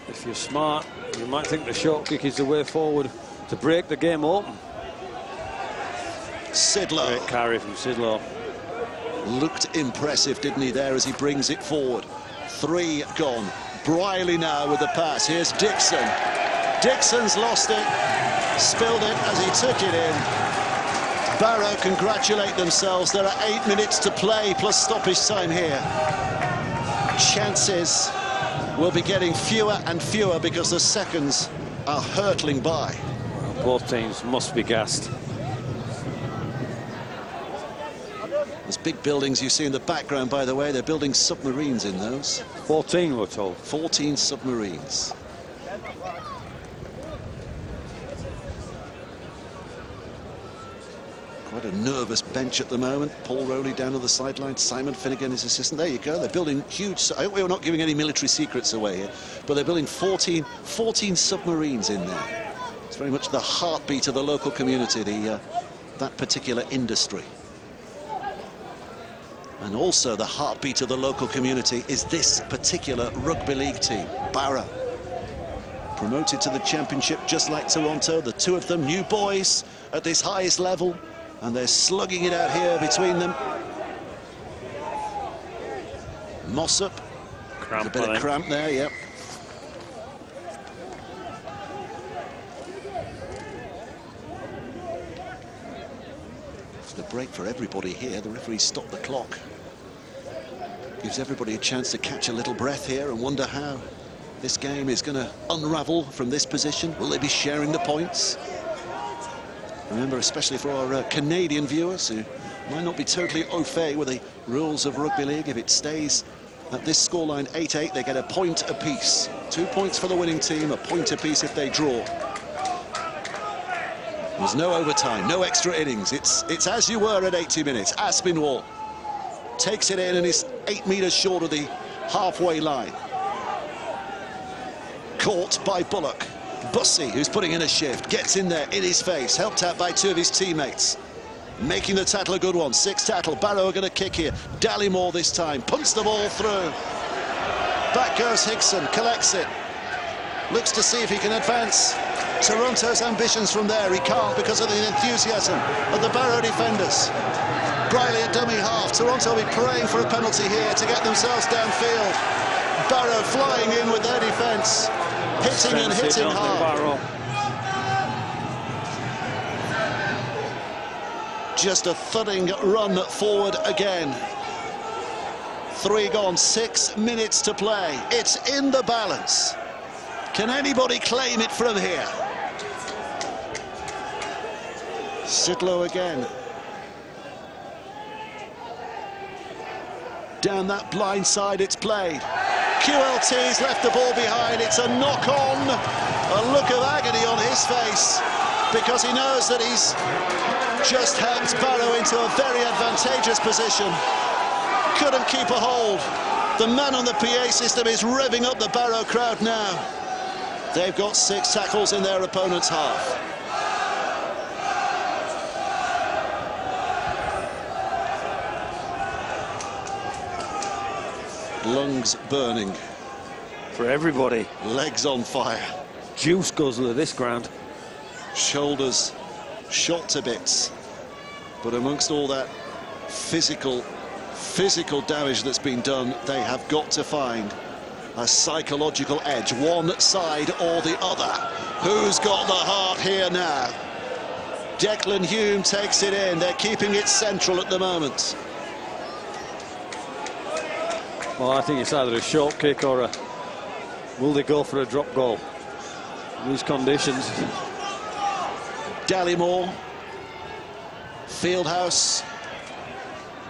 If you're smart, you might think the short kick is the way forward to break the game open. Sidlow. Great carry from Sidlow. Looked impressive, didn't he, there as he brings it forward. 3 gone. Briley now with the pass. Here's Dixon. Dixon's lost it, spilled it as he took it in. Barrow congratulate themselves. There are 8 minutes to play plus stoppage time here. Chances will be getting fewer and fewer because the seconds are hurtling by. Well, both teams must be gassed. Those big buildings you see in the background, by the way, they're building submarines in those. 14, we're told. 14 submarines. Quite a nervous bench at the moment. Paul Rowley down on the sideline. Simon Finnegan, his assistant. There you go. They're building huge... I hope we're not giving any military secrets away here, but they're building 14 submarines in there. It's very much the heartbeat of the local community, that particular industry. And also the heartbeat of the local community is this particular rugby league team, Barrow. Promoted to the championship just like Toronto. The two of them, new boys at this highest level, and they're slugging it out here between them. Mossop, a bit of cramp there, yep. It's the break for everybody here. The referee stopped the clock. Gives everybody a chance to catch a little breath here and wonder how this game is going to unravel from this position. Will they be sharing the points? Remember, especially for our Canadian viewers who might not be totally au fait with the rules of rugby league, if it stays at this scoreline 8-8, they get a point apiece. 2 points for the winning team, a point apiece if they draw. There's no overtime, no extra innings. It's as you were at 80 minutes. Aspinwall takes it in and is 8 metres short of the halfway line. Caught by Bullock. Bussy, who's putting in a shift, gets in there in his face, helped out by 2 of his teammates. Making the tackle a good one. 6 tackle. Barrow are going to kick here. Dallymore this time. Punts the ball through. Back goes Hickson. Collects it. Looks to see if he can advance Toronto's ambitions from there. He can't because of the enthusiasm of the Barrow defenders. Briley a dummy half. Toronto will be praying for a penalty here to get themselves downfield. Barrow flying in with their defence. Hitting and hitting hard. Just a thudding run forward again. 3 gone, 6 minutes to play. It's in the balance. Can anybody claim it from here? Sidlow again. Down that blind side it's played. QLT's left the ball behind. It's a knock-on. A look of agony on his face. because he knows that he's just helped Barrow into a very advantageous position. Couldn't keep a hold. The man on the PA system is revving up the Barrow crowd now. They've got 6 tackles in their opponent's half. Lungs burning. For everybody. Legs on fire. Juice guzzler, this ground. Shoulders shot to bits. But amongst all that physical damage that's been done, they have got to find a psychological edge, one side or the other. Who's got the heart here now? Declan Hume takes it in. They're keeping it central at the moment. Well, I think it's either a short kick or a... Will they go for a drop goal in these conditions? Dallimore. Fieldhouse.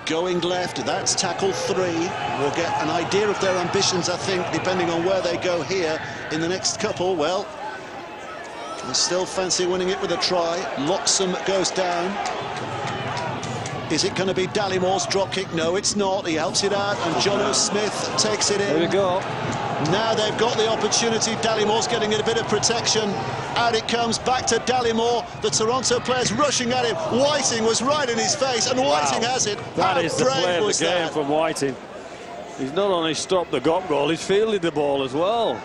Going left. That's tackle 3. We'll get an idea of their ambitions, I think, depending on where they go here in the next couple. Well, they still fancy winning it with a try. Loxham goes down. Is it going to be Dallimore's drop kick? No, it's not. He helps it out, and Jono Smith takes it in. There we go. Now they've got the opportunity. Dallimore's getting a bit of protection. Out it comes, back to Dallimore. The Toronto players rushing at him. Whiting was right in his face, and Whiting has it. That is the play of the game from Whiting. He's not only stopped the gop goal, he's fielded the ball as well.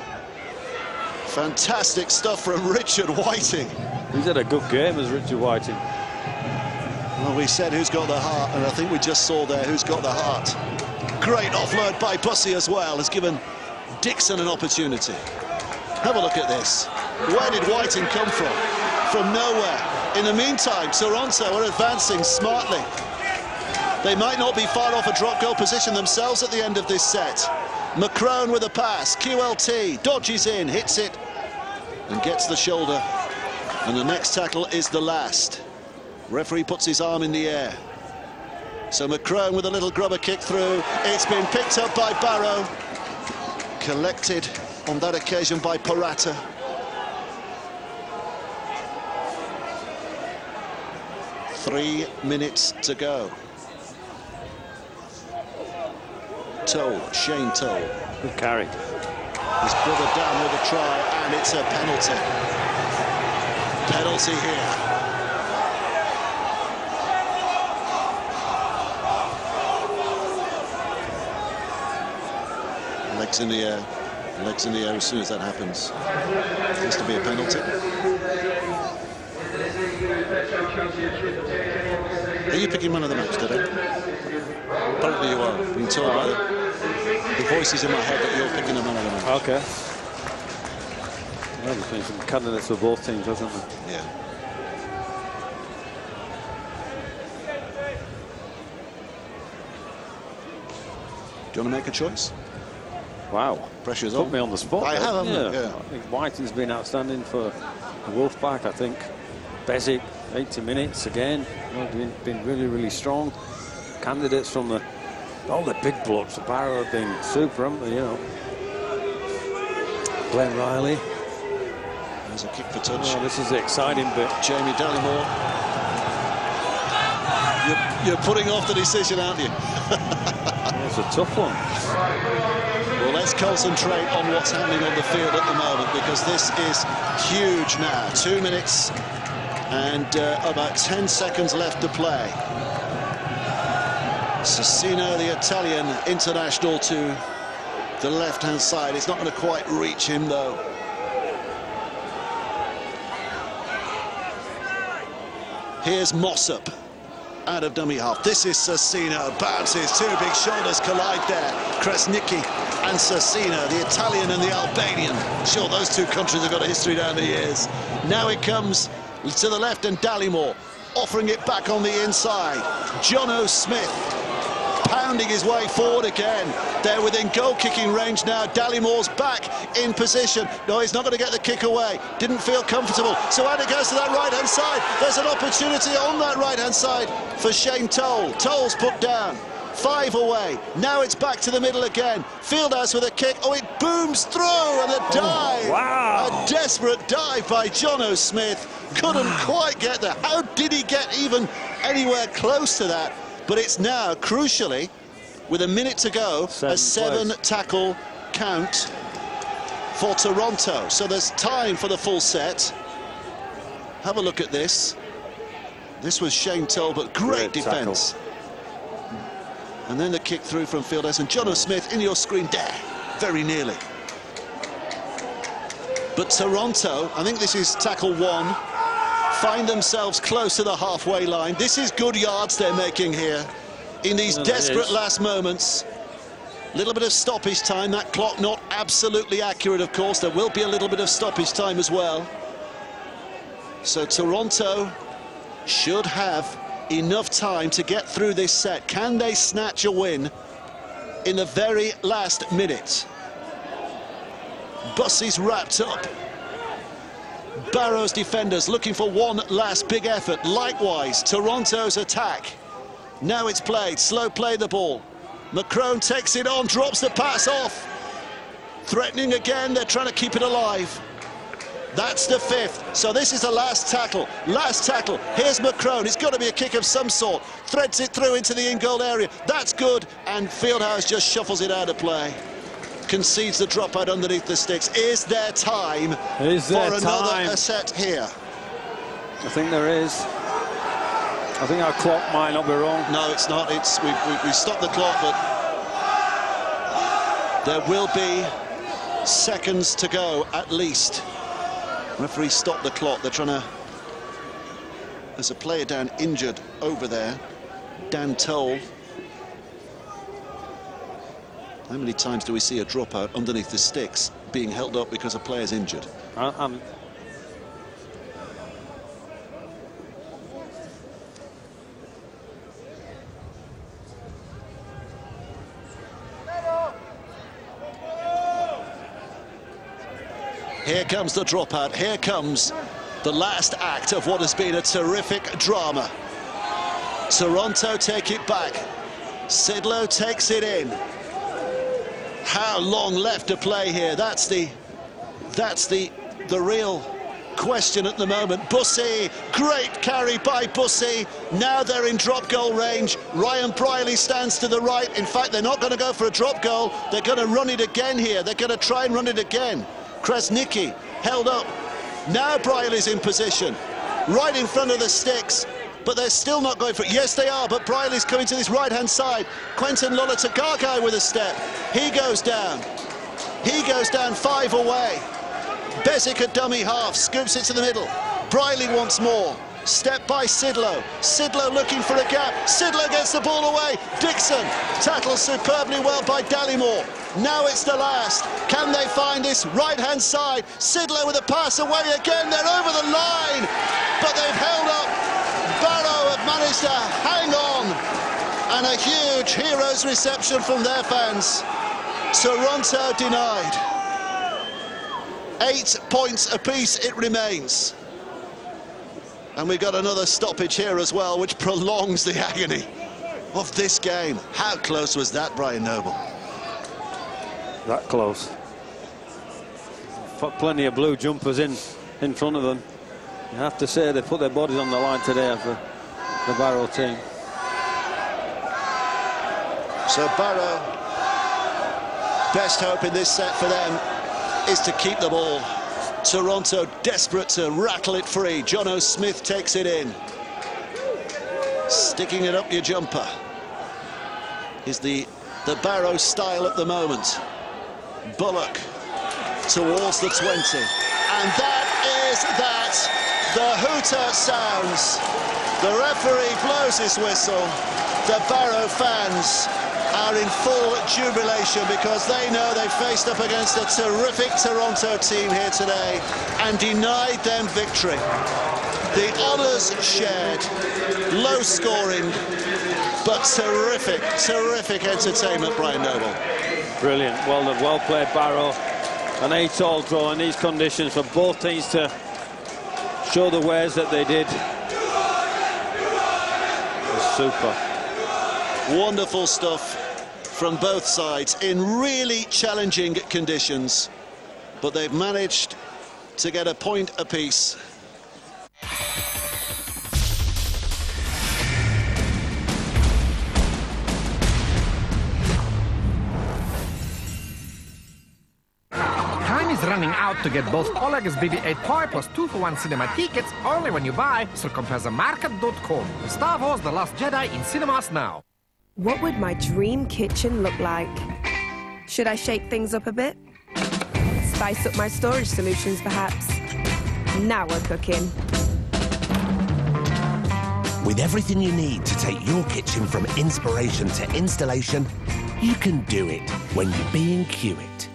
Fantastic stuff from Richard Whiting. He's had a good game as Richard Whiting. Well, we said who's got the heart, and I think we just saw there who's got the heart. Great offload by Bussey as well, has given Dixon an opportunity. Have a look at this. Where did Whiting come from? From nowhere. In the meantime, Toronto are advancing smartly. They might not be far off a drop goal position themselves at the end of this set. McCrone with a pass. QLT dodges in, hits it, and gets the shoulder. And the next tackle is the last. Referee puts his arm in the air. So McCrone with a little grubber kick through. It's been picked up by Barrow. Collected on that occasion by Parata. Three minutes to go. Toll, Shane Toll. Good carry. His brother down with a try, and it's a penalty. Penalty here. Legs in the air. Legs in the air as soon as that happens. Has to be a penalty. Are you picking man of the match today? Apparently you are. Being told by the voices in my head that you're picking a man of the match. Okay. Well, there's been some candidates for both teams, hasn't there? Yeah. Do you want to make a choice? Wow. Pressure's Put on. me on the spot. I have, yeah. I think Whiting's been outstanding for the Wolfpack, I think. Bezic, 80 minutes again. Been really, really strong. Candidates from all the big blokes. The Barrow have been super, haven't they, you know. Glenn Riley. There's a kick for touch. Oh, this is the exciting bit. Jamie Dallimore. You're putting off the decision, aren't you? It's a tough one. Well, let's concentrate on what's happening on the field at the moment, because this is huge now. 2 minutes and about 10 seconds left to play. Cecchino, the Italian international, to the left-hand side. It's not going to quite reach him, though. Here's Mossop out of dummy half. This is Cecchino. Bounces. Two big shoulders collide there. Kresnicki and Cecchino, the Italian and the Albanian. Sure, those two countries have got a history down the years. Now it comes to the left, and Dallimore offering it back on the inside. Jono Smith pounding his way forward again. They're within goal-kicking range now. Dallimore's back in position. No, he's not going to get the kick away. Didn't feel comfortable. So out it goes to that right-hand side. There's an opportunity on that right-hand side for Shane Toll. Toll's put down. 5 away. Now it's back to the middle again. Fieldhouse with a kick. Oh, it booms through, and a dive. Wow. A desperate dive by Jono Smith. couldn't quite get there. How did he get even anywhere close to that? But it's now, crucially, with a minute to go, a 7-tackle count for Toronto. So there's time for the full set. Have a look at this. This was Shane Talbot, great defence. And then the kick through from Fieldhouse, and Jono Smith in your screen there, very nearly. But Toronto, I think this is tackle 1, find themselves close to the halfway line. This is good yards they're making here in these desperate last moments. Little bit of stoppage time, that clock not absolutely accurate, of course. There will be a little bit of stoppage time as well. So Toronto should have enough time to get through this set. Can they snatch a win in the very last minute? Bussey's wrapped up. Barrow's defenders looking for one last big effort. Likewise, Toronto's attack. Now it's played, slow play the ball. McCrone takes it on, drops the pass off. Threatening again, they're trying to keep it alive. That's the 5th, so this is the last tackle. Last tackle, here's McCrone, it's got to be a kick of some sort. Threads it through into the in-goal area, that's good, and Fieldhouse just shuffles it out of play. Concedes the dropout underneath the sticks. Is there time for another set here? I think there is. I think our clock might not be wrong. No, it's not. It's we stopped the clock, but there will be seconds to go at least. Referee stopped the clock. They're trying to... There's a player down injured over there. Dan Toll. How many times do we see a dropout underneath the sticks being held up because a player's injured? Here comes the dropout. Here comes the last act of what has been a terrific drama. Toronto take it back. Sidlow takes it in. How long left to play here? That's the real question at the moment. Bussey, great carry by Bussey. Now they're in drop goal range. Ryan Briley stands to the right. In fact, they're not going to go for a drop goal. They're going to run it again here. They're going to try and run it again. Krasnicki held up. Now Briley's in position, right in front of the sticks, but they're still not going for it. Yes, they are, but Briley's coming to this right-hand side. Quentin Lolotagagai with a step. He goes down. He goes down 5 away. Bezic a dummy half, scoops it to the middle. Briley wants more. Step by Sidlow. Sidlow looking for a gap. Sidlow gets the ball away. Dixon tackles superbly well by Dallimore. Now it's the last. Can they find this right-hand side? Sidlow with a pass away again. They're over the line, but they've held up. Barrow have managed to hang on. And a huge hero's reception from their fans. Toronto denied. 8 points apiece it remains. And we've got another stoppage here as well, which prolongs the agony of this game. How close was that, Brian Noble? That close. Plenty of blue jumpers in front of them. You have to say they put their bodies on the line today for the Barrow team. So Barrow, best hope in this set for them is to keep the ball. Toronto desperate to rattle it free. Jono Smith takes it in. Sticking it up your jumper is the Barrow style at the moment. Bullock towards the 20. And that is that. The hooter sounds. The referee blows his whistle. The Barrow fans are in full jubilation because they know they faced up against a terrific Toronto team here today and denied them victory. The honours shared, low scoring, but terrific, terrific entertainment, Brian Noble. Brilliant, well played Barrow. An 8-all draw in these conditions for both teams to show the ways that they did. Super. Wonderful stuff from both sides in really challenging conditions, but they've managed to get a point apiece. running out to get both Oleg's BB-8 toy plus 2-for-1 cinema tickets only when you buy circumplazamarket.com. Star Wars The Last Jedi in cinemas now. What would my dream kitchen look like? Should I shake things up a bit? Spice up my storage solutions, perhaps? Now we're cooking. With everything you need to take your kitchen from inspiration to installation, you can do it when you B&Q it.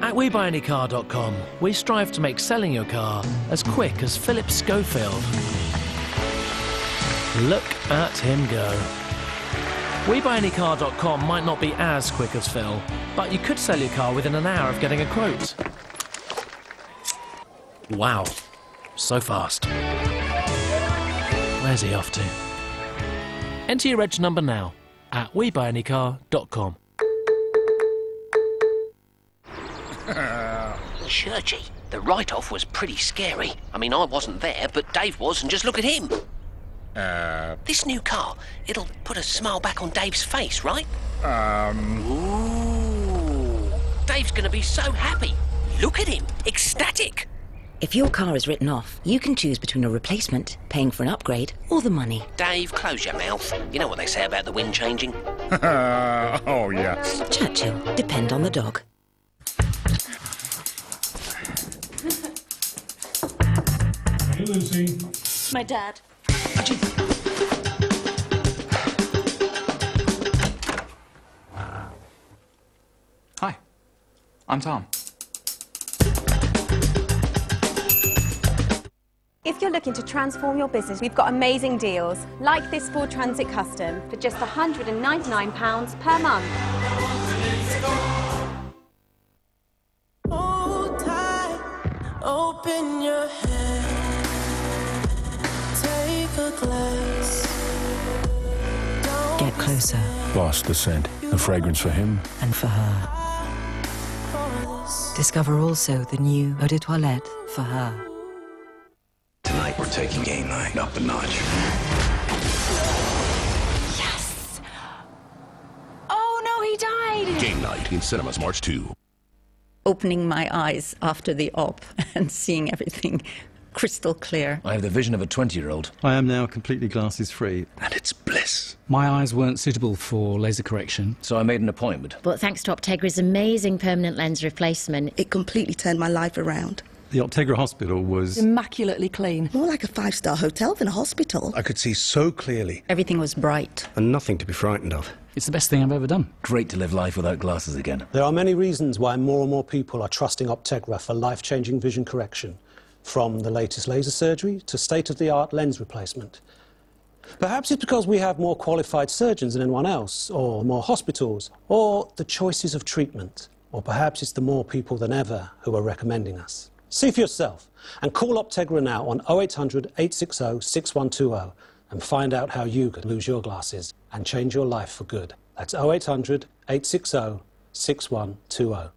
At WeBuyAnyCar.com, we strive to make selling your car as quick as Philip Schofield. Look at him go. WeBuyAnyCar.com might not be as quick as Phil, but you could sell your car within an hour of getting a quote. Wow, so fast. Where's he off to? Enter your reg number now at WeBuyAnyCar.com. Churchy, the write-off was pretty scary. I mean, I wasn't there, but Dave was, and just look at him. This new car, it'll put a smile back on Dave's face, right? Ooh. Dave's gonna be so happy. Look at him, ecstatic. If your car is written off, you can choose between a replacement, paying for an upgrade, or the money. Dave, close your mouth. You know what they say about the wind changing? Oh, yes. Churchill, depend on the dog. Hey, Lucy. My dad. Hi, I'm Tom. If you're looking to transform your business, we've got amazing deals, like this Ford Transit Custom for just £199 per month. Hold tight, open your head, take a glass. Get closer. Blast the scent. The fragrance for him. And for her. Discover also the new Eau de Toilette for her. Tonight we're taking game night up a notch. Yes! Oh no, he died! Game night in cinemas March 2. Opening my eyes after the op and seeing everything crystal clear. I have the vision of a 20-year-old. I am now completely glasses free. And it's bliss. My eyes weren't suitable for laser correction, so I made an appointment. But thanks to Optegra's amazing permanent lens replacement, it completely turned my life around. The Optegra hospital was immaculately clean. More like a 5-star hotel than a hospital. I could see so clearly. Everything was bright. And nothing to be frightened of. It's the best thing I've ever done. Great to live life without glasses again. There are many reasons why more and more people are trusting Optegra for life-changing vision correction, from the latest laser surgery to state-of-the-art lens replacement. Perhaps it's because we have more qualified surgeons than anyone else, or more hospitals, or the choices of treatment, or perhaps it's the more people than ever who are recommending us. See for yourself, and call Optegra now on 0800 860 6120 and find out how you could lose your glasses and change your life for good. That's 0800 860 6120.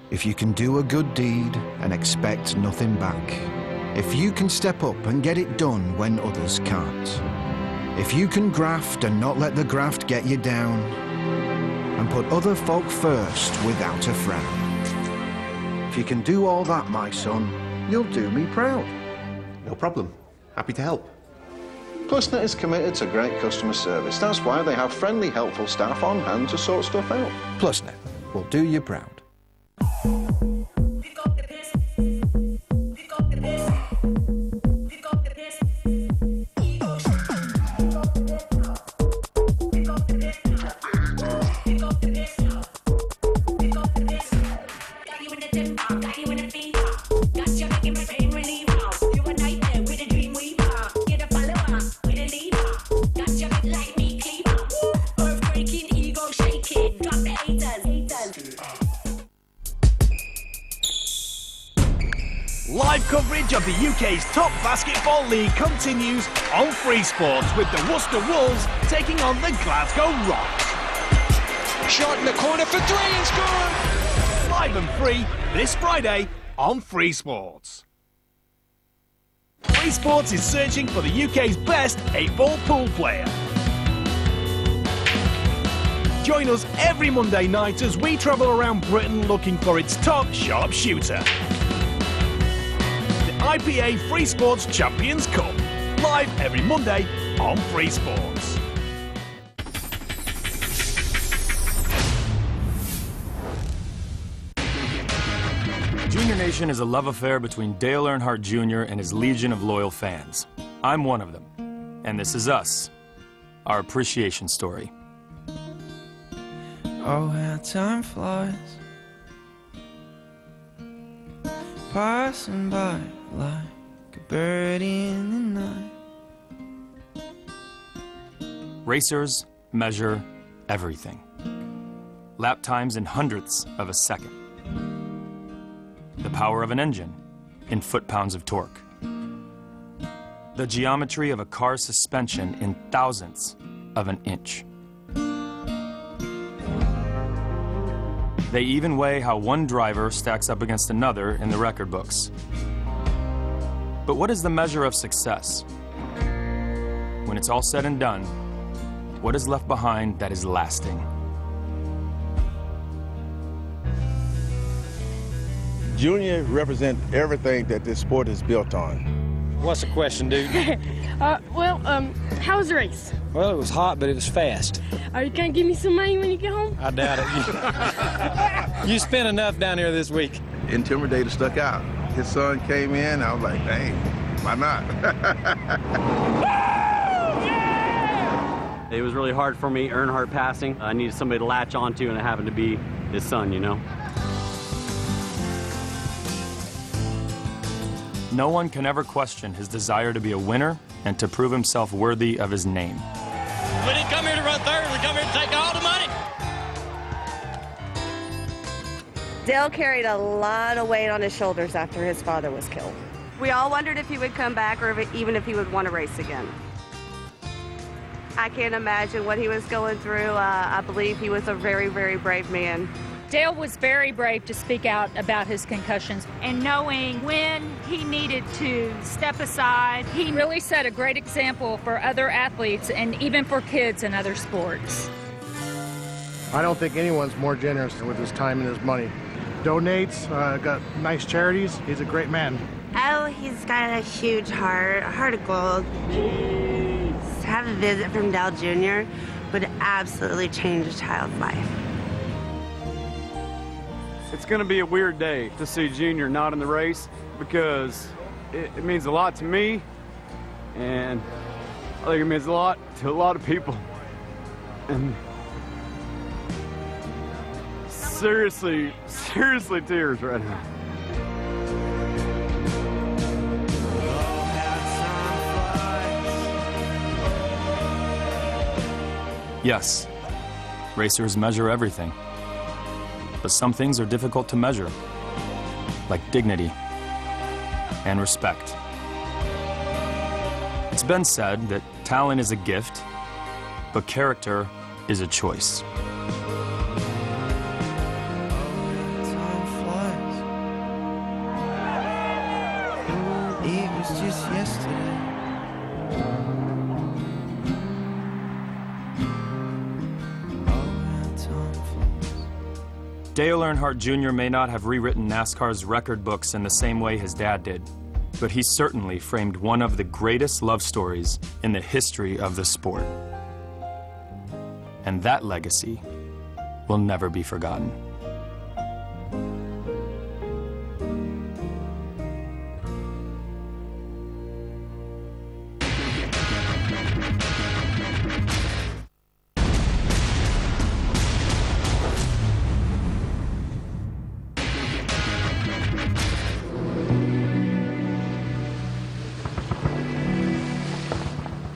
If you can do a good deed and expect nothing back. If you can step up and get it done when others can't. If you can graft and not let the graft get you down. And put other folk first without a frown. If you can do all that, my son, you'll do me proud. No problem. Happy to help. PlusNet is committed to great customer service. That's why they have friendly, helpful staff on hand to sort stuff out. PlusNet will do you proud. Live coverage of the UK's top basketball league continues on Free Sports with the Worcester Wolves taking on the Glasgow Rocks. Shot in the corner for three and score! Live and free this Friday on Free Sports. Free Sports is searching for the UK's best 8-ball pool player. Join us every Monday night as we travel around Britain looking for its top sharpshooter. The IPA Free Sports Champions Cup, live every Monday on Free Sports. Junior Nation is a love affair between Dale Earnhardt Jr. and his legion of loyal fans. I'm one of them, and this is us, our appreciation story. Oh, how time flies, passing by like a bird in the night. Racers measure everything. Lap times in hundredths of a second. The power of an engine in foot-pounds of torque. The geometry of a car's suspension in thousandths of an inch. They even weigh how one driver stacks up against another in the record books. But what is the measure of success? When it's all said and done, what is left behind that is lasting? Junior represents everything that this sport is built on. What's the question, dude? How was the race? Well, it was hot, but it was fast. Are you gonna give me some money when you get home? I doubt it. You spent enough down here this week. Intimidator stuck out. His son came in, I was like, dang, why not? It was really hard for me, Earnhardt passing. I needed somebody to latch onto, and it happened to be his son, you know? No one can ever question his desire to be a winner and to prove himself worthy of his name. We didn't come here to run third, we come here to take all the money. Dale carried a lot of weight on his shoulders after his father was killed. We all wondered if he would come back or even if he would want to race again. I can't imagine what he was going through. I believe he was a very, very brave man. Dale was very brave to speak out about his concussions, and knowing when he needed to step aside, he really set a great example for other athletes and even for kids in other sports. I don't think anyone's more generous with his time and his money. Donates, got nice charities. He's a great man. Oh, he's got a huge heart of gold. To have a visit from Dale Jr. would absolutely change a child's life. It's going to be a weird day to see Junior not in the race because it means a lot to me, and I think it means a lot to a lot of people. And seriously tears right now. Yes, racers measure everything. But some things are difficult to measure, like dignity and respect. It's been said that talent is a gift, but character is a choice. It was just yesterday. Dale Earnhardt Jr. may not have rewritten NASCAR's record books in the same way his dad did, but he certainly framed one of the greatest love stories in the history of the sport. And that legacy will never be forgotten.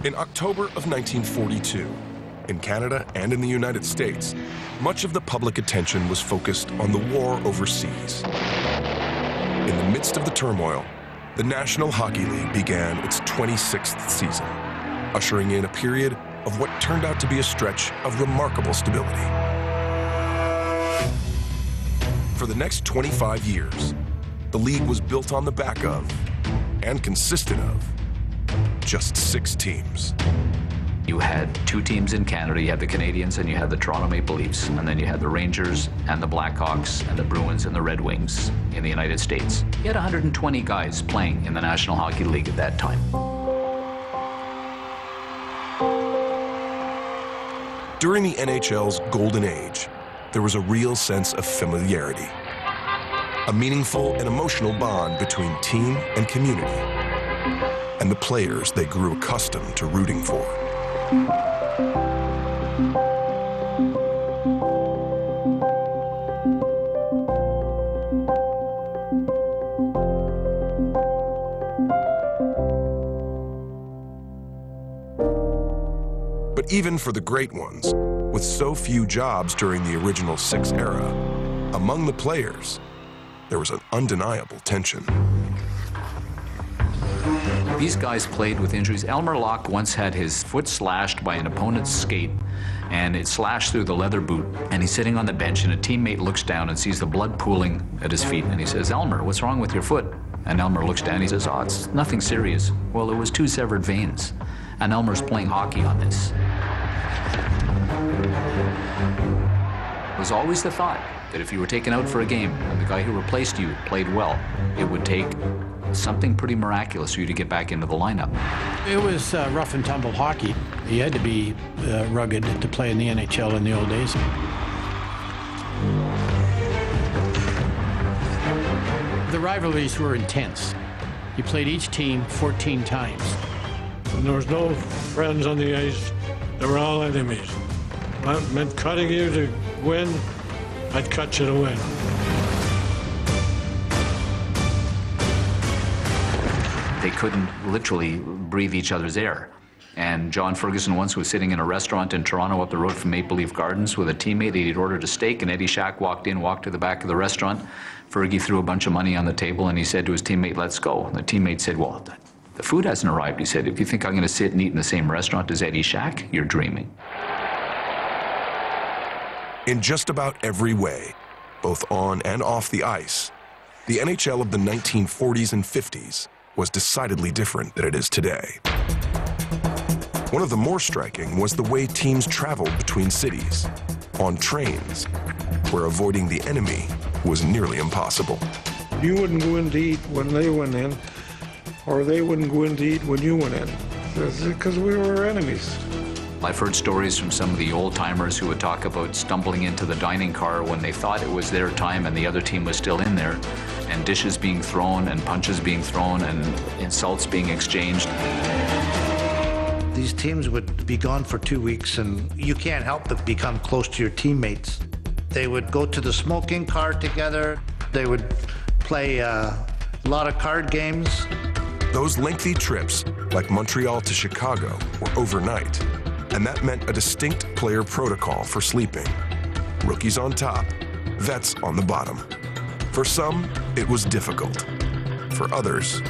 In October of 1942, in Canada and in the United States, much of the public attention was focused on the war overseas. In the midst of the turmoil, the National Hockey League began its 26th season, ushering in a period of what turned out to be a stretch of remarkable stability. For the next 25 years, the league was built on the back of, and consisted of, just 6 teams. You had two teams in Canada. You had the Canadians and you had the Toronto Maple Leafs. And then you had the Rangers and the Blackhawks and the Bruins and the Red Wings in the United States. You had 120 guys playing in the National Hockey League at that time. During the NHL's golden age, there was a real sense of familiarity, a meaningful and emotional bond between team and community, and the players they grew accustomed to rooting for. But even for the great ones, with so few jobs during the original Six era, among the players, there was an undeniable tension. These guys played with injuries. Elmer Locke once had his foot slashed by an opponent's skate, and it slashed through the leather boot. And he's sitting on the bench, and a teammate looks down and sees the blood pooling at his feet, and he says, "Elmer, what's wrong with your foot?" And Elmer looks down, and he says, "Oh, it's nothing serious." Well, it was 2 severed veins, and Elmer's playing hockey on this. It was always the thought that if you were taken out for a game and the guy who replaced you played well, it would take something pretty miraculous for you to get back into the lineup. It was rough and tumble hockey. You had to be rugged to play in the NHL in the old days. The rivalries were intense. You played each team 14 times. And there was no friends on the ice. They were all enemies. That meant cutting you to win, I'd cut you to win. They couldn't literally breathe each other's air. And John Ferguson once was sitting in a restaurant in Toronto up the road from Maple Leaf Gardens with a teammate. He'd ordered a steak, and Eddie Shack walked to the back of the restaurant. Fergie threw a bunch of money on the table, and he said to his teammate, "Let's go." And the teammate said, "Well, the food hasn't arrived." He said, "If you think I'm going to sit and eat in the same restaurant as Eddie Shack, you're dreaming." In just about every way, both on and off the ice, the NHL of the 1940s and 50s was decidedly different than it is today. One of the more striking was the way teams traveled between cities, on trains, where avoiding the enemy was nearly impossible. You wouldn't go in to eat when they went in, or they wouldn't go in to eat when you went in, because we were enemies. I've heard stories from some of the old-timers who would talk about stumbling into the dining car when they thought it was their time and the other team was still in there, and dishes being thrown and punches being thrown and insults being exchanged. These teams would be gone for 2 weeks, and you can't help but become close to your teammates. They would go to the smoking car together. They would play a lot of card games. Those lengthy trips, like Montreal to Chicago, were overnight, and that meant a distinct player protocol for sleeping. Rookies on top, vets on the bottom. For some, it was difficult. For others,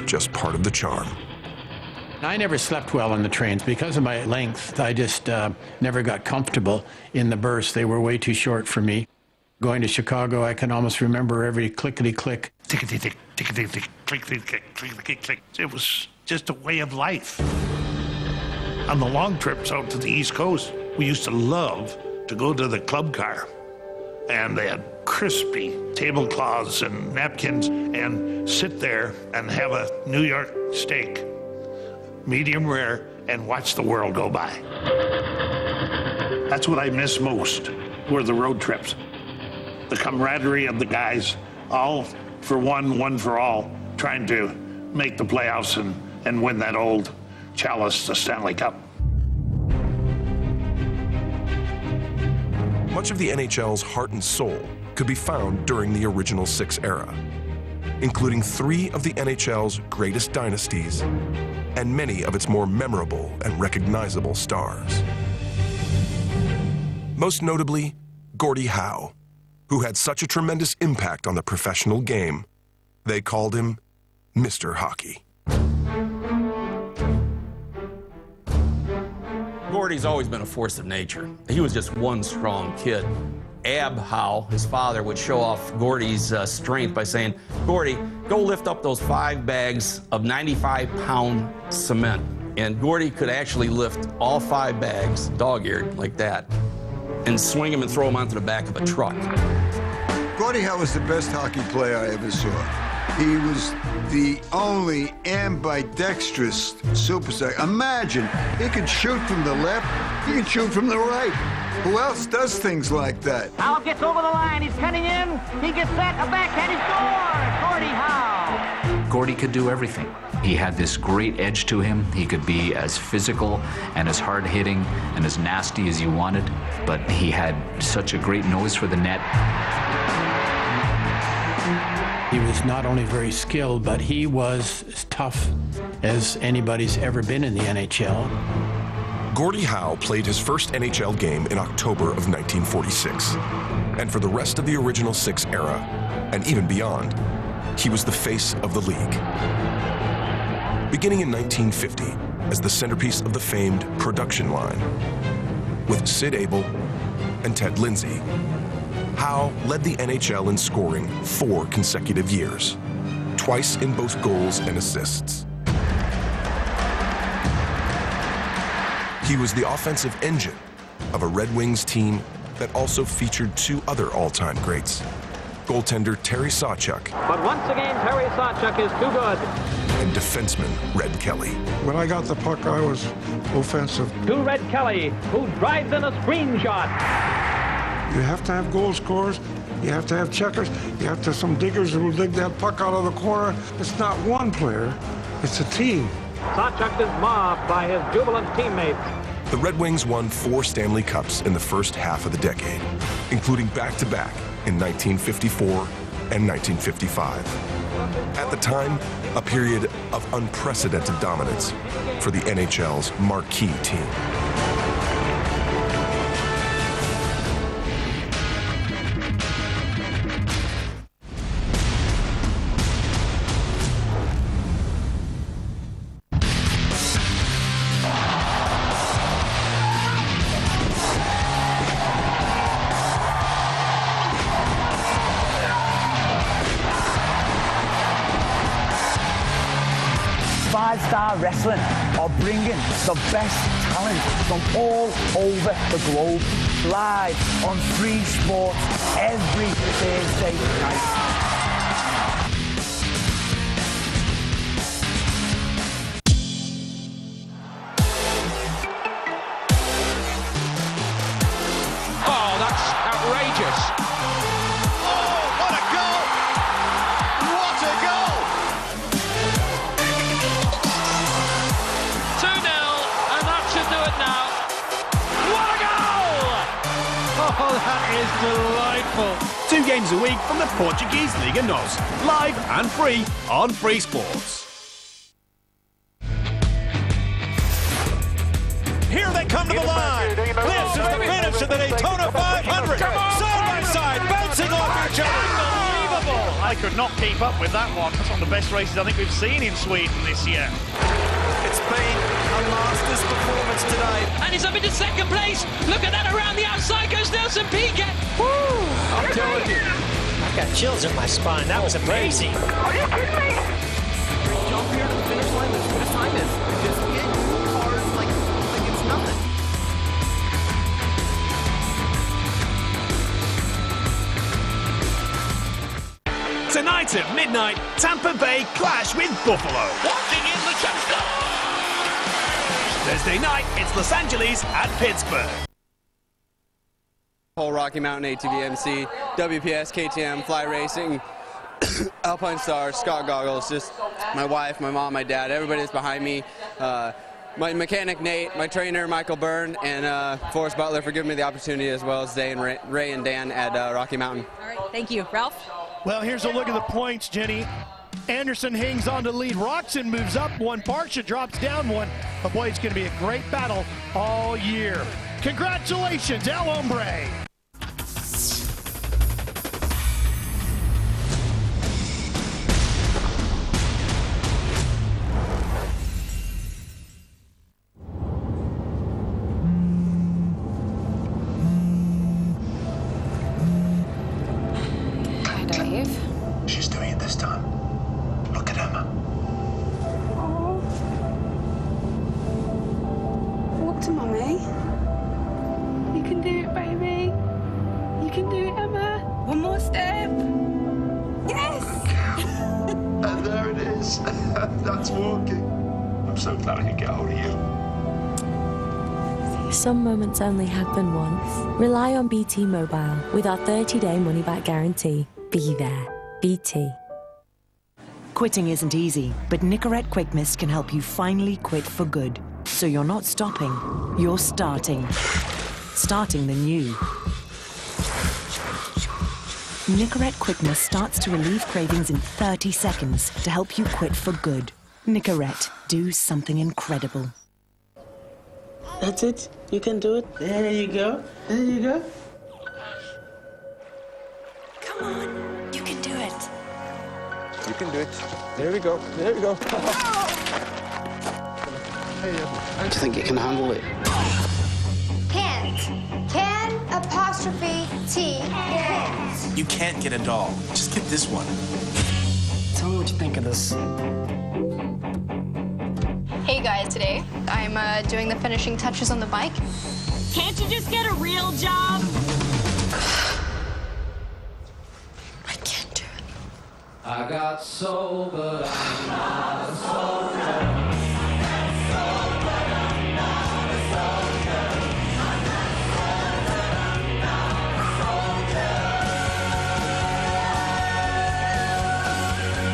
just part of the charm. I never slept well on the trains because of my length. I just never got comfortable in the berths. They were way too short for me. Going to Chicago, I can almost remember every clickety-click. Tickety-tick, tickety-tick, clickety-tick, clickety-click. It was just a way of life. On the long trips out to the East Coast, we used to love to go to the club car. And they had crispy tablecloths and napkins and sit there and have a New York steak, medium rare, and watch the world go by. That's what I miss most, were the road trips. The camaraderie of the guys, all for one, one for all, trying to make the playoffs and win that old chalice, the Stanley Cup. Much of the NHL's heart and soul could be found during the original Six era, including 3 of the NHL's greatest dynasties and many of its more memorable and recognizable stars. Most notably, Gordie Howe, who had such a tremendous impact on the professional game, they called him Mr. Hockey. Gordie's always been a force of nature. He was just one strong kid. Ab Howe, his father, would show off Gordie's strength by saying, "Gordie, go lift up those 5 bags of 95-pound cement." And Gordy could actually lift all 5 bags, dog-eared, like that, and swing them and throw them onto the back of a truck. Gordie Howe was the best hockey player I ever saw. He was the only ambidextrous superstar. Imagine, he could shoot from the left, he could shoot from the right. Who else does things like that? Howe gets over the line, he's cutting in, he gets set, a backhand, he scores! Gordie Howe! Gordy could do everything. He had this great edge to him. He could be as physical and as hard-hitting and as nasty as you wanted, but he had such a great nose for the net. He was not only very skilled, but he was as tough as anybody's ever been in the NHL. Gordie Howe played his first NHL game in October of 1946. And for the rest of the original 6 era, and even beyond, he was the face of the league. Beginning in 1950 as the centerpiece of the famed production line, with Sid Abel and Ted Lindsay, Howe led the NHL in scoring 4 consecutive years, twice in both goals and assists. He was the offensive engine of a Red Wings team that also featured 2 other all-time greats, goaltender Terry Sawchuk, But once again, Terry Sawchuk is too good. and defenseman Red Kelly. When I got the puck, I was offensive. To Red Kelly, who drives in a screen shot. You have to have goal scorers, you have to have checkers, you have to have some diggers who will dig that puck out of the corner. It's not one player, it's a team. Sawchuk is mobbed by his jubilant teammates. The Red Wings won 4 Stanley Cups in the first half of the decade, including back-to-back in 1954 and 1955. At the time, a period of unprecedented dominance for the NHL's marquee team. Five-star wrestling are bringing the best talent from all over the globe live on Free Sports every Thursday night. Oh, that's outrageous. Oh, what a goal! What a goal! 2-0, and that should do it now. What a goal! Oh, that is delightful. 2 games a week from the Portuguese Liga NOS. Live and free on Free Sports. Here they come to the line. This is the finish of the Daytona 500. Side by side, bouncing off each other. Unbelievable. I could not keep up with that one. That's one of the best races I think we've seen in Sweden this year. It's been a master's performance today. And he's up into second place. Look at that around the outside goes Nelson Piquet. Woo! I'm telling you. I got chills in my spine. That was amazing. Are you kidding me? Jump here to the finish line as soon as time is. Just hit cars like it's nothing. Tonight at midnight, Tampa Bay clash with Buffalo. Walking in the touchdown. Thursday night, it's Los Angeles at Pittsburgh. Whole Rocky Mountain ATV MC, WPS, KTM, Fly Racing, Alpine Stars, Scott Goggles, just my wife, my mom, my dad, everybody's behind me. My mechanic Nate, my trainer Michael Byrne, and Forrest Butler for giving me the opportunity, as well as Day and Ray and Dan at Rocky Mountain. All right, thank you. Ralph? Well, here's a look at the points, Jenny. Anderson hangs on to lead. Roxon moves up one. Barsha drops down one. But boy, it's going to be a great battle all year. Congratulations, El Hombre. Hi, Dave. She's doing it this time. Look at Emma. can do it, Emma. One more step. Yes! And there it is. That's walking. I'm so glad I could get hold of you. Some moments only happen once. Rely on BT Mobile with our 30-day money-back guarantee. Be there. BT. Quitting isn't easy, but Nicorette Quick Mist can help you finally quit for good. So you're not stopping, you're starting. Starting the new. Nicorette Quick Mist starts to relieve cravings in 30 seconds to help you quit for good. Nicorette, do something incredible. That's it. You can do it. There you go. There you go. Come on, you can do it. You can do it. There we go. There we go. Do you think you can handle it? Can't. Can apostrophe T. Can't. You can't get a doll. Just get this one. Tell me what you think of this. Hey guys, today I'm doing the finishing touches on the bike. Can't you just get a real job? I got soul, but I'm not a soldier.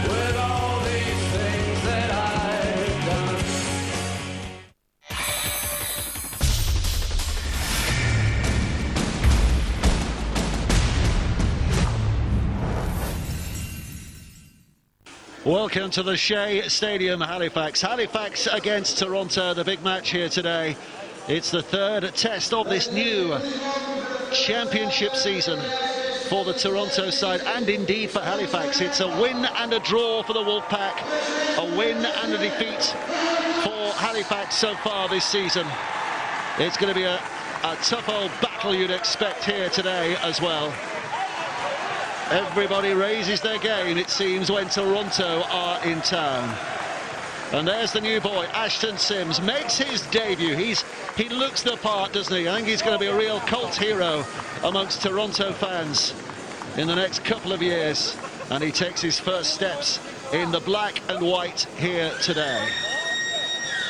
With all these things that I've done. Welcome to the Shea Stadium, Halifax. Halifax against Toronto, the big match here today. It's the third test of this new championship season for the Toronto side, and indeed for Halifax. It's a win and a draw for the Wolfpack, a win and a defeat for Halifax so far this season. It's going to be a tough old battle you'd expect here today as well. Everybody raises their game, it seems, when Toronto are in town. And there's the new boy, Ashton Sims, makes his debut. He looks the part, doesn't he? I think he's going to be a real cult hero amongst Toronto fans in the next couple of years. And he takes his first steps in the black and white here today.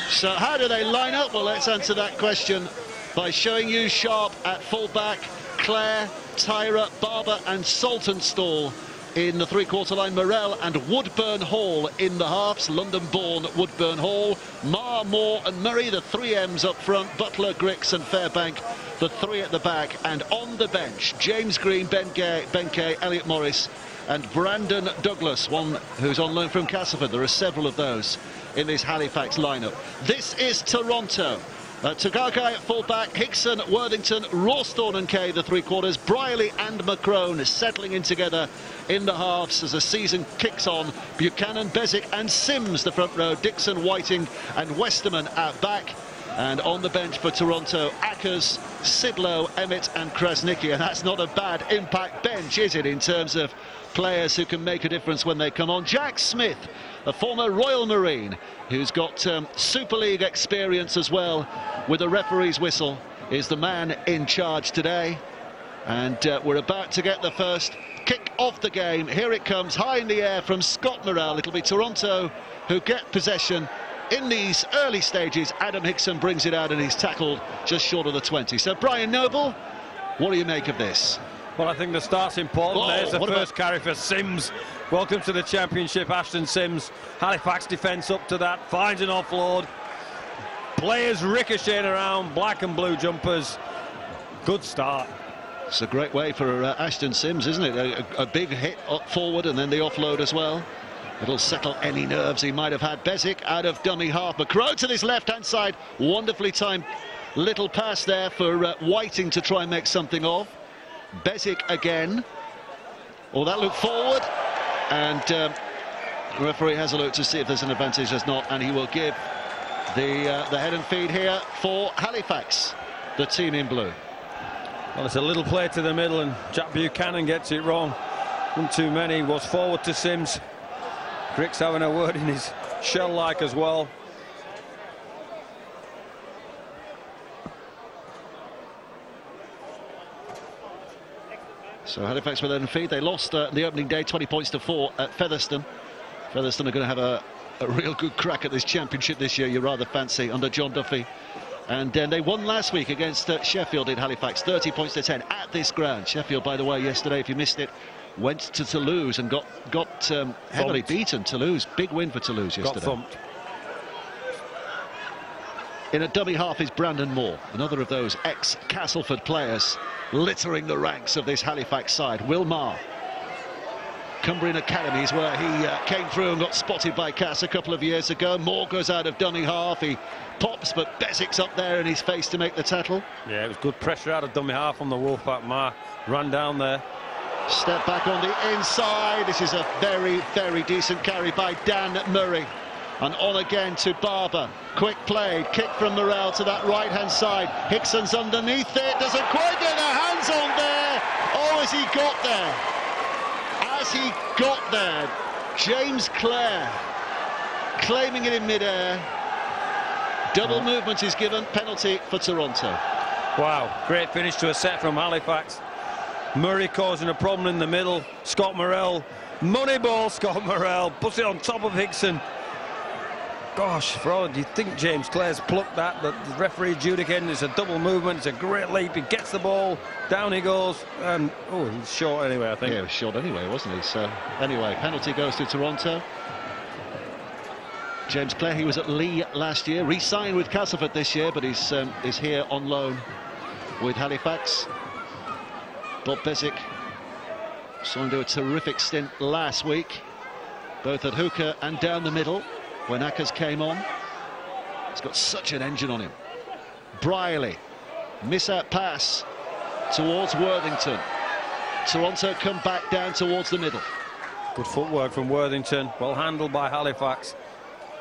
So how do they line up? Well, let's answer that question by showing you Sharp at fullback, Clare, Tyra, Barber and Saltonstall in the three-quarter line, Morell and Woodburn Hall in the halves, London-born Woodburn Hall, Marr, Moore and Murray, the three M's up front, Butler, Grix and Fairbank, the three at the back, and on the bench, James Green, Ben Kay, Elliot Morris and Brandon Douglas, one who's on loan from Castleford. There are several of those in this Halifax lineup. This is Toronto. Tagakai at full-back, Hickson, Worthington, Rawsthorne and Kay, the three-quarters, Briley and McCrone settling in together in the halves as the season kicks on. Buchanan, Bezic and Sims, the front row, Dixon, Whiting and Westerman at back. And on the bench for Toronto, Ackers, Sidlow, Emmett and Krasnicki. And that's not a bad impact bench, is it, in terms of players who can make a difference when they come on. Jack Smith, a former Royal Marine, who's got Super League experience as well with a referee's whistle, is the man in charge today. And we're about to get the first kick off the game. Here it comes, high in the air from Scott Morell. It'll be Toronto who get possession in these early stages. Adam Hickson brings it out and he's tackled just short of the 20. So Brian Noble, what do you make of this? Well, I think the start's important. There's the first carry for Sims. Welcome to the championship, Ashton Sims. Halifax defence up to that, finds an offload. Players ricocheting around, black and blue jumpers. Good start. It's a great way for Ashton Sims, isn't it? A big hit up forward and then the offload as well. It'll settle any nerves he might have had. Bezic out of dummy half. McCrow to this left-hand side. Wonderfully timed little pass there for Whiting to try and make something of. Bezic again. Oh, that looked forward. And the referee has a look to see if there's an advantage. There's not, and he will give the head and feed here for Halifax, the team in blue. Well, it's a little play to the middle and Jack Buchanan gets it wrong. One too many, was forward to Sims. Grix having a word in his shell-like as well. So Halifax with an feed. They lost the opening day 20 points to 4 at Featherstone. Featherstone are going to have a real good crack at this championship this year, you rather fancy, under John Duffy. And they won last week against Sheffield in Halifax, 30 points to 10 at this ground. Sheffield, by the way, yesterday, if you missed it, went to Toulouse and got heavily beaten. Toulouse, big win for Toulouse yesterday. Got thumped. In a dummy half is Brandon Moore, another of those ex-Castleford players littering the ranks of this Halifax side. Will Marr, Cumbrian Academies, where he came through and got spotted by Cass a couple of years ago. Moore goes out of dummy half, he pops, but Beswick's up there in his face to make the tackle. Yeah, it was good pressure out of dummy half on the Wolfpack. Marr ran down there. Step back on the inside. This is a very, very decent carry by Dan Murray. And on again to Barber. Quick play, kick from Morrell to that right-hand side. Hickson's underneath it, doesn't quite get their hands on there. Oh, has he got there? As he got there, James Clare claiming it in mid-air. Double movement is given, penalty for Toronto. Wow, great finish to a set from Halifax. Murray causing a problem in the middle. Scott Morrell, money ball, Scott Morrell, puts it on top of Hickson. Gosh, for all, do you think James Clare's plucked that? But the referee adjudicating it's a double movement, it's a great leap, he gets the ball, down he goes, and oh, he's short anyway, I think. Yeah, he was short anyway, wasn't he? So, anyway, penalty goes to Toronto. James Clare, he was at Lee last year, re-signed with Castleford this year, but he's here on loan with Halifax. Bob Beswick saw him do a terrific stint last week, both at hooker and down the middle. When Ackers came on, he's got such an engine on him. Briley, miss out pass towards Worthington. Toronto come back down towards the middle. Good footwork from Worthington, well handled by Halifax.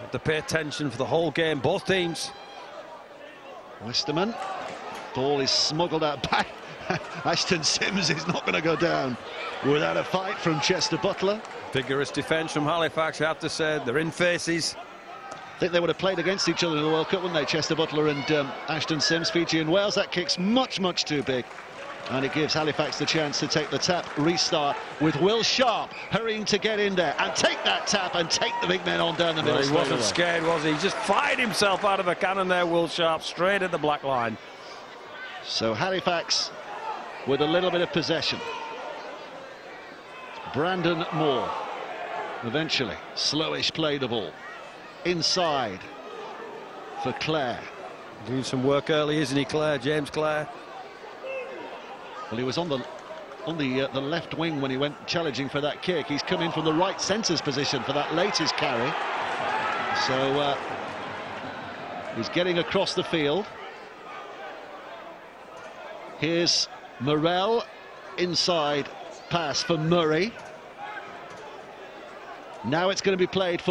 Have to pay attention for the whole game, both teams. Westerman, ball is smuggled out back. Ashton Sims is not going to go down without a fight from Chester Butler. Vigorous defence from Halifax, I have to say. They're in faces. I think they would have played against each other in the World Cup, wouldn't they? Chester Butler and Ashton Sims, Fiji and Wales. That kick's much, much too big. And it gives Halifax the chance to take the tap restart with Will Sharp hurrying to get in there and take that tap and take the big men on down the middle. He wasn't scared, was he? He just fired himself out of a cannon there, Will Sharp, straight at the black line. So Halifax with a little bit of possession. Brandon Moore, eventually, slowish play the ball. Inside for Clare. Doing some work early, isn't he, Clare? James Clare. Well, he was on the left wing when he went challenging for that kick. He's come in from the right centre's position for that latest carry. So he's getting across the field. Here's Morrell, inside pass for Murray. Now it's going to be played for